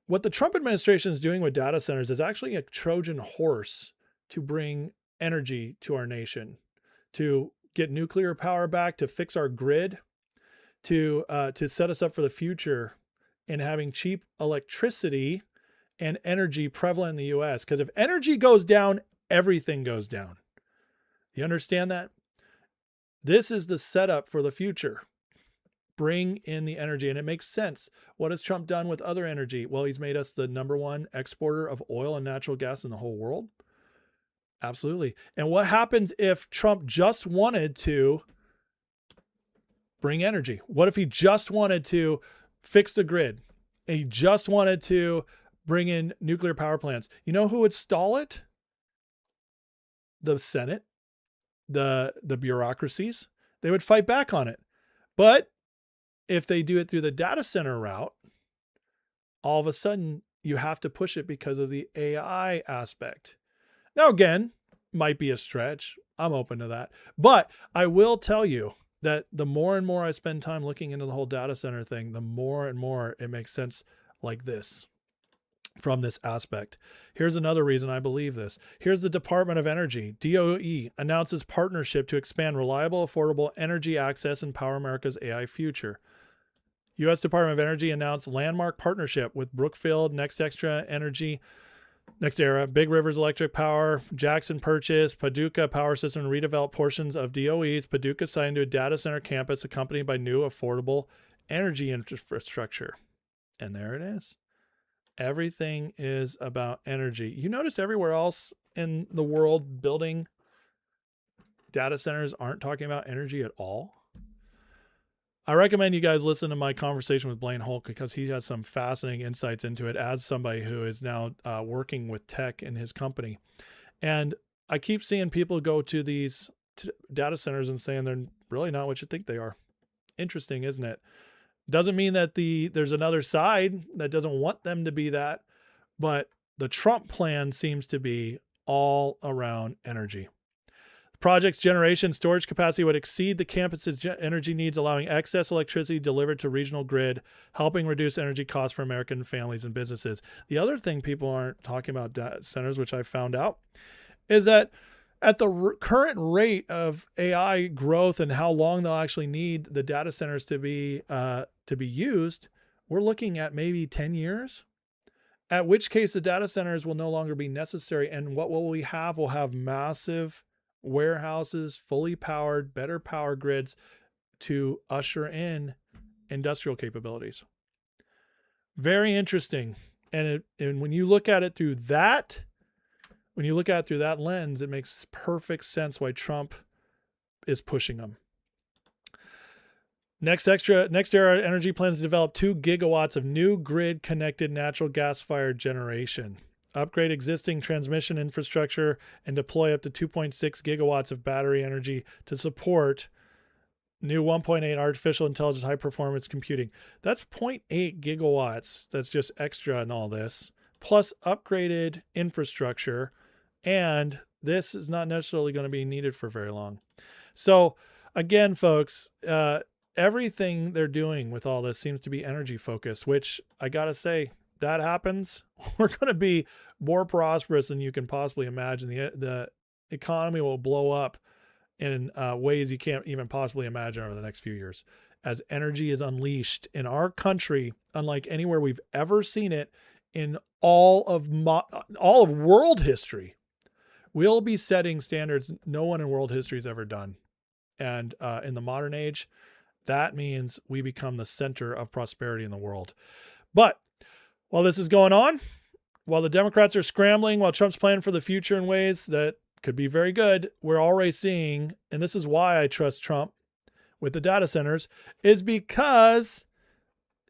what the Trump administration is doing with data centers is actually a Trojan horse to bring energy to our nation, to get nuclear power back, to fix our grid, to set us up for the future in having cheap electricity and energy prevalent in the U.S. Because if energy goes down, everything goes down. You understand that? This is the setup for the future. Bring in the energy, and it makes sense. What has Trump done with other energy? Well, he's made us the #1 exporter of oil and natural gas in the whole world. Absolutely. And what happens if Trump just wanted to bring energy? What if he just wanted to fix the grid? He just wanted to bring in nuclear power plants. You know who would stall it? The Senate, the bureaucracies. They would fight back on it. But if they do it through the data center route, all of a sudden you have to push it because of the AI aspect. Now, again, might be a stretch. I'm open to that. But I will tell you that the more and more I spend time looking into the whole data center thing, the more and more it makes sense like this from this aspect. Here's another reason I believe this. Here's the Department of Energy. DOE announces partnership to expand reliable, affordable energy access and power America's AI future. U.S. Department of Energy announced landmark partnership with Brookfield, NextEra, Big Rivers Electric Power, Jackson Purchase, Paducah Power System, and redevelop portions of DOE's Paducah site into a data center campus accompanied by new affordable energy infrastructure. And there it is. Everything is about energy. You notice everywhere else in the world building data centers aren't talking about energy at all. I recommend you guys listen to my conversation with Blaine Hulk because he has some fascinating insights into it as somebody who is now working with tech in his company. And I keep seeing people go to these data centers and saying they're really not what you think they are. Interesting, isn't it? Doesn't mean that there's another side that doesn't want them to be that, but the Trump plan seems to be all around energy. The project's generation storage capacity would exceed the campus's energy needs, allowing excess electricity delivered to regional grid, helping reduce energy costs for American families and businesses. The other thing people aren't talking about data centers, which I found out, is that at the current rate of AI growth and how long they'll actually need the data centers to be used, we're looking at maybe 10 years, at which case the data centers will no longer be necessary. And what will we have? We'll have massive warehouses, fully powered, better power grids to usher in industrial capabilities. Very interesting. And when you look at it through that, lens, it makes perfect sense why Trump is pushing them. NextEra Energy plans to develop 2 gigawatts of new grid-connected natural gas-fired generation. upgrade existing transmission infrastructure, and deploy up to 2.6 gigawatts of battery energy to support new 1.8 artificial intelligence high performance computing. That's 0.8 gigawatts. That's just extra in all this, plus upgraded infrastructure. And this is not necessarily going to be needed for very long. So again, folks, everything they're doing with all this seems to be energy focused, which I got to say, that happens, we're going to be more prosperous than you can possibly imagine. The economy will blow up in ways you can't even possibly imagine over the next few years as energy is unleashed in our country, unlike anywhere we've ever seen it in all of world history. We'll be setting standards no one in world history has ever done. And in the modern age, that means we become the center of prosperity in the world. But while this is going on, while the Democrats are scrambling, while Trump's planning for the future in ways that could be very good, we're already seeing, and this is why I trust Trump with the data centers, is because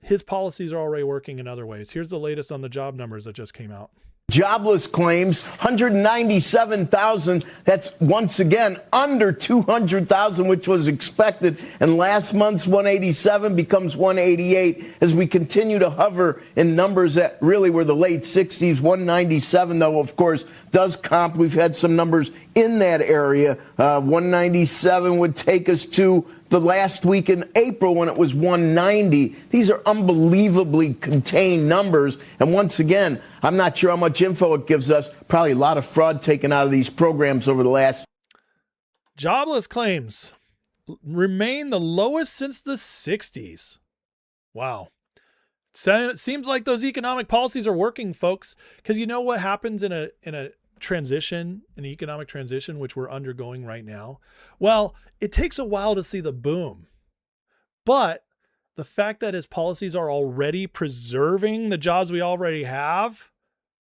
his policies are already working in other ways. Here's the latest on the job numbers that just came out. Jobless claims, 197,000. That's once again under 200,000, which was expected. And last month's 187 becomes 188 as we continue to hover in numbers that really were the late 60s. 197, though, of course, does comp. We've had some numbers in that area. 197 would take us to the last week in April when it was 190. These are unbelievably contained numbers. And once again, I'm not sure how much info it gives us. Probably a lot of fraud taken out of these programs over the last. Jobless claims remain the lowest since the 60s. Wow. So it seems like those economic policies are working, folks, because you know what happens in a transition, an economic transition, which we're undergoing right now? Well, it takes a while to see the boom. But the fact that his policies are already preserving the jobs we already have,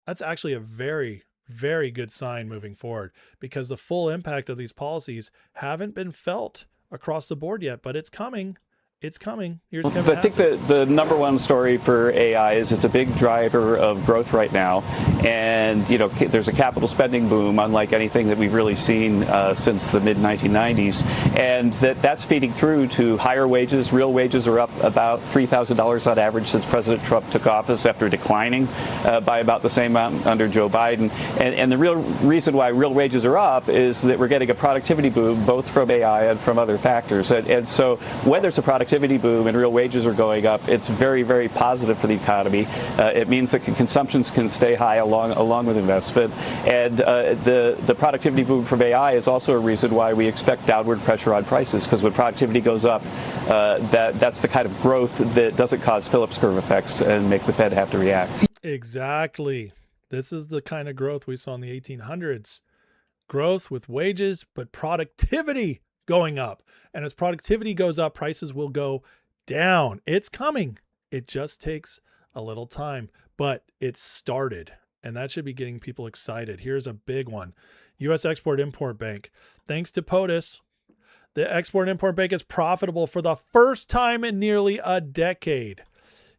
that's actually a very, very good sign moving forward, because the full impact of these policies haven't been felt across the board yet, but it's coming. It's coming. Here's Kevin I think that the number one story for AI is it's a big driver of growth right now. And, you know, there's a capital spending boom, unlike anything that we've really seen since the mid-1990s. And that's feeding through to higher wages. Real wages are up about $3,000 on average since President Trump took office, after declining by about the same amount under Joe Biden. And the real reason why real wages are up is that we're getting a productivity boom, both from AI and from other factors. And so when there's a productivity boom and real wages are going up, it's very, very positive for the economy. It means that consumptions can stay high along with investment. And the productivity boom from AI is also a reason why we expect downward pressure on prices, because when productivity goes up, that's the kind of growth that doesn't cause Phillips curve effects and make the Fed have to react. Exactly. This is the kind of growth we saw in the 1800s. Growth with wages, but productivity going up. And as productivity goes up, prices will go down. It's coming. It just takes a little time, but it's started. And that should be getting people excited. Here's a big one. U.S. Export-Import Bank. Thanks to POTUS, the Export-Import Bank is profitable for the first time in nearly a decade.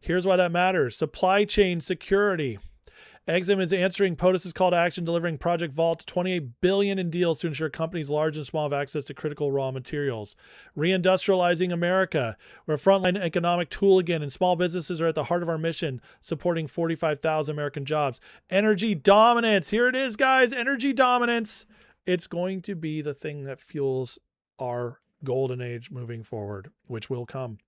Here's why that matters. Supply chain security. Exim is answering POTUS's call to action, delivering Project Vault, $28 billion in deals to ensure companies large and small have access to critical raw materials. Reindustrializing America. We're a frontline economic tool again, and small businesses are at the heart of our mission, supporting 45,000 American jobs. Energy dominance. Here it is, guys. Energy dominance. It's going to be the thing that fuels our golden age moving forward, which will come.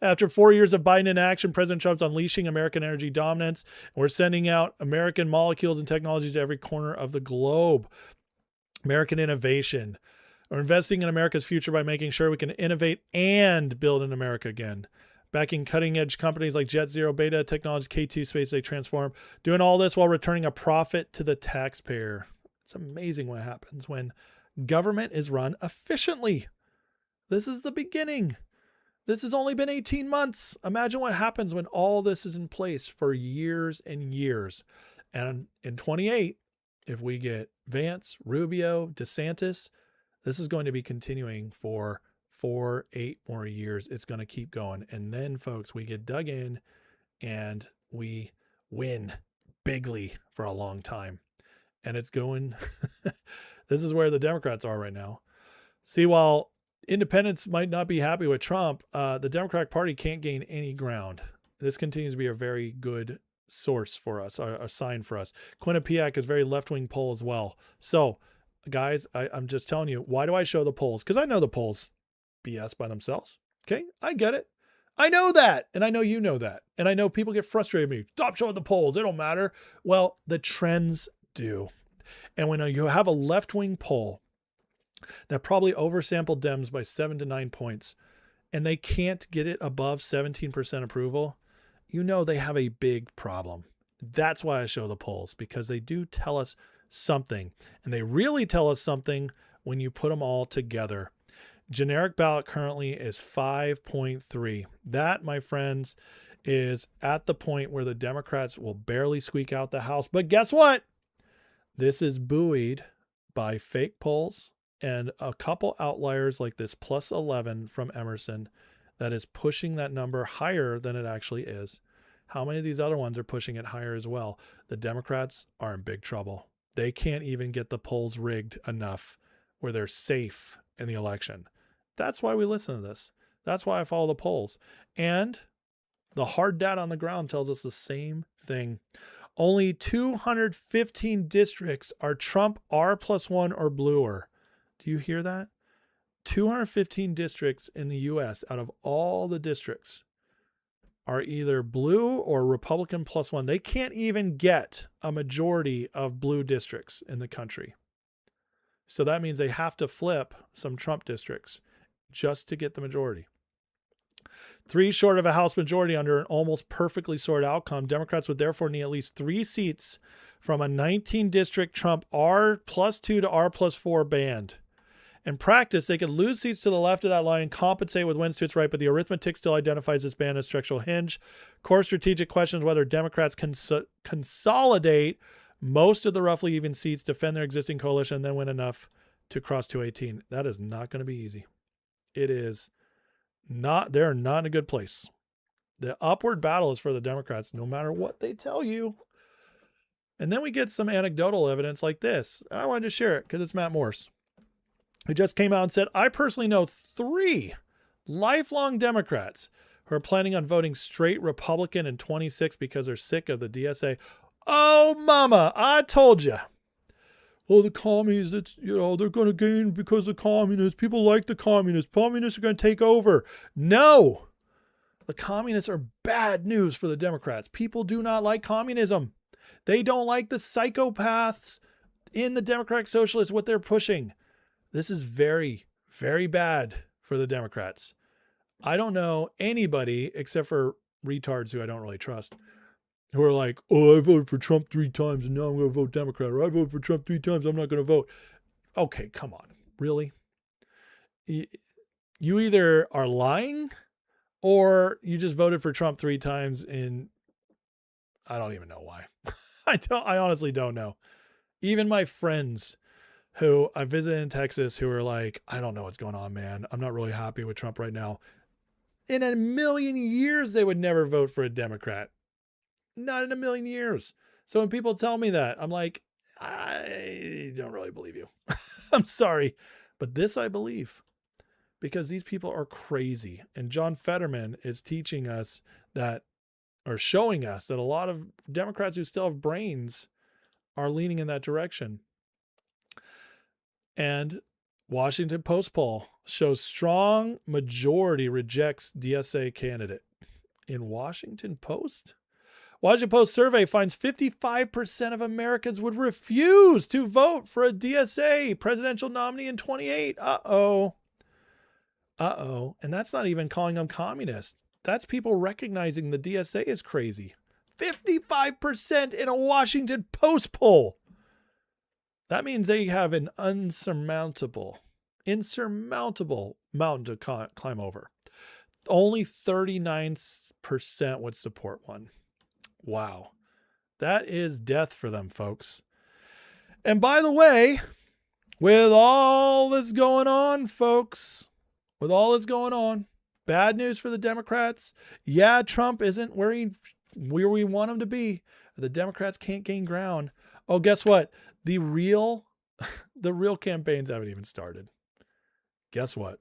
After 4 years of Biden inaction, President Trump's unleashing American energy dominance. We're sending out American molecules and technologies to every corner of the globe. American innovation. We're investing in America's future by making sure we can innovate and build in America again. Backing cutting-edge companies like Jet Zero, Beta Technologies, K2 Space, they transform. Doing all this while returning a profit to the taxpayer. It's amazing what happens when government is run efficiently. This is the beginning. This has only been 18 months. Imagine what happens when all this is in place for years and years. And in 28, if we get Vance, Rubio, DeSantis, this is going to be continuing for 8 more years. It's going to keep going. And then, folks, we get dug in and we win. bigly for a long time. And it's going, this is where the Democrats are right now. See, while independents might not be happy with Trump, the Democratic Party can't gain any ground. This continues to be a very good source for us, a sign for us. Quinnipiac is very left-wing poll as well. So, guys, I'm just telling you, why do I show the polls? Because I know the polls BS by themselves. Okay, I get it. I know that, and I know you know that. And I know people get frustrated with me. Stop showing the polls. They don't matter. Well, the trends do. And when you have a left-wing poll that probably oversampled Dems by 7 to 9 points, and they can't get it above 17% approval, you know they have a big problem. That's why I show the polls, because they do tell us something. And they really tell us something when you put them all together. Generic ballot currently is 5.3. That, my friends, is at the point where the Democrats will barely squeak out the House. But guess what? This is buoyed by fake polls and a couple outliers like this plus 11 from Emerson that is pushing that number higher than it actually is. How many of these other ones are pushing it higher as well? The Democrats are in big trouble. They can't even get the polls rigged enough where they're safe in the election. That's why we listen to this. That's why I follow the polls. And the hard data on the ground tells us the same thing. Only 215 districts are Trump R+1 or bluer. Do you hear that? 215 districts in the U.S. out of all the districts are either blue or Republican +1. They can't even get a majority of blue districts in the country. So that means they have to flip some Trump districts just to get the majority. 3 short of a House majority under an almost perfectly sorted outcome. Democrats would therefore need at least 3 seats from a 19-district Trump R+2 to R+4 band. In practice, they could lose seats to the left of that line and compensate with wins to its right, but the arithmetic still identifies this band as structural hinge. Core strategic questions whether Democrats can consolidate most of the roughly even seats, defend their existing coalition, and then win enough to cross 218. That is not going to be easy. It is not. They're not in a good place. The upward battle is for the Democrats, no matter what they tell you. And then we get some anecdotal evidence like this. I wanted to share it because it's Matt Morse, who just came out and said, I personally know 3 lifelong Democrats who are planning on voting straight Republican in 26 because they're sick of the DSA. Oh, mama, I told you. Well, the communists, it's, they're going to gain because of communists. People like the communists. Communists are going to take over. No, the communists are bad news for the Democrats. People do not like communism. They don't like the psychopaths in the Democratic Socialists, what they're pushing. This is very, very bad for the Democrats. I don't know anybody except for retards who I don't really trust who are like, oh, I voted for Trump 3 times and now I'm going to vote Democrat. Or I voted for Trump 3 times, I'm not going to vote. Okay, come on. Really? You either are lying or you just voted for Trump 3 times and I don't even know why. I honestly don't know. Even my friends who I visited in Texas who are like, I don't know what's going on, man. I'm not really happy with Trump right now. In a million years, they would never vote for a Democrat. Not in a million years. So when people tell me that, I'm like, I don't really believe you. I'm sorry. But this I believe because these people are crazy. And John Fetterman is teaching us that, or showing us that a lot of Democrats who still have brains are leaning in that direction. And Washington Post poll shows strong majority rejects DSA candidate. In Washington Post? Washington Post survey finds 55% of Americans would refuse to vote for a DSA presidential nominee in 28. Uh-oh. And that's not even calling them communist. That's people recognizing the DSA is crazy. 55% in a Washington Post poll. That means they have an insurmountable mountain to climb over. Only 39% would support one. Wow. That is death for them, folks. And by the way, with all that's going on, folks, bad news for the Democrats. Yeah, Trump isn't where we want him to be. The Democrats can't gain ground. Oh, guess what? The real campaigns haven't even started. Guess what?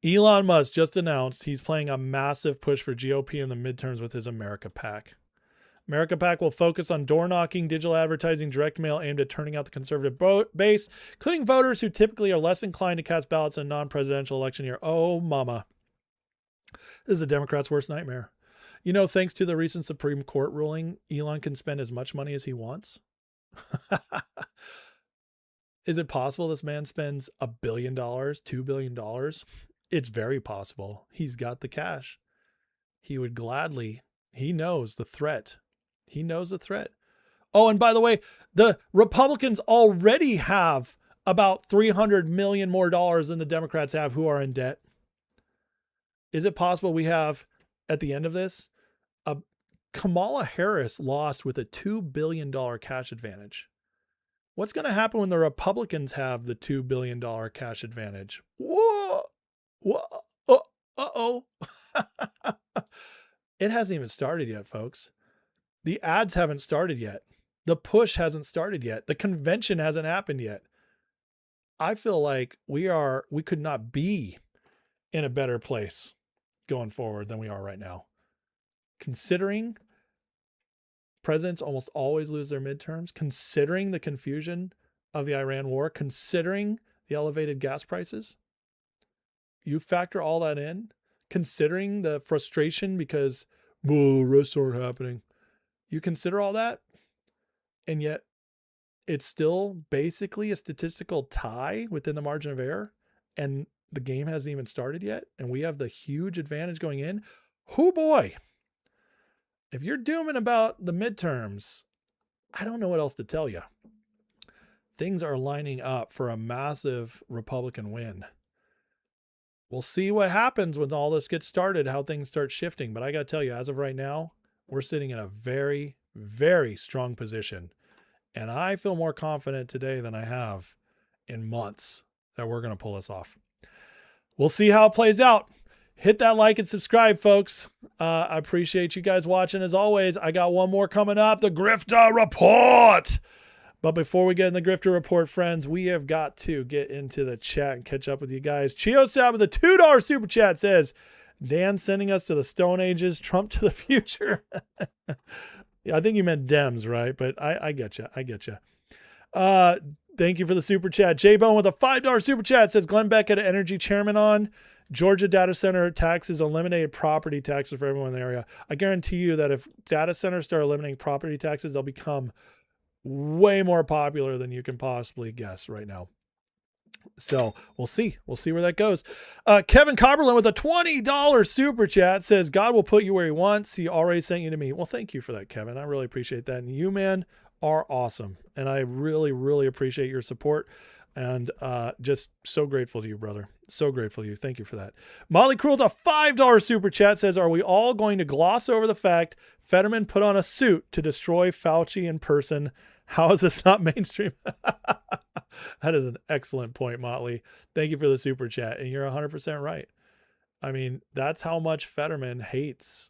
Elon Musk just announced he's playing a massive push for GOP in the midterms with his America PAC. America PAC will focus on door knocking, digital advertising, direct mail aimed at turning out the conservative base, including voters who typically are less inclined to cast ballots in a non-presidential election year. Oh, mama. This is the Democrats' worst nightmare. You know, thanks to the recent Supreme Court ruling, Elon can spend as much money as he wants. Is it possible this man spends $1 billion, $2 billion? It's very possible. He's got the cash. He would gladly, he knows the threat. He knows the threat. Oh, and by the way, the Republicans already have about $300 million more than the Democrats have who are in debt. Is it possible we have, at the end of this, a Kamala Harris lost with a $2 billion cash advantage? What's going to happen when the Republicans have the $2 billion cash advantage? Whoa! Whoa! Uh-oh. It hasn't even started yet, folks. The ads haven't started yet. The push hasn't started yet. The convention hasn't happened yet. I feel like we could not be in a better place going forward than we are right now. Considering presidents almost always lose their midterms, considering the confusion of the Iran war, considering the elevated gas prices, you factor all that in, considering the frustration because, whoa, arrests aren't happening. You consider all that, and yet it's still basically a statistical tie within the margin of error, and the game hasn't even started yet, and we have the huge advantage going in. Oh boy. If you're dooming about the midterms, I don't know what else to tell you. Things are lining up for a massive Republican win. We'll see what happens when all this gets started, how things start shifting. But I got to tell you, as of right now, we're sitting in a very, very strong position. And I feel more confident today than I have in months that we're going to pull this off. We'll see how it plays out. Hit that like and subscribe, folks. I appreciate you guys watching. As always, I got one more coming up, the Grifter Report. But before we get in the Grifter Report, friends, we have got to get into the chat and catch up with you guys. Chiosab with a $2 super chat says, Dan sending us to the Stone Ages, Trump to the future. Yeah, I think you meant Dems, right? But I get you. I get you. Thank you for the super chat. J-Bone with a $5 super chat says, Glenn Beckett, Energy Chairman on. Georgia data center taxes eliminated property taxes for everyone in the area. I guarantee you that if data centers start eliminating property taxes, they'll become way more popular than you can possibly guess right now. So we'll see. We'll see where that goes. Kevin Copperland with a $20 super chat says, God will put you where he wants. He already sent you to me. Well, thank you for that, Kevin. I really appreciate that. And you, man, are awesome. And I really, really appreciate your support. And just so grateful to you, brother. So grateful to you. Thank you for that. Molly Cruel, the $5 super chat says, are we all going to gloss over the fact Fetterman put on a suit to destroy Fauci in person? How is this not mainstream? That is an excellent point, Motley. Thank you for the super chat. And you're 100% right. I mean, that's how much Fetterman hates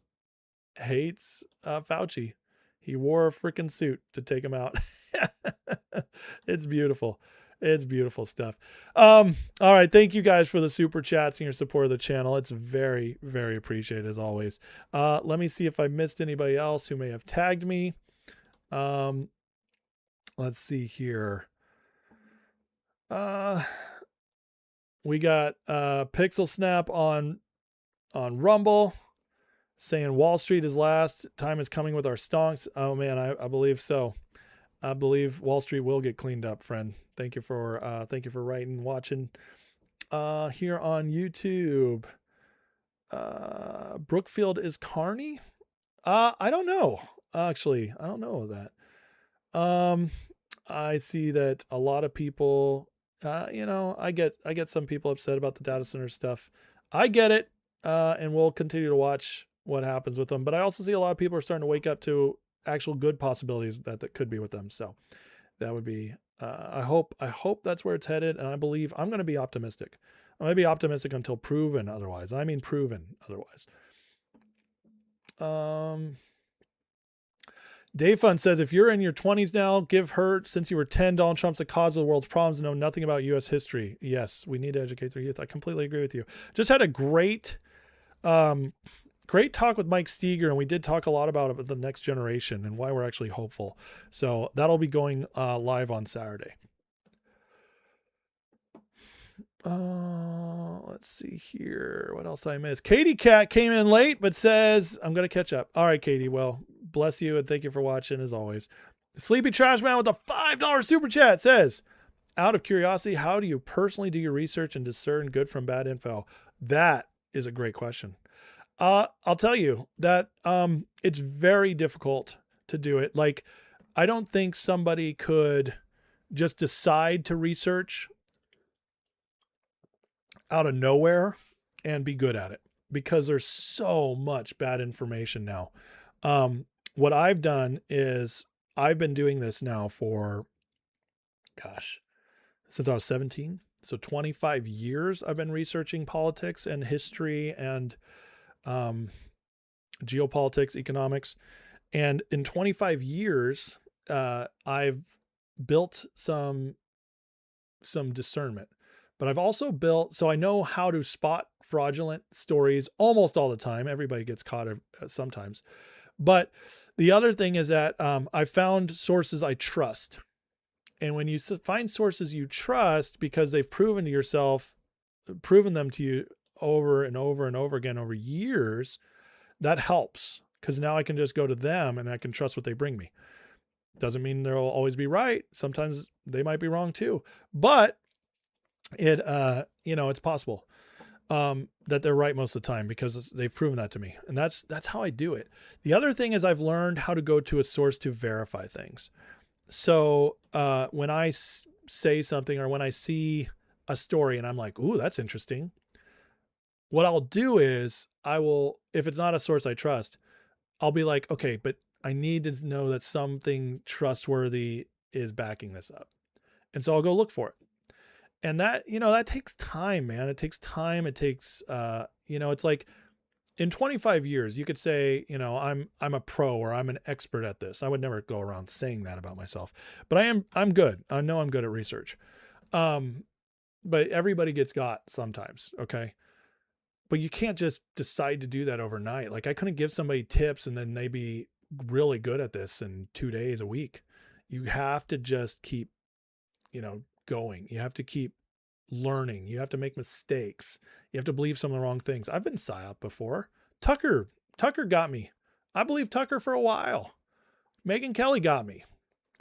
Fauci. He wore a freaking suit to take him out. It's beautiful. It's beautiful stuff. All right. Thank you guys for the super chats and your support of the channel. It's very, very appreciated as always. Let me see if I missed anybody else who may have tagged me. Let's see here. We got Pixel Snap on Rumble saying Wall Street is last. Time is coming with our stonks. Oh man, I believe so. I believe Wall Street will get cleaned up, friend. Thank you for writing, watching here on YouTube. Brookfield is Carney? I don't know. Actually, I don't know that. I see that a lot of people, I get some people upset about the data center stuff. I get it. And we'll continue to watch what happens with them. But I also see a lot of people are starting to wake up to actual good possibilities that could be with them. So that would be, I hope that's where it's headed. And I believe I'm going to be optimistic. I'm going to be optimistic until proven otherwise. I mean, proven otherwise. Dave Fun says, if you're in your 20s now, give her, since you were 10, Donald Trump's the cause of the world's problems, know nothing about U.S. history. Yes, we need to educate their youth. I completely agree with you. Just had a great talk with Mike Steger, and we did talk a lot about the next generation and why we're actually hopeful. So that'll be going live on Saturday. Let's see here. What else I missed? Katie Cat came in late, but says, I'm going to catch up. All right, Katie. Well, bless you and thank you for watching as always. Sleepy Trash Man with a $5 super chat says, out of curiosity, how do you personally do your research and discern good from bad info? That is a great question. I'll tell you that it's very difficult to do it. Like, I don't think somebody could just decide to research out of nowhere and be good at it, because there's so much bad information now. What I've done is I've been doing this now for, since I was 17. So 25 years I've been researching politics and history and geopolitics, economics. And in 25 years, I've built some discernment. But I've also built, so I know how to spot fraudulent stories almost all the time. Everybody gets caught sometimes. But the other thing is that I found sources I trust. And when you find sources you trust because they've proven them to you over and over and over again over years, that helps. Because now I can just go to them and I can trust what they bring me. Doesn't mean they'll always be right. Sometimes they might be wrong too. But it's possible that they're right most of the time because they've proven that to me. And that's how I do it. The other thing is I've learned how to go to a source to verify things. So when I say something or when I see a story and I'm like, ooh, that's interesting. What I'll do is if it's not a source I trust, I'll be like, okay, but I need to know that something trustworthy is backing this up. And so I'll go look for it. And that takes time, man. It takes time. It takes, it's like in 25 years, you could say, I'm a pro or I'm an expert at this. I would never go around saying that about myself, but I'm good. I know I'm good at research. But everybody gets got sometimes. Okay. But you can't just decide to do that overnight. Like I couldn't give somebody tips and then they be really good at this in 2 days, a week. You have to just keep, going. You have to keep learning. You have to make mistakes. You have to believe some of the wrong things. I've been psyop before. Tucker got me. I believed Tucker for a while. Megyn Kelly got me.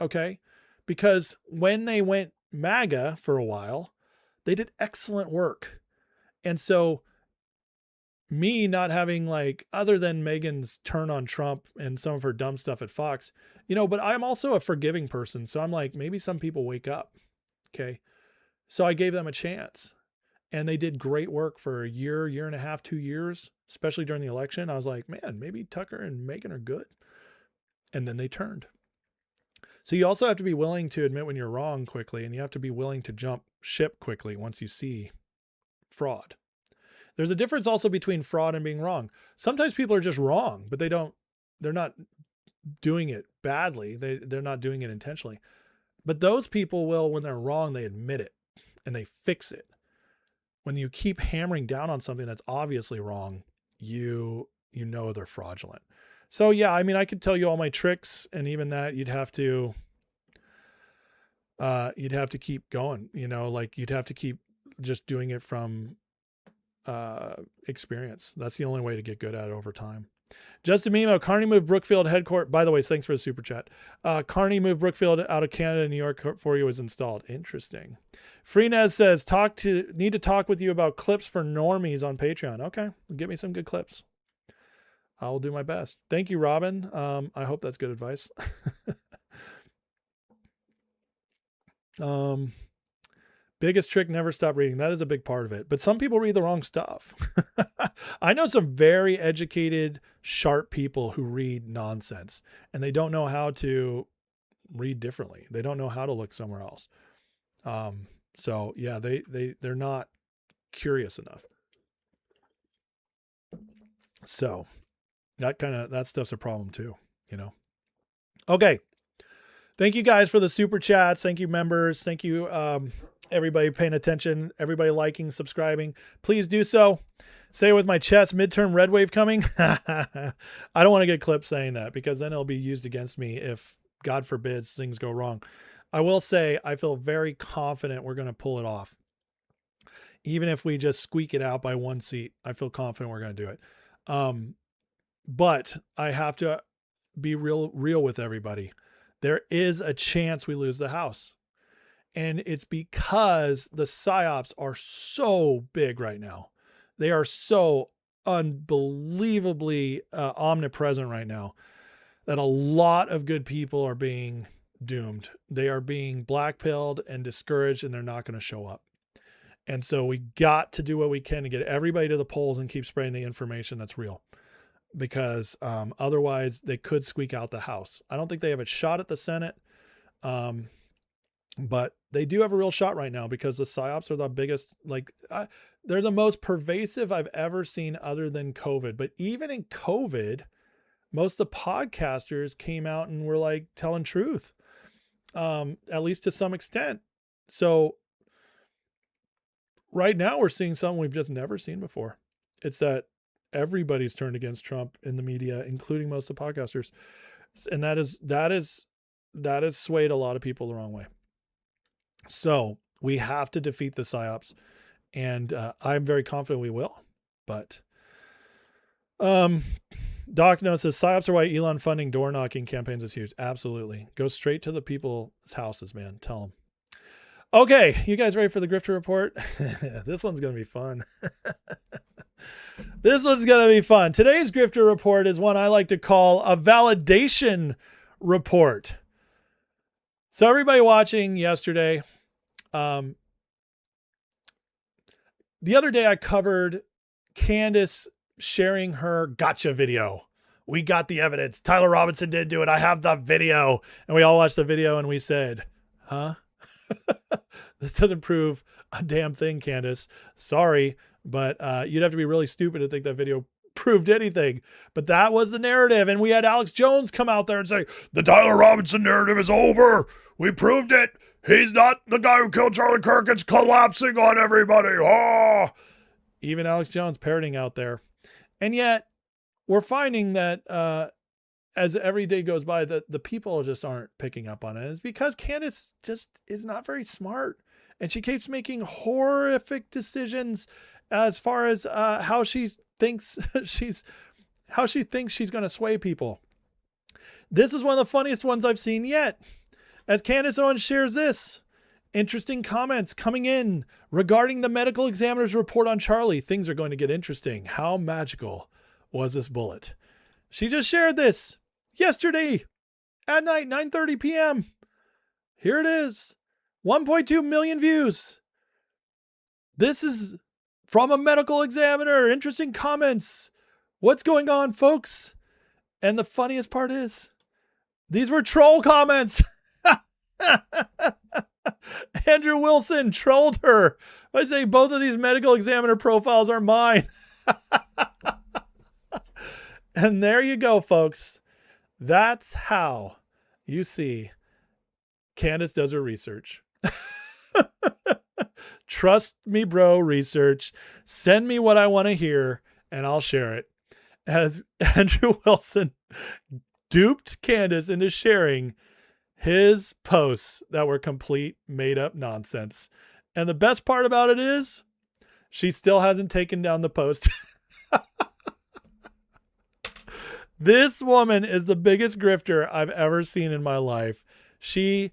Okay. Because when they went MAGA for a while, they did excellent work. And so me not having other than Megan's turn on Trump and some of her dumb stuff at Fox, but I'm also a forgiving person. So I'm like, maybe some people wake up. Okay. So I gave them a chance and they did great work for a year and a half, 2 years, especially during the election. I was like, man, maybe Tucker and Megyn are good. And then they turned. So you also have to be willing to admit when you're wrong quickly, and you have to be willing to jump ship quickly once you see fraud. There's a difference also between fraud and being wrong. Sometimes people are just wrong, but they're not doing it badly. They're not doing it intentionally. But those people will, when they're wrong, they admit it and they fix it. When you keep hammering down on something that's obviously wrong, you they're fraudulent. So yeah, I mean, I could tell you all my tricks, and even that you'd have to keep going, you'd have to keep just doing it from experience. That's the only way to get good at it over time. Justin Mimo, Carney moved Brookfield headquarters. By the way, thanks for the super chat. Carney moved Brookfield out of Canada and New York before he was installed. Interesting. Freenez says, need to talk with you about clips for normies on Patreon. Okay. Get me some good clips. I will do my best. Thank you, Robin. I hope that's good advice. Biggest trick, never stop reading. That is a big part of it. But some people read the wrong stuff. I know some very educated, sharp people who read nonsense, and they don't know how to read differently. They don't know how to look somewhere else. So yeah, they're not curious enough. So that stuff's a problem too, Okay. Thank you guys for the super chats. Thank you, members. Thank you, everybody paying attention, everybody liking, subscribing. Please do so. Say it with my chest, midterm red wave coming. I don't want to get clipped saying that because then it'll be used against me if, God forbid, things go wrong. I will say I feel very confident we're going to pull it off. Even if we just squeak it out by 1 seat, I feel confident we're going to do it. But I have to be real with everybody. There is a chance we lose the House. And it's because the psyops are so big right now. They are so unbelievably omnipresent right now that a lot of good people are being doomed. They are being blackpilled and discouraged, and they're not going to show up. And so we got to do what we can to get everybody to the polls and keep spreading the information that's real. Because otherwise they could squeak out the House. I don't think they have a shot at the Senate. But they do have a real shot right now because the psyops are the biggest, they're the most pervasive I've ever seen other than COVID. But even in COVID, most of the podcasters came out and were like telling truth, at least to some extent. So right now we're seeing something we've just never seen before. It's that everybody's turned against Trump in the media, including most of the podcasters. And that has swayed a lot of people the wrong way. So we have to defeat the psyops, and I'm very confident we will. But Doc Note says psyops are why Elon funding door knocking campaigns is huge. Absolutely. Go straight to the people's houses, man. Tell them. Okay, you guys ready for the Grifter Report? This one's going to be fun. This one's going to be fun. Today's Grifter Report is one I like to call a validation report. So everybody watching yesterday, the other day I covered Candace sharing her gotcha video. We got the evidence. Tyler Robinson did do it. I have the video. And we all watched the video and we said, huh? This doesn't prove a damn thing, Candace. Sorry, but you'd have to be really stupid to think that video proved anything. But that was the narrative. And we had Alex Jones come out there and say, the Tyler Robinson narrative is over. We proved it. He's not the guy who killed Charlie Kirk. It's collapsing on everybody. Oh! Even Alex Jones parroting out there. And yet we're finding that as every day goes by, that the people just aren't picking up on it. It's because Candace just is not very smart. And she keeps making horrific decisions as far as how she thinks she's going to sway people. This is one of the funniest ones I've seen yet. As Candace Owens shares this, interesting comments coming in regarding the medical examiner's report on Charlie. Things are going to get interesting. How magical was this bullet? She just shared this yesterday at night, 9:30 p.m. Here it is. 1.2 million views. This is from a medical examiner. Interesting comments. What's going on, folks? And the funniest part is, these were troll comments. Andrew Wilson trolled her by saying both of these medical examiner profiles are mine. And there you go, folks. That's how you see Candace does her research. Trust me, bro, research. Send me what I want to hear and I'll share it. As Andrew Wilson duped Candace into sharing his posts that were complete made up nonsense. And the best part about it is she still hasn't taken down the post. This woman is the biggest grifter I've ever seen in my life. She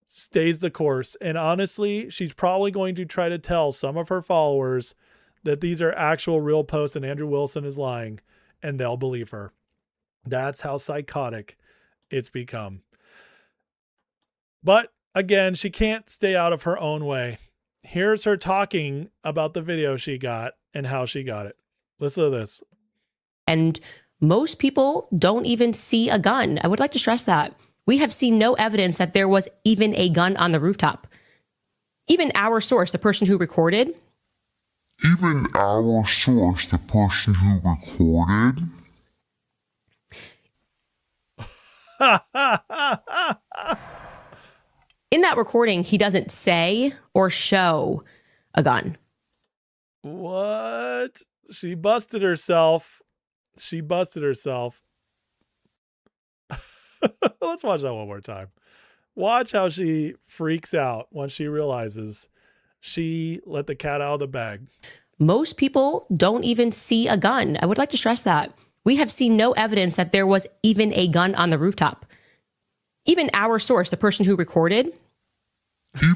stays the course. And honestly, she's probably going to try to tell some of her followers that these are actual real posts and Andrew Wilson is lying, and they'll believe her. That's how psychotic it's become. But again, she can't stay out of her own way. Here's her talking about the video she got and how she got it. Listen to this. And most people don't even see a gun. I would like to stress that. We have seen no evidence that there was even a gun on the rooftop. Even our source, the person who recorded. Even our source, the person who recorded. In that recording, he doesn't say or show a gun. What? She busted herself. Let's watch that one more time. Watch how she freaks out once she realizes she let the cat out of the bag. Most people don't even see a gun. I would like to stress that. We have seen no evidence that there was even a gun on the rooftop. Even our source, the person who recorded. I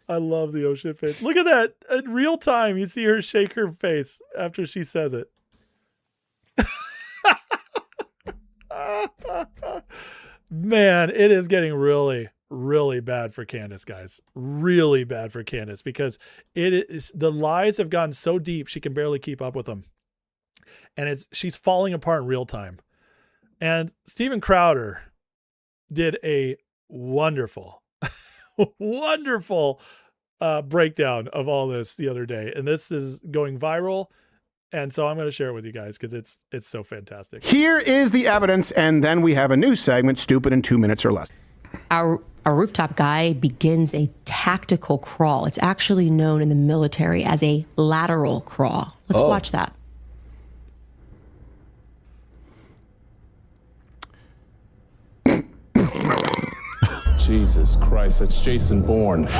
love the ocean face. Look at that. In real time, you see her shake her face after she says it. Man, it is getting really, really bad for Candace, guys. Really bad for Candace, because the lies have gone so deep she can barely keep up with them. And she's falling apart in real time. And Steven Crowder did a wonderful breakdown of all this the other day. And this is going viral. And so I'm going to share it with you guys because it's so fantastic. Here is the evidence, and then we have a new segment, Stupid in 2 minutes or less. Our rooftop guy begins a tactical crawl. It's actually known in the military as a lateral crawl. Let's watch that. Jesus Christ, that's Jason Bourne. And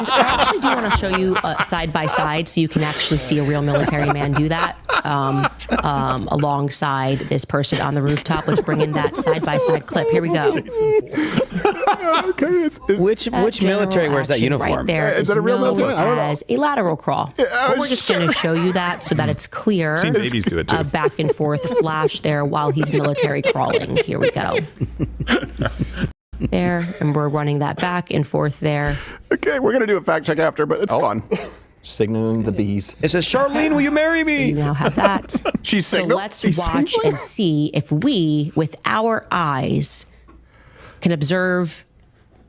I actually do want to show you side by side so you can actually see a real military man do that alongside this person on the rooftop. Let's bring in that side by side clip. Here we go. Which military wears that uniform? Right there is that a real military? I don't know. As a lateral crawl. But we're just going to show you that so that it's clear. I've seen babies do it too. Back and forth flash there while he's military crawling. Here we go. There, and we're running that back and forth there. Okay, we're going to do a fact check after, but it's fun. Signaling the bees. It says, Charlene, will you marry me? You now have that. She's so signaled. let's watch and see if we, with our eyes, can observe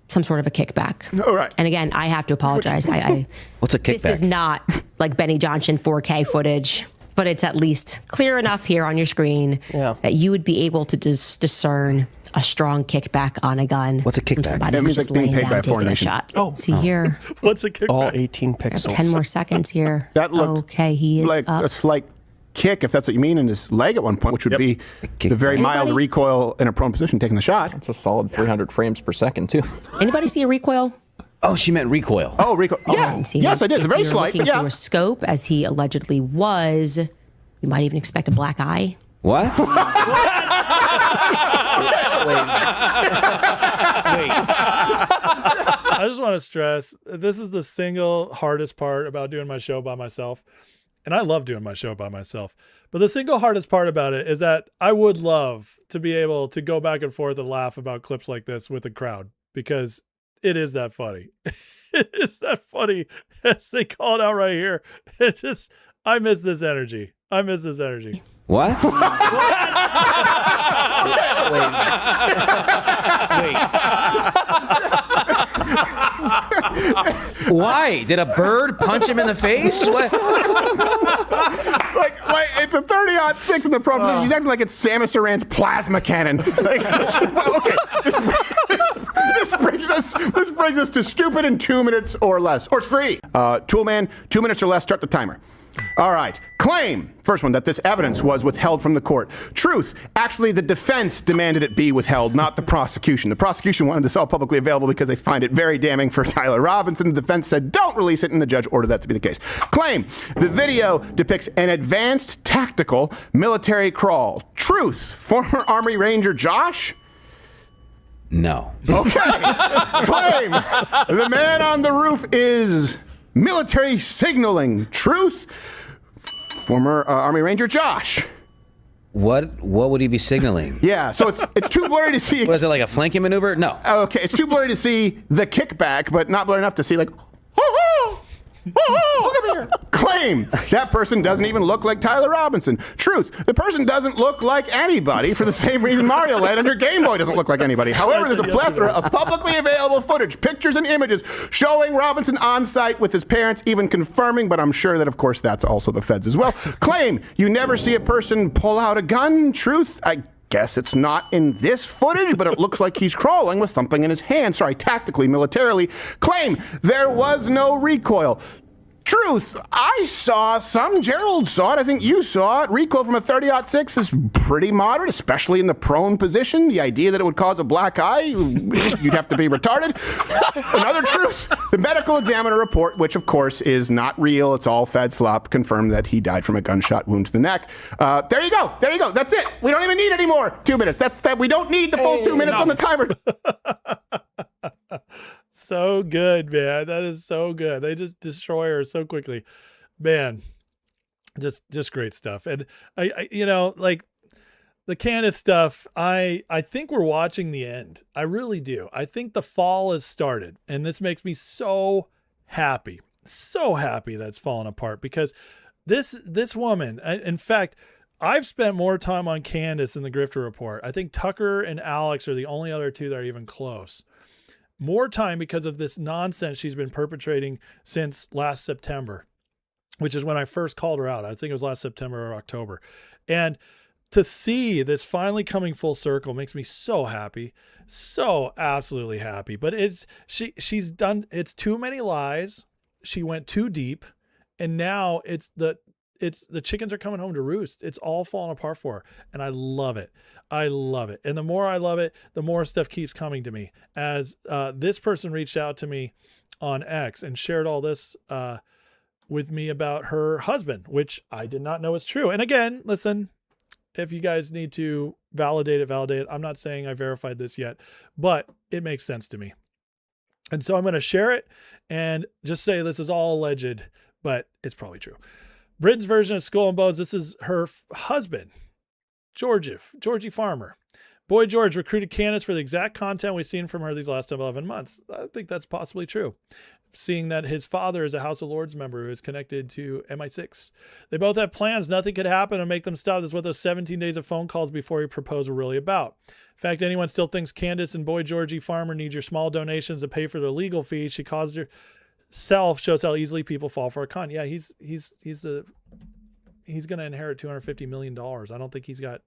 some sort of a kickback. All right. And again, I have to apologize. What's a kickback? This is not like Benny Johnson 4K footage, but it's at least clear enough here on your screen that you would be able to discern a strong kickback on a gun. What's a kickback? From somebody That means who's like being laying paid by down a foreign taking a nation. shot. See here. What's a kickback? All 18 pixels. 10 more seconds here. That looked okay. He is like up. a slight kick, if that's what you mean, in his leg at one point, which would be the very mild recoil in a prone position taking the shot. It's a solid 300 frames per second, too. Anybody see a recoil? Oh, she meant recoil. Oh, recoil. Yeah. Yes, I did. It's very slight, but through a scope, as he allegedly was, you might even expect a black eye. What? I just want to stress, this is the single hardest part about doing my show by myself. And I love doing my show by myself. But the single hardest part about it is that I would love to be able to go back and forth and laugh about clips like this with a crowd, because it is that funny. It is that funny, as they call it out right here. I miss this energy. What? Why? Did a bird punch him in the face? What? like it's a 30-06 in the prone position. She's acting like it's Samus Aran's plasma cannon. Like, okay, this brings us to stupid in 2 minutes or less, or 3. Toolman, 2 minutes or less. Start the timer. All right. Claim, first one, that this evidence was withheld from the court. Truth, actually the defense demanded it be withheld, not the prosecution. The prosecution wanted this all publicly available because they find it very damning for Tyler Robinson. The defense said don't release it, and the judge ordered that to be the case. Claim, the video depicts an advanced tactical military crawl. Truth, former Army Ranger Josh? No. Okay. Claim, the man on the roof is military signaling. Truth, former Army Ranger Josh. What would he be signaling? Yeah, so it's too blurry to see. Was it like a flanking maneuver? No. Okay, it's too blurry to see the kickback, but not blurry enough to see like, look at here. Claim Claim, that person doesn't even look like Tyler Robinson. Truth, the person doesn't look like anybody for the same reason Mario Land on your Game Boy doesn't look like anybody. However, there's a plethora of publicly available footage, pictures and images showing Robinson on site with his parents, even confirming, but I'm sure that, of course, that's also the feds as well. Claim, you never see a person pull out a gun. Truth, I guess it's not in this footage, but it looks like he's crawling with something in his hand. Sorry, tactically, militarily. Claim, there was no recoil. Truth, I saw some. Gerald saw it. I think you saw it. Recoil from a 30-06 is pretty moderate, especially in the prone position. The idea that it would cause a black eye, you'd have to be retarded. Another truth, the medical examiner report, which of course is not real. It's all Fed slop, confirmed that he died from a gunshot wound to the neck. There you go. There you go. That's it. We don't even need any more. 2 minutes. That's that. We don't need the full 2 minutes on the timer. So good, man. That is so good. They just destroy her so quickly, man. Just great stuff. And I you know, like the Candace stuff, I think we're watching the end. I really do. I think the fall has started, and this makes me so happy that's fallen apart, because this woman, in fact, I've spent more time on Candace in the Grifter Report. I think Tucker and Alex are the only other two that are even close. More time because of this nonsense she's been perpetrating since last September, which is when I first called her out. I think it was last September or October. And to see this finally coming full circle makes me so happy, so absolutely happy. But she's done, it's too many lies. She went too deep, and now it's the chickens are coming home to roost. It's all falling apart for her. And I love it. I love it. And the more I love it, the more stuff keeps coming to me. As this person reached out to me on X and shared all this with me about her husband, which I did not know was true. And again, listen, if you guys need to validate it. I'm not saying I verified this yet, but it makes sense to me. And so I'm going to share it and just say this is all alleged, but it's probably true. Britain's version of Skull and Bones. This is her husband, Georgie Farmer. Boy George recruited Candace for the exact content we've seen from her these last 11 months. I think that's possibly true, seeing that his father is a House of Lords member who is connected to MI6. They both have plans. Nothing could happen to make them stop. This is what those 17 days of phone calls before he proposed were really about. In fact, anyone still thinks Candace and Boy Georgie Farmer need your small donations to pay for their legal fees she caused herself, shows how easily people fall for a con. Yeah, he's going to inherit $250 million. I don't think he's got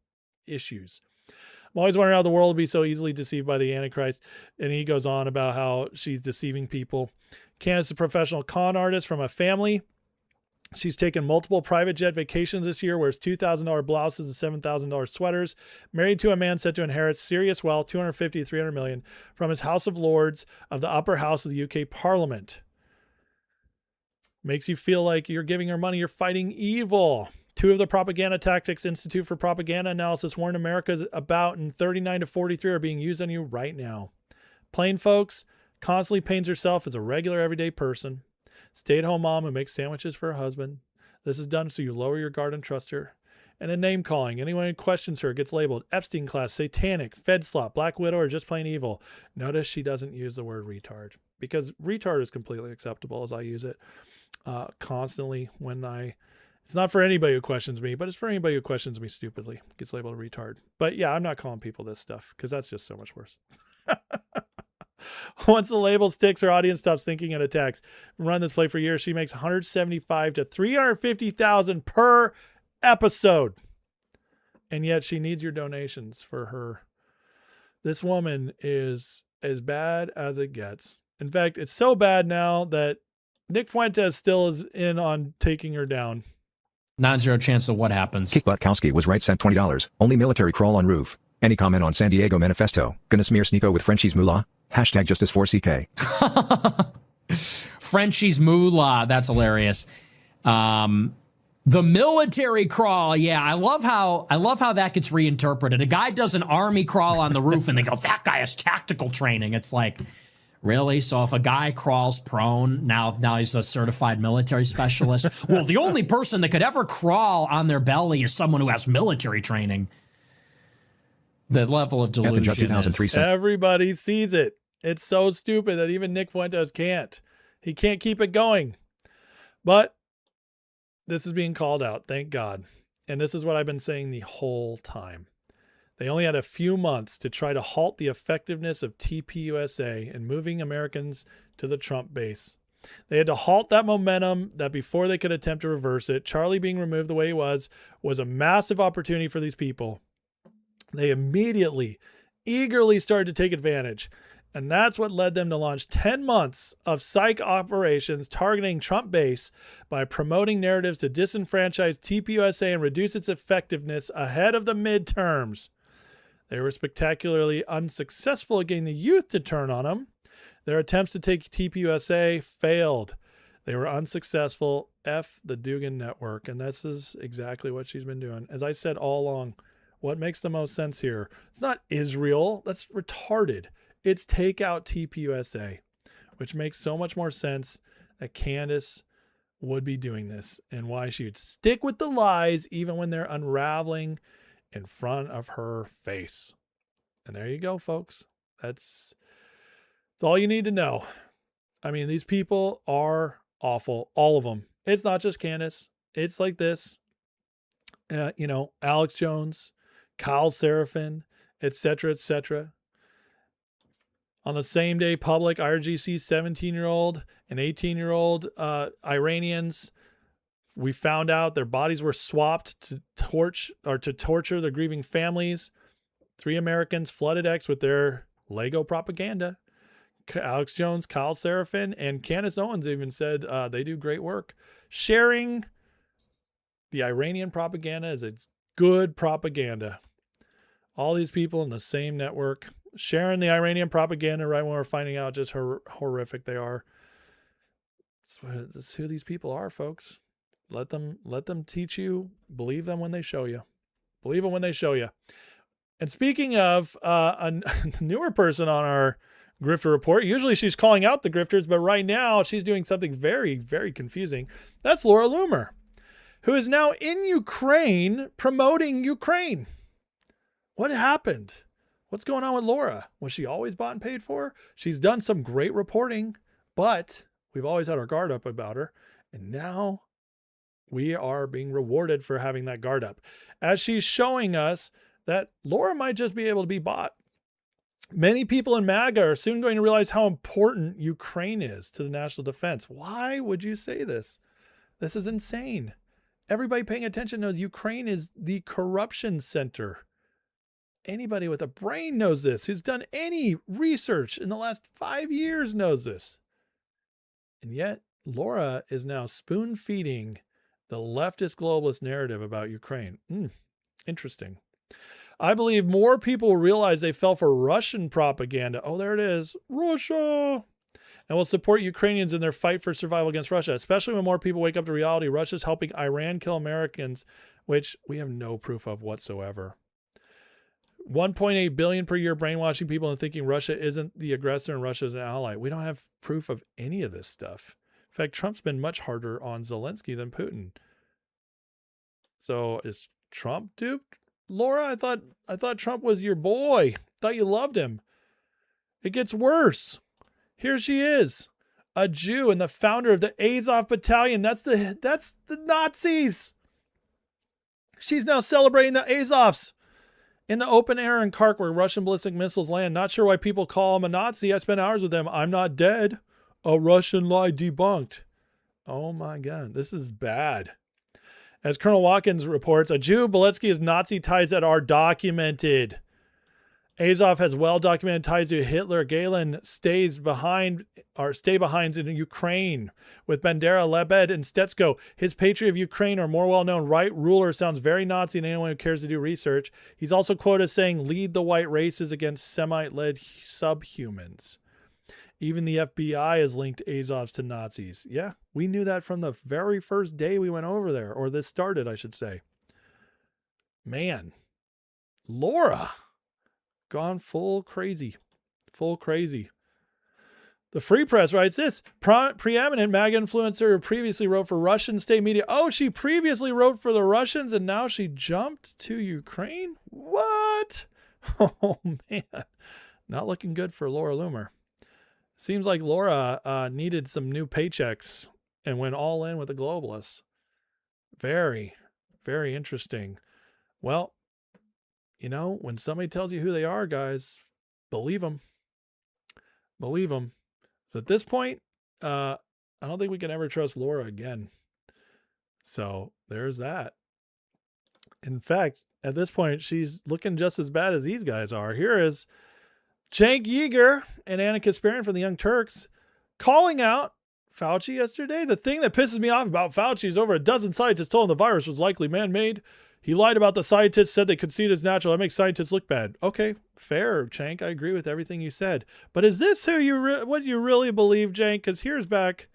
issues. I'm always wondering how the world will be so easily deceived by the Antichrist. And he goes on about how she's deceiving people. Candace is a professional con artist from a family. She's taken multiple private jet vacations this year, wears $2,000 blouses and $7,000 sweaters, married to a man said to inherit serious wealth, 250 to 300 million, from his House of Lords of the upper house of the UK Parliament. Makes you feel like you're giving her money, you're fighting evil. Two of the Propaganda Tactics Institute for Propaganda Analysis warned America's about in 39 to 43 are being used on you right now. Plain folks constantly paints herself as a regular everyday person. Stay-at-home mom who makes sandwiches for her husband. This is done so you lower your guard and trust her. And then name calling. Anyone who questions her gets labeled Epstein class, satanic, Fed slop, Black Widow, or just plain evil. Notice she doesn't use the word retard, because retard is completely acceptable as I use it constantly when it's not for anybody who questions me, but it's for anybody who questions me stupidly. Gets labeled a retard. But yeah, I'm not calling people this stuff because that's just so much worse. Once the label sticks, her audience stops thinking and attacks. Run this play for years. She makes $175,000 to $350,000 per episode. And yet she needs your donations for her. This woman is as bad as it gets. In fact, it's so bad now that Nick Fuentes still is in on taking her down. Non-zero chance of what happens. Kick Butkowski was right, sent $20. Only military crawl on roof. Any comment on San Diego manifesto? Gonna smear Sneeko with Frenchie's moolah? Hashtag justice for CK. Frenchie's moolah. That's hilarious. The military crawl. Yeah, I love how that gets reinterpreted. A guy does an army crawl on the roof and they go, that guy has tactical training. It's like, really? So if a guy crawls prone, now he's a certified military specialist? Well, the only person that could ever crawl on their belly is someone who has military training. The level of delusion is... Everybody sees it. It's so stupid that even Nick Fuentes can't. He can't keep it going. But this is being called out. Thank God. And this is what I've been saying the whole time. They only had a few months to try to halt the effectiveness of TPUSA and moving Americans to the Trump base. They had to halt that momentum that before they could attempt to reverse it. Charlie being removed the way he was a massive opportunity for these people. They immediately, eagerly started to take advantage. And that's what led them to launch 10 months of psych operations targeting Trump base by promoting narratives to disenfranchise TPUSA and reduce its effectiveness ahead of the midterms. They were spectacularly unsuccessful at getting the youth to turn on them. Their attempts to take TPUSA failed. They were unsuccessful. F the Dugin Network. And this is exactly what she's been doing. As I said all along, what makes the most sense here? It's not Israel. That's retarded. It's take out TPUSA, which makes so much more sense that Candace would be doing this and why she would stick with the lies even when they're unraveling in front of her face. And there you go, folks. That's all you need to know. I mean, these people are awful. All of them. It's not just Candace. It's like this. Alex Jones, Kyle Seraphin, etc., etc. On the same day, public IRGC 17-year-old and 18-year-old Iranians, we found out their bodies were swapped to torture their grieving families. 3 Americans flooded X with their Lego propaganda. Alex Jones, Kyle Seraphin, and Candace Owens even said they do great work. Sharing the Iranian propaganda as it's good propaganda. All these people in the same network sharing the Iranian propaganda right when we're finding out just how horrific they are. That's who these people are, folks. Let them teach you. Believe them when they show you. Believe them when they show you. And speaking of a newer person on our Grifter Report, usually she's calling out the grifters, but right now she's doing something very, very confusing. That's Laura Loomer, who is now in Ukraine promoting Ukraine. What happened? What's going on with Laura? Was she always bought and paid for? She's done some great reporting, but we've always had our guard up about her. And now we are being rewarded for having that guard up, as she's showing us that Laura might just be able to be bought. Many people in MAGA are soon going to realize how important Ukraine is to the national defense. Why would you say this? This is insane. Everybody paying attention knows Ukraine is the corruption center. Anybody with a brain knows this. Who's done any research in the last 5 years knows this. And yet, Laura is now spoon-feeding the leftist globalist narrative about Ukraine. Interesting. I believe more people will realize they fell for Russian propaganda. Oh, there it is. Russia. And will support Ukrainians in their fight for survival against Russia, especially when more people wake up to reality. Russia's helping Iran kill Americans, which we have no proof of whatsoever. 1.8 billion per year brainwashing people and thinking Russia isn't the aggressor and Russia is an ally. We don't have proof of any of this stuff. In fact, Trump's been much harder on Zelensky than Putin. So is Trump duped? Laura, I thought Trump was your boy. Thought you loved him. It gets worse. Here she is, a Jew and the founder of the Azov Battalion. That's the Nazis. She's now celebrating the Azovs in the open air in Khark where Russian ballistic missiles land. Not sure why people call him a Nazi. I spent hours with them. I'm not dead. A Russian lie debunked. Oh my God, this is bad. As Colonel Watkins reports, a Jew, Beletsky, has Nazi ties that are documented. Azov has well-documented ties to Hitler. Galen stay behinds in Ukraine with Bandera, Lebed, and Stetsko. His Patriot of Ukraine, or more well-known right ruler, sounds very Nazi to anyone who cares to do research. He's also quoted as saying, lead the white races against Semite-led subhumans. Even the FBI has linked Azovs to Nazis. Yeah, we knew that from the very first day we went over there, or this started, I should say. Man, Laura, gone full crazy. The Free Press writes this: preeminent MAGA influencer who previously wrote for Russian state media. Oh, she previously wrote for the Russians and now she jumped to Ukraine? What? Oh, man. Not looking good for Laura Loomer. Seems like Laura needed some new paychecks and went all in with the globalists. Very, very interesting. Well, you know, when somebody tells you who they are, guys, believe them. Believe them. So at this point, I don't think we can ever trust Laura again. So there's that. In fact, at this point, she's looking just as bad as these guys are. Here is Cenk Uygur and Anna Kasparian from the Young Turks calling out Fauci yesterday. The thing that pisses me off about Fauci is over a dozen scientists told him the virus was likely man-made. He lied about the scientists, said they could see it as natural. That makes scientists look bad. Okay, fair, Cenk. I agree with everything you said. But is this who what you really believe, Cenk? Because here's back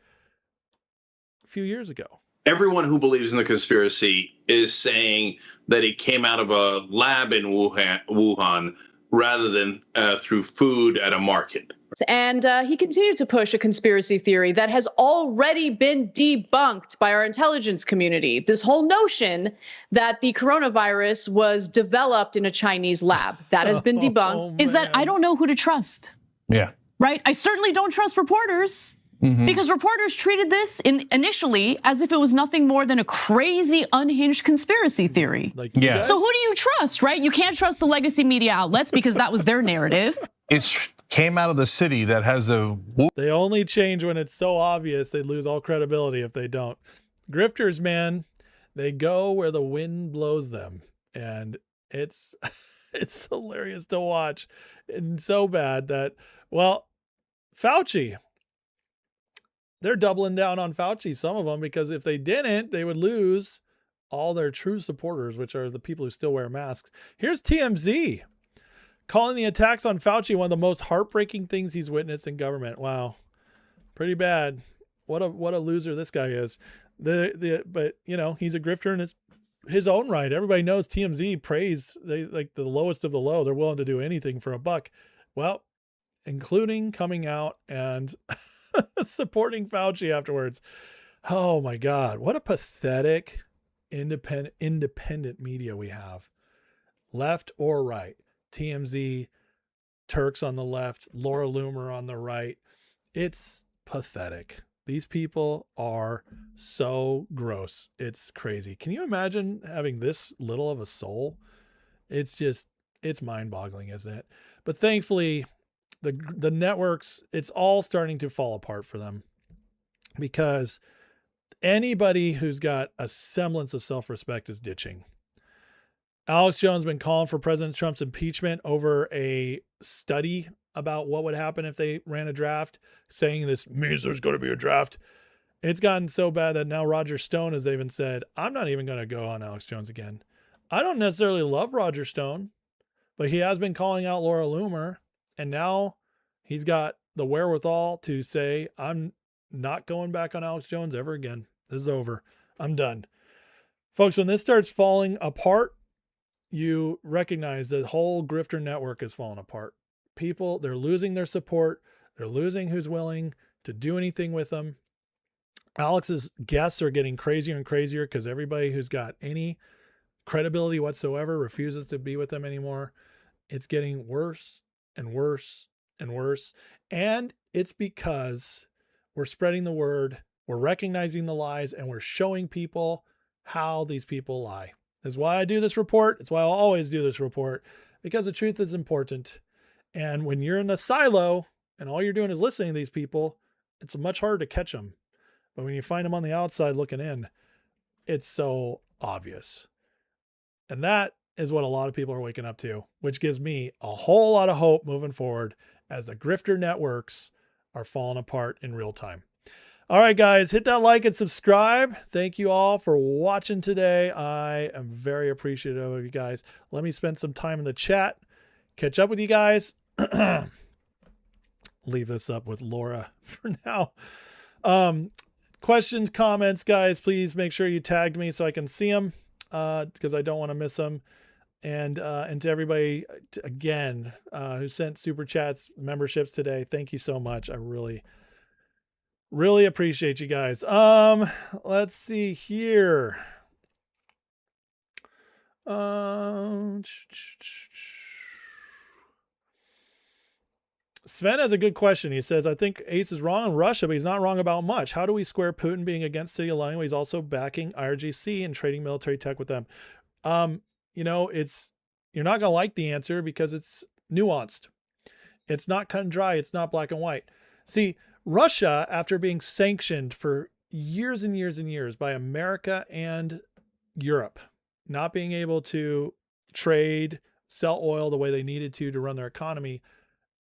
a few years ago. Everyone who believes in the conspiracy is saying that it came out of a lab in Wuhan rather than through food at a market. And he continued to push a conspiracy theory that has already been debunked by our intelligence community. This whole notion that the coronavirus was developed in a Chinese lab, that has been debunked. Is that I don't know who to trust. Yeah. Right? I certainly don't trust reporters. Because reporters treated this initially as if it was nothing more than a crazy, unhinged conspiracy theory. Yeah. So who do you trust, right? You can't trust the legacy media outlets because that was their narrative. It came out of the city that has a... They only change when it's so obvious they lose all credibility if they don't. Grifters, man, they go where the wind blows them. And it's it's hilarious to watch. And so bad that, well, Fauci... They're doubling down on Fauci, some of them, because if they didn't, they would lose all their true supporters, which are the people who still wear masks. Here's TMZ calling the attacks on Fauci one of the most heartbreaking things he's witnessed in government. Wow. Pretty bad. What a loser this guy is. But you know, he's a grifter in his own right. Everybody knows TMZ praise they like the lowest of the low. They're willing to do anything for a buck. Well, including coming out and supporting Fauci afterwards. Oh my God. What a pathetic independent media we have. Left or right. TMZ, Turks on the left, Laura Loomer on the right. It's pathetic. These people are so gross. It's crazy. Can you imagine having this little of a soul? It's mind-boggling, isn't it? But thankfully, the networks, it's all starting to fall apart for them, because anybody who's got a semblance of self-respect is ditching. Alex Jones has been calling for President Trump's impeachment over a study about what would happen if they ran a draft, saying this means there's going to be a draft. It's gotten so bad that now Roger Stone has even said, I'm not even going to go on Alex Jones again. I don't necessarily love Roger Stone, but he has been calling out Laura Loomer. And now he's got the wherewithal to say, I'm not going back on Alex Jones ever again. This is over. I'm done. Folks, when this starts falling apart, you recognize the whole grifter network is falling apart. People, they're losing their support. They're losing who's willing to do anything with them. Alex's guests are getting crazier and crazier because everybody who's got any credibility whatsoever refuses to be with them anymore. It's getting worse and worse and worse. And it's because we're spreading the word, we're recognizing the lies, and we're showing people how these people lie. That's why I do this report. It's why I'll always do this report, because the truth is important. And when you're in a silo and all you're doing is listening to these people, it's much harder to catch them. But when you find them on the outside looking in, it's so obvious. And that is what a lot of people are waking up to, which gives me a whole lot of hope moving forward as the grifter networks are falling apart in real time. All right, guys, hit that like and subscribe. Thank you all for watching today. I am very appreciative of you guys. Let me spend some time in the chat, catch up with you guys. Leave this up with Laura for now. Questions, comments, guys, please make sure you tagged me so I can see them, because I don't want to miss them. And to everybody, again, who sent super chats, memberships today, thank you so much. I really appreciate you guys. Let's see here. Sven has a good question. He says, I think Ace is wrong on Russia, but he's not wrong about much. How do we square Putin being against City of London when he's also backing IRGC and trading military tech with them? You're not going to like the answer because it's nuanced. It's not cut and dry. It's not black and white. See, Russia, after being sanctioned for years and years and years by America and Europe, not being able to trade, sell oil the way they needed to run their economy,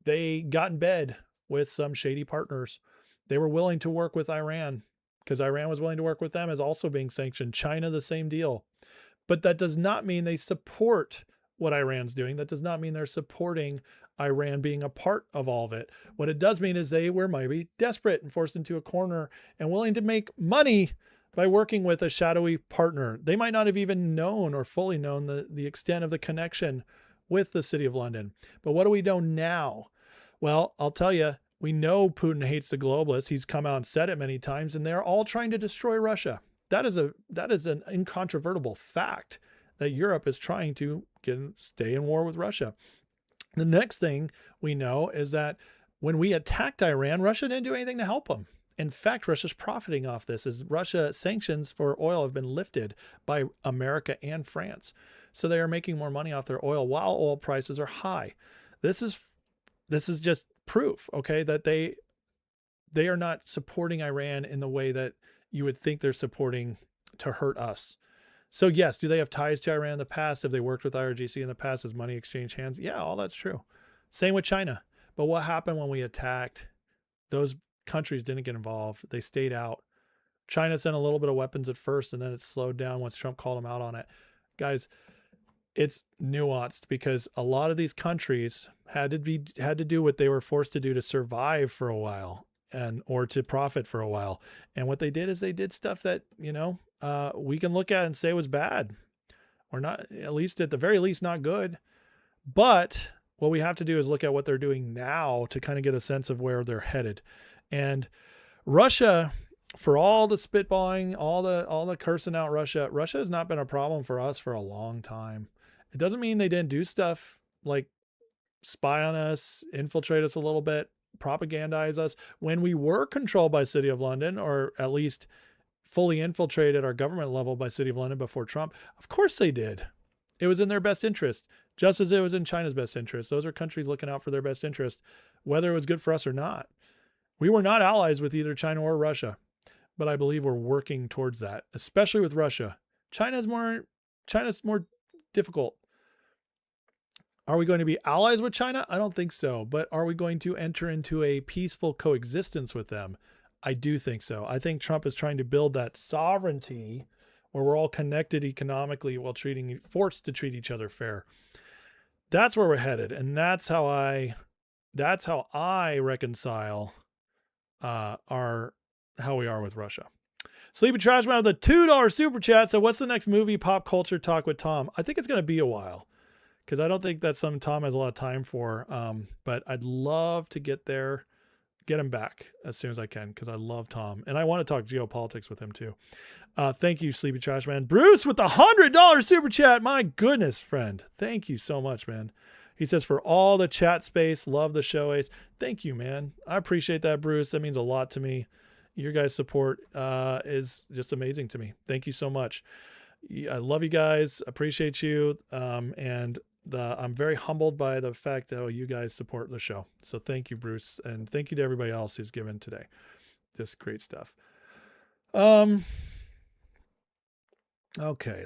they got in bed with some shady partners. They were willing to work with Iran because Iran was willing to work with them as also being sanctioned. China, the same deal. But that does not mean they support what Iran's doing. That does not mean they're supporting Iran being a part of all of it. What it does mean is they were maybe desperate and forced into a corner and willing to make money by working with a shadowy partner. They might not have even known or fully known the extent of the connection with the City of London. But what do we know now? Well, I'll tell you, we know Putin hates the globalists. He's come out and said it many times, and they're all trying to destroy Russia. That is an incontrovertible fact that Europe is trying to stay in war with Russia. The next thing we know is that when we attacked Iran, Russia didn't do anything to help them. In fact, Russia's profiting off this as Russia sanctions for oil have been lifted by America and France. So they are making more money off their oil while oil prices are high. This is just proof, okay, that they are not supporting Iran in the way that you would think they're supporting to hurt us. So yes, do they have ties to Iran in the past? Have they worked with IRGC in the past as money exchange hands? Yeah, all that's true. Same with China. But what happened when we attacked? Those countries didn't get involved. They stayed out. China sent a little bit of weapons at first, and then it slowed down once Trump called them out on it. Guys, it's nuanced because a lot of these countries had to do what they were forced to do to survive for a while or to profit for a while. And what they did is they did stuff that, we can look at and say was bad or not, at least at the very least, not good. But what we have to do is look at what they're doing now to kind of get a sense of where they're headed. And Russia, for all the spitballing, all the cursing out Russia has not been a problem for us for a long time. It doesn't mean they didn't do stuff like spy on us, infiltrate us a little bit, propagandize us. When we were controlled by City of London, or at least fully infiltrated our government level by City of London before Trump, of course they did. It was in their best interest, just as it was in China's best interest. Those are countries looking out for their best interest, whether it was good for us or not. We were not allies with either China or Russia, but I believe we're working towards that, especially with Russia. China's more difficult. Are we going to be allies with China? I don't think so. But are we going to enter into a peaceful coexistence with them? I do think so. I think Trump is trying to build that sovereignty where we're all connected economically while forced to treat each other fair. That's where we're headed. And that's how I reconcile how we are with Russia. Sleepy Trashman with a $2 super chat. So what's the next movie pop culture talk with Tom? I think it's going to be a while because I don't think that's something Tom has a lot of time for. But I'd love to get him back as soon as I can because I love Tom and I want to talk geopolitics with him too. Thank you, Sleepy Trashman. Bruce with the $100 super chat. My goodness, friend. Thank you so much, man. He says, for all the chat space, love the show, Ace. Thank you, man. I appreciate that, Bruce. That means a lot to me. Your guys' support is just amazing to me. Thank you so much. I love you guys. Appreciate you. And I'm very humbled by the fact that you guys support the show. So thank you, Bruce. And thank you to everybody else who's given today. Just great stuff. Okay,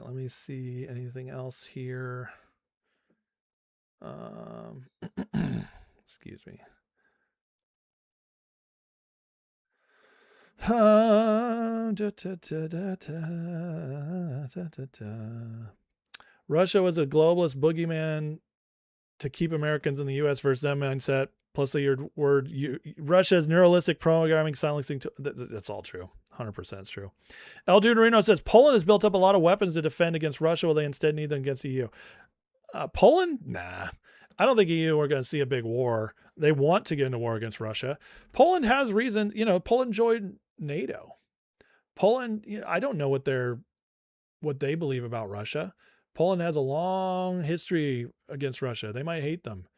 let me see anything else here. Excuse me. Russia was a globalist boogeyman to keep Americans in the U.S. versus them mindset. Plus the word Russia's neuralistic programming silencing. That's all true. 100% is true. El Dude Reno says Poland has built up a lot of weapons to defend against Russia while they instead need them against the EU. Poland? Nah. I don't think EU are going to see a big war. They want to get into war against Russia. Poland has reasons. Poland joined NATO. Poland, I don't know what they believe about Russia. Poland has a long history against Russia. They might hate them,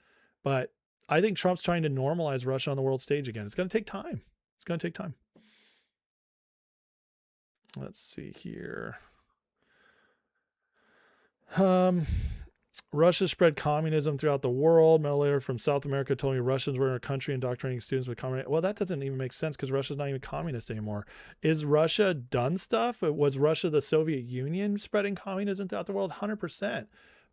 but I think Trump's trying to normalize Russia on the world stage again. It's going to take time. It's going to take time. Let's see here. Russia spread communism throughout the world. Mel Laird from South America told me Russians were in a country indoctrinating students with communism. Well, that doesn't even make sense because Russia's not even communist anymore. Is Russia done stuff? Was Russia the Soviet Union spreading communism throughout the world? 100%.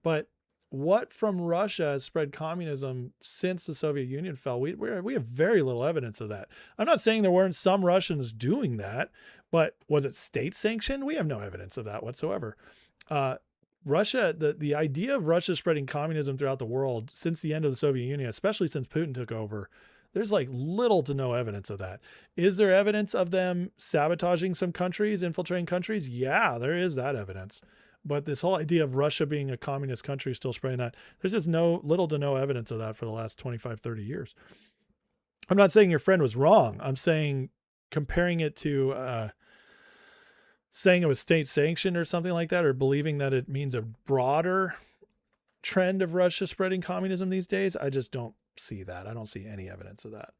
But what from Russia has spread communism since the Soviet Union fell? We have very little evidence of that. I'm not saying there weren't some Russians doing that, but was it state sanctioned? We have no evidence of that whatsoever. Russia, the idea of Russia spreading communism throughout the world since the end of the Soviet Union, especially since Putin took over, there's like little to no evidence of that. Is there evidence of them sabotaging some countries, infiltrating countries? Yeah, there is that evidence. But this whole idea of Russia being a communist country still spreading that, there's just little to no evidence of that for the last 25, 30 years. I'm not saying your friend was wrong. I'm saying comparing it to saying it was state sanctioned or something like that, or believing that it means a broader trend of Russia spreading communism these days, I just don't see that. I don't see any evidence of that.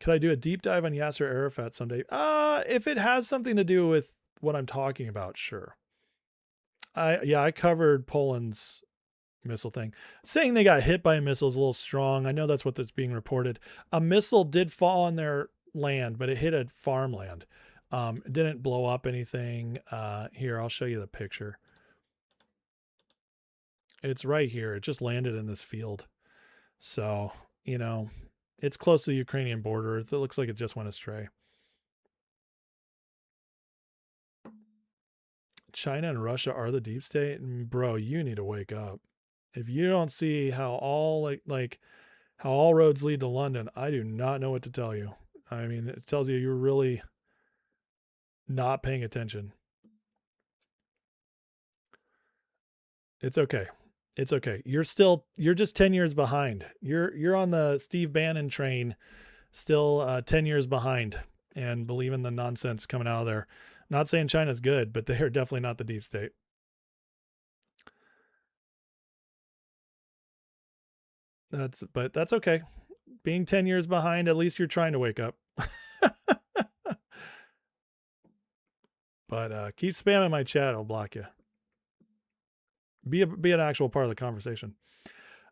Could I do a deep dive on Yasser Arafat someday? If it has something to do with what I'm talking about, sure. I covered Poland's missile thing. Saying they got hit by a missile is a little strong. I know that's what's being reported. A missile did fall on their land, but it hit a farmland. It didn't blow up anything. Here, I'll show you the picture. It's right here. It just landed in this field. So, you know, it's close to the Ukrainian border. It looks like it just went astray. China and Russia are the deep state. Bro, you need to wake up. If you don't see how all how all roads lead to London, I do not know what to tell you. I mean, it tells you you're really not paying attention. It's okay. It's okay. You're just 10 years behind. You're on the Steve Bannon train, still 10 years behind, and believing the nonsense coming out of there. Not saying China's good, but they are definitely not the deep state. But that's okay. Being 10 years behind, at least you're trying to wake up. But keep spamming my chat. I'll block you. Be an actual part of the conversation.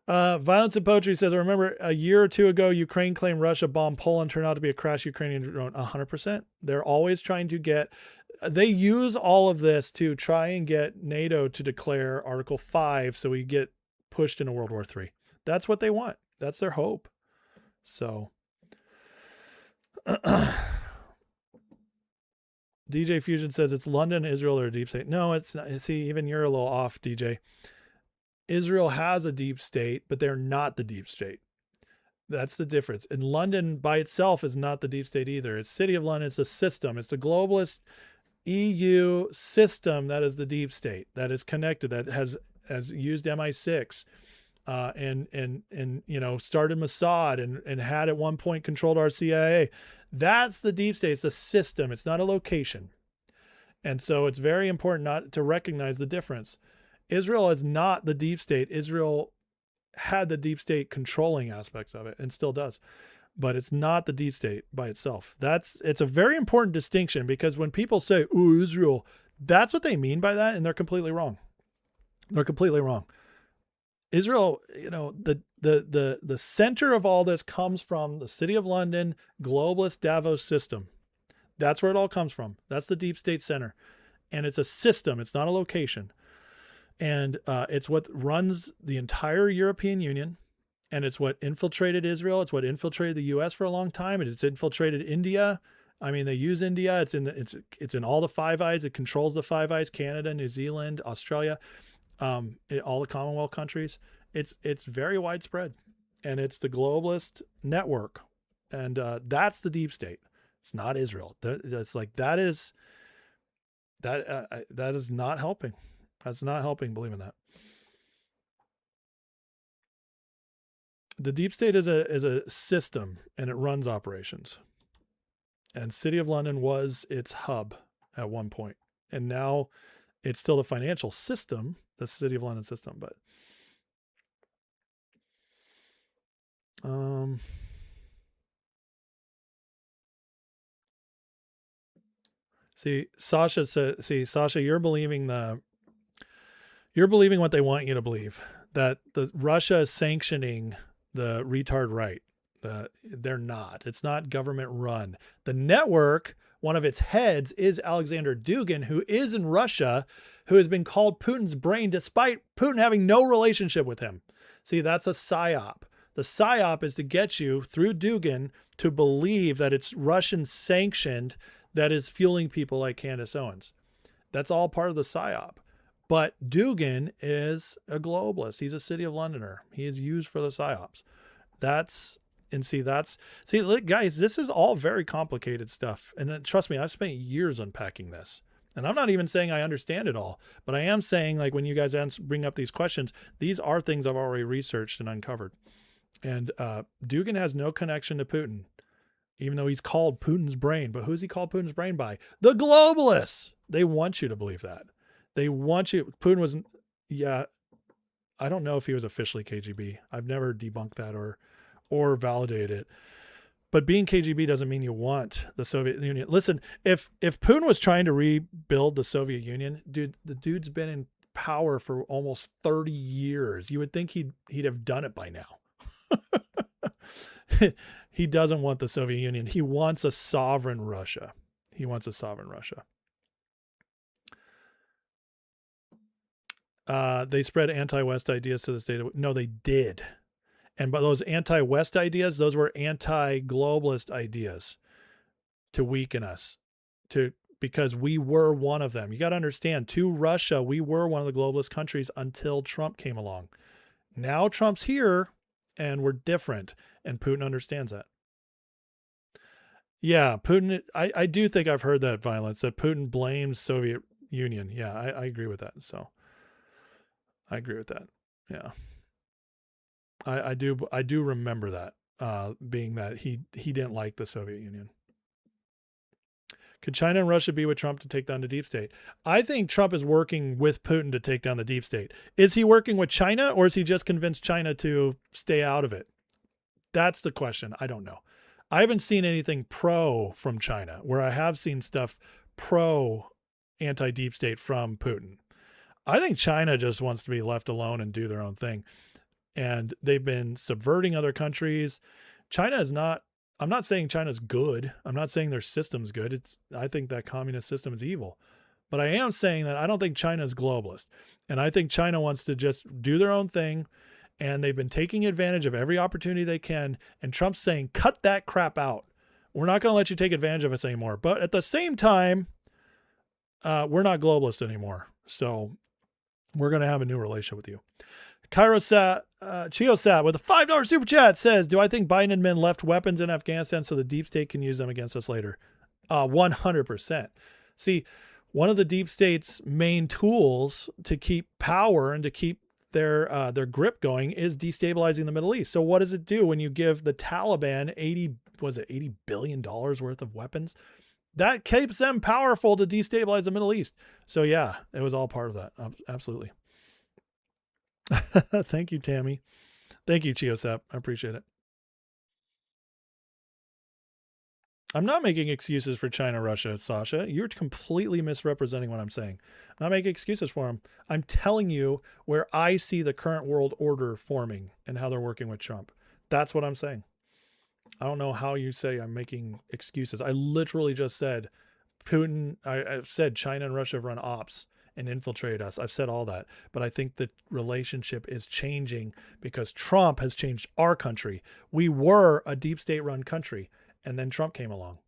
Violence and Poetry says, I remember a year or two ago, Ukraine claimed Russia bombed Poland, turned out to be a crash Ukrainian drone. 100%. They're always trying to they use all of this to try and get NATO to declare Article 5 so we get pushed into World War III. That's what they want. That's their hope. So DJ Fusion says it's London, Israel, or a deep state. No, it's not. See, even you're a little off, DJ. Israel has a deep state, but they're not the deep state. That's the difference. And London by itself is not the deep state either. It's City of London. It's a system. It's the globalist EU system that is the deep state, that is connected, that has used MI6 and you know, started Mossad and had at one point controlled our CIA. That's the deep state. It's a system. It's not a location. And so it's very important not to recognize the difference. Israel is not the deep state. Israel had the deep state controlling aspects of it and still does, but it's not the deep state by itself. It's a very important distinction, because when people say, "Oh, Israel," that's what they mean by that, and they're completely wrong. They're completely wrong. Israel, you know, the center of all this comes from the City of London, globalist Davos system. That's where it all comes from. That's the deep state center. And it's a system. It's not a location. And it's what runs the entire European Union. And it's what infiltrated Israel. It's what infiltrated the U.S. for a long time. It's infiltrated India. I mean, they use India. It's in all the Five Eyes. It controls the Five Eyes: Canada, New Zealand, Australia, all the Commonwealth countries. It's very widespread, and it's the globalist network, and that's the deep state. It's not Israel. That's like that is not helping. That's not helping. Believe in that. The deep state is a system, and it runs operations. And City of London was its hub at one point, and now it's still the financial system, the City of London system. But See, Sasha said, Sasha, you're believing what they want you to believe, that Russia is sanctioning the retard right. They're not. It's not government run. The network, one of its heads is Alexander Dugin, who is in Russia, who has been called Putin's brain despite Putin having no relationship with him. See, that's a psyop. The psyop is to get you through Dugin to believe that it's Russian sanctioned that is fueling people like Candace Owens. That's all part of the psyop. But Dugin is a globalist. He's a City of Londoner. He is used for the psyops. Look, guys, this is all very complicated stuff. And trust me, I've spent years unpacking this. And I'm not even saying I understand it all, but I am saying, like, when you guys bring up these questions, these are things I've already researched and uncovered. And Dugin has no connection to Putin, even though he's called Putin's brain. But who's he called Putin's brain by? The globalists. They want you to believe that. They want you. Putin was, I don't know if he was officially KGB. I've never debunked that or validated it. But being KGB doesn't mean you want the Soviet Union. Listen, if Putin was trying to rebuild the Soviet Union, dude, the dude's been in power for almost 30 years. You would think he'd have done it by now. He doesn't want the Soviet Union. He wants a sovereign Russia. He wants a sovereign Russia. They spread anti-West ideas to the state of... No, they did. And by those anti-West ideas, those were anti-globalist ideas to weaken us, because we were one of them. You got to understand, to Russia, we were one of the globalist countries until Trump came along. Now Trump's here, and we're different, and Putin understands that. Yeah, Putin, I do think I've heard that, Violence, that Putin blames Soviet Union. Yeah, I agree with that. So I agree with that. Yeah. I do remember that, being that he didn't like the Soviet Union. Could China and Russia be with Trump to take down the deep state? I think Trump is working with Putin to take down the deep state. Is he working with China, or is he just convinced China to stay out of it? That's the question. I don't know. I haven't seen anything pro from China, where I have seen stuff pro anti-deep state from Putin. I think China just wants to be left alone and do their own thing. And they've been subverting other countries. China is not, I'm not saying China's good. I'm not saying their system's good. I think that communist system is evil. But I am saying that I don't think China is globalist. And I think China wants to just do their own thing. And they've been taking advantage of every opportunity they can. And Trump's saying, cut that crap out. We're not going to let you take advantage of us anymore. But at the same time, we're not globalist anymore. So we're going to have a new relationship with you. Chiosat with a $5 super chat says, do I think Biden and men left weapons in Afghanistan so the deep state can use them against us later? 100%. See, one of the deep state's main tools to keep power and to keep their grip going is destabilizing the Middle East. So what does it do when you give the Taliban $80 billion worth of weapons? That keeps them powerful to destabilize the Middle East. So yeah, it was all part of that. Absolutely. Thank you, Tammy. Thank you, Chiosap. I appreciate it. I'm not making excuses for China, Russia, Sasha. You're completely misrepresenting what I'm saying. I'm not making excuses for them. I'm telling you where I see the current world order forming and how they're working with Trump. That's what I'm saying. I don't know how you say I'm making excuses. I literally just said Putin, I've said China and Russia have run ops and infiltrate us. I've said all that, but I think the relationship is changing because Trump has changed our country. We were a deep state run country, and then Trump came along.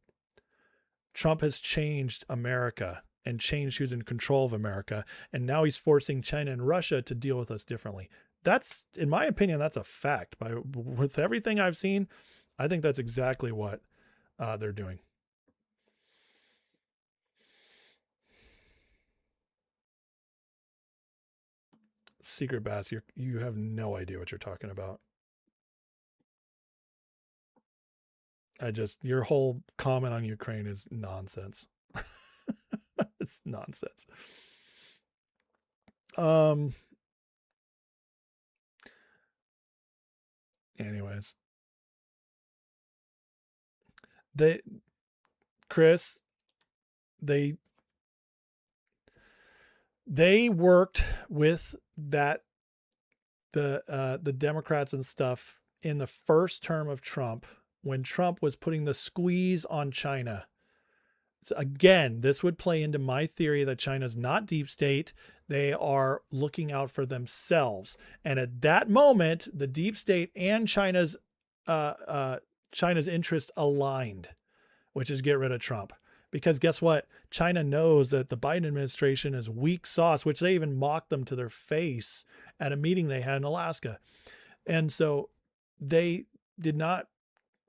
Trump has changed America and changed who's in control of America. And now he's forcing China and Russia to deal with us differently. That's, in my opinion, that's a fact. With everything I've seen, I think that's exactly what they're doing. Secret Bass, you have no idea what you're talking about. Your whole comment on Ukraine is nonsense. It's nonsense. Anyways, Chris, they worked with the Democrats and stuff in the first term of Trump when Trump was putting the squeeze on China. So again, this would play into my theory that China's not deep state. They are looking out for themselves. And at that moment, the deep state and China's interest aligned, which is get rid of Trump. Because guess what? China knows that the Biden administration is weak sauce, which they even mocked them to their face at a meeting they had in Alaska. And so they did not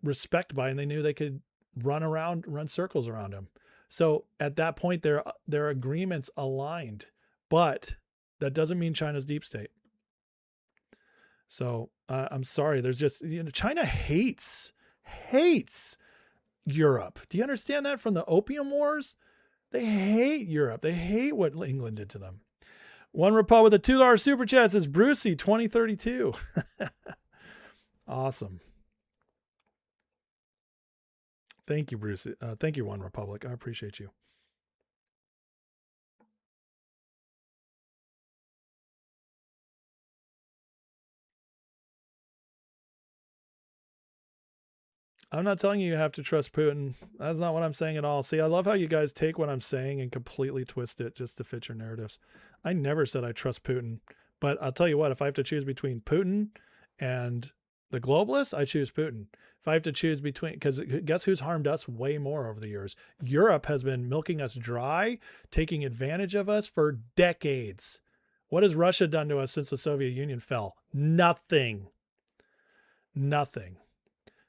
respect Biden. They knew they could run circles around him. So at that point, their agreements aligned, but that doesn't mean China's deep state. So I'm sorry. There's just, China hates Europe. Do you understand that from the Opium Wars? They hate Europe. They hate what England did to them. One Repub with a $2 super chat says Brucey 2032. Awesome. Thank you, Bruce. Thank you, One Republic. I appreciate you. I'm not telling you have to trust Putin. That's not what I'm saying at all. See, I love how you guys take what I'm saying and completely twist it just to fit your narratives. I never said I trust Putin, but I'll tell you what, if I have to choose between Putin and the globalists, I choose Putin. If I have to choose between, because guess who's harmed us way more over the years? Europe has been milking us dry, taking advantage of us for decades. What has Russia done to us since the Soviet Union fell? Nothing. Nothing.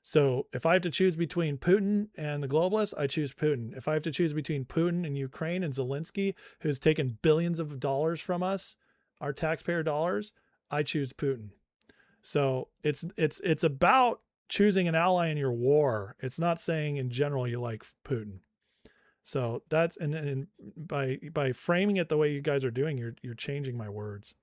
So if I have to choose between Putin and the globalists, I choose Putin. If I have to choose between Putin and Ukraine and Zelensky, who's taken billions of dollars from us, our taxpayer dollars, I choose Putin. So it's about choosing an ally in your war. It's not saying in general you like Putin. So that's and by framing it the way you guys are doing, you're changing my words.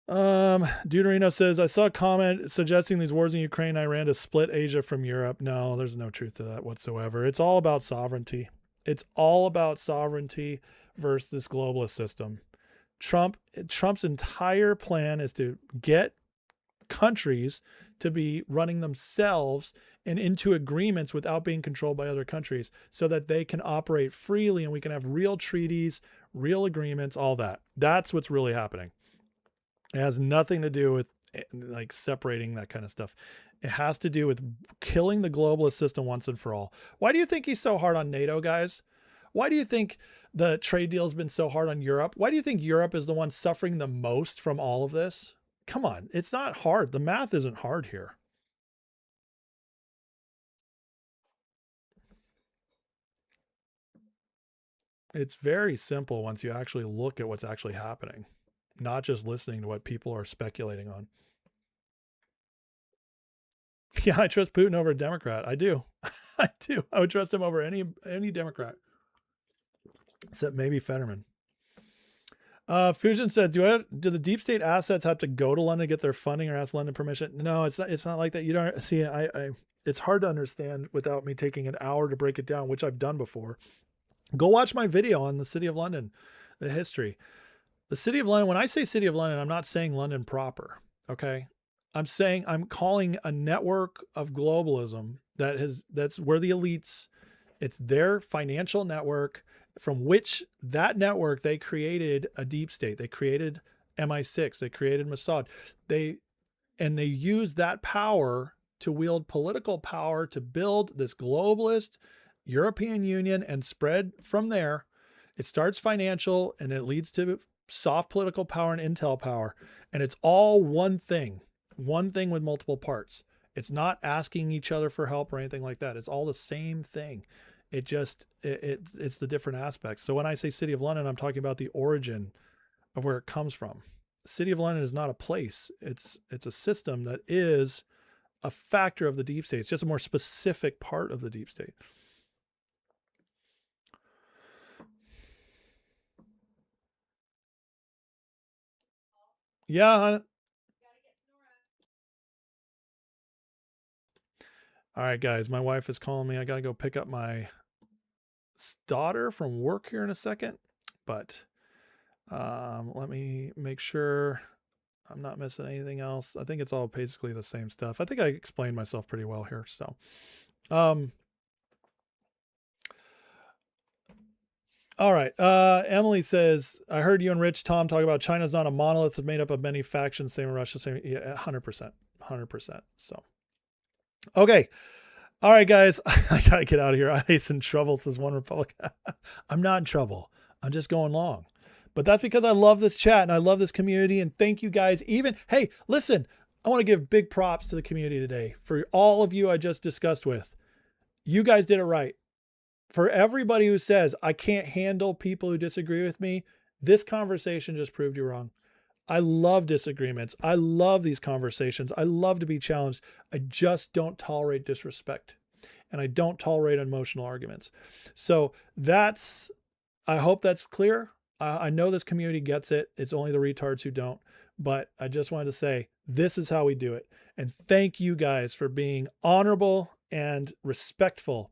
Deuterino says, I saw a comment suggesting these wars in Ukraine and Iran to split Asia from Europe. No, there's no truth to that whatsoever. It's all about sovereignty. It's all about sovereignty versus this globalist system. Trump's entire plan is to get countries to be running themselves and into agreements without being controlled by other countries so that they can operate freely and we can have real treaties, real agreements, all that. That's what's really happening. It has nothing to do with like separating that kind of stuff. It has to do with killing the globalist system once and for all. Why do you think he's so hard on NATO, guys? Why do you think the trade deal has been so hard on Europe? Why do you think Europe is the one suffering the most from all of this? Come on, it's not hard. The math isn't hard here. It's very simple once you actually look at what's actually happening, not just listening to what people are speculating on. Yeah, I trust Putin over a Democrat. I do. I do. I would trust him over any Democrat. Except maybe Fetterman. Fusion said, do the deep state assets have to go to London to get their funding or ask London permission? No, it's not like that. You don't see, it's hard to understand without me taking an hour to break it down, which I've done before. Go watch my video on the City of London, the history. The City of London, when I say City of London, I'm not saying London proper. Okay. I'm calling a network of globalism that's where the elites, it's their financial network from which that network, they created a deep state. They created MI6. They created Mossad. They use that power to wield political power to build this globalist European Union and spread from there. It starts financial and it leads to soft political power and intel power. And it's all one thing with multiple parts. It's not asking each other for help or anything like that. It's all the same thing. It just, it's the different aspects. So when I say City of London, I'm talking about the origin of where it comes from. The City of London is not a place. It's a system that is a factor of the deep state. It's just a more specific part of the deep state. Yeah. All right, guys, my wife is calling me. I got to go pick up my daughter from work here in a second, but let me make sure I'm not missing anything else. I think it's all basically the same stuff. I think I explained myself pretty well here. So, all right. Emily says, I heard you and Rich Tom talk about China's not a monolith. It's made up of many factions, same in Russia, same. Yeah, 100%. 100%. So, okay. All right, guys, I got to get out of here. Ice in trouble, says One Republic. I'm not in trouble. I'm just going long. But that's because I love this chat and I love this community. And thank you guys. Hey, listen, I want to give big props to the community today for all of you I just discussed with. You guys did it right. For everybody who says, I can't handle people who disagree with me, this conversation just proved you wrong. I love disagreements. I love these conversations. I love to be challenged. I just don't tolerate disrespect. And I don't tolerate emotional arguments. So I hope that's clear. I know this community gets it. It's only the retards who don't. But I just wanted to say, this is how we do it. And thank you guys for being honorable and respectful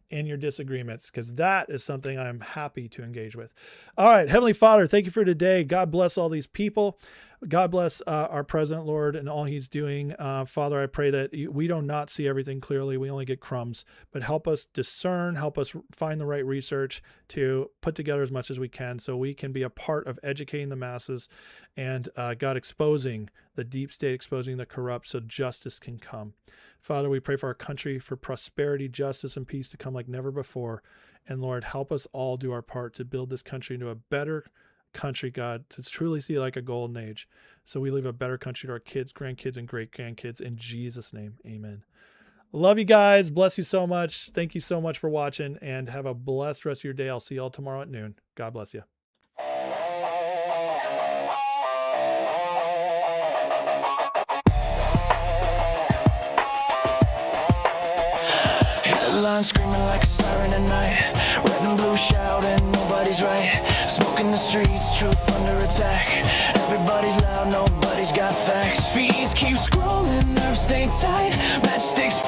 in your disagreements, because that is something I'm happy to engage with. All right, Heavenly Father, thank you for today. God bless all these people. God bless our president, Lord, and all he's doing. Father, I pray that we do not see everything clearly. We only get crumbs, but help us discern, help us find the right research to put together as much as we can so we can be a part of educating the masses and God exposing the deep state, exposing the corrupt so justice can come. Father, we pray for our country, for prosperity, justice, and peace to come like never before. And Lord, help us all do our part to build this country into a better country, God, to truly see like a golden age. So we leave a better country to our kids, grandkids, and great-grandkids. In Jesus' name, amen. Love you guys. Bless you so much. Thank you so much for watching, and have a blessed rest of your day. I'll see you all tomorrow at noon. God bless you. Headlines screaming like a siren at night. Red and blue shouting, nobody's right. Smoke in the streets, truth under attack. Everybody's loud, nobody's got facts. Feeds keep scrolling, nerves stay tight. Matchsticks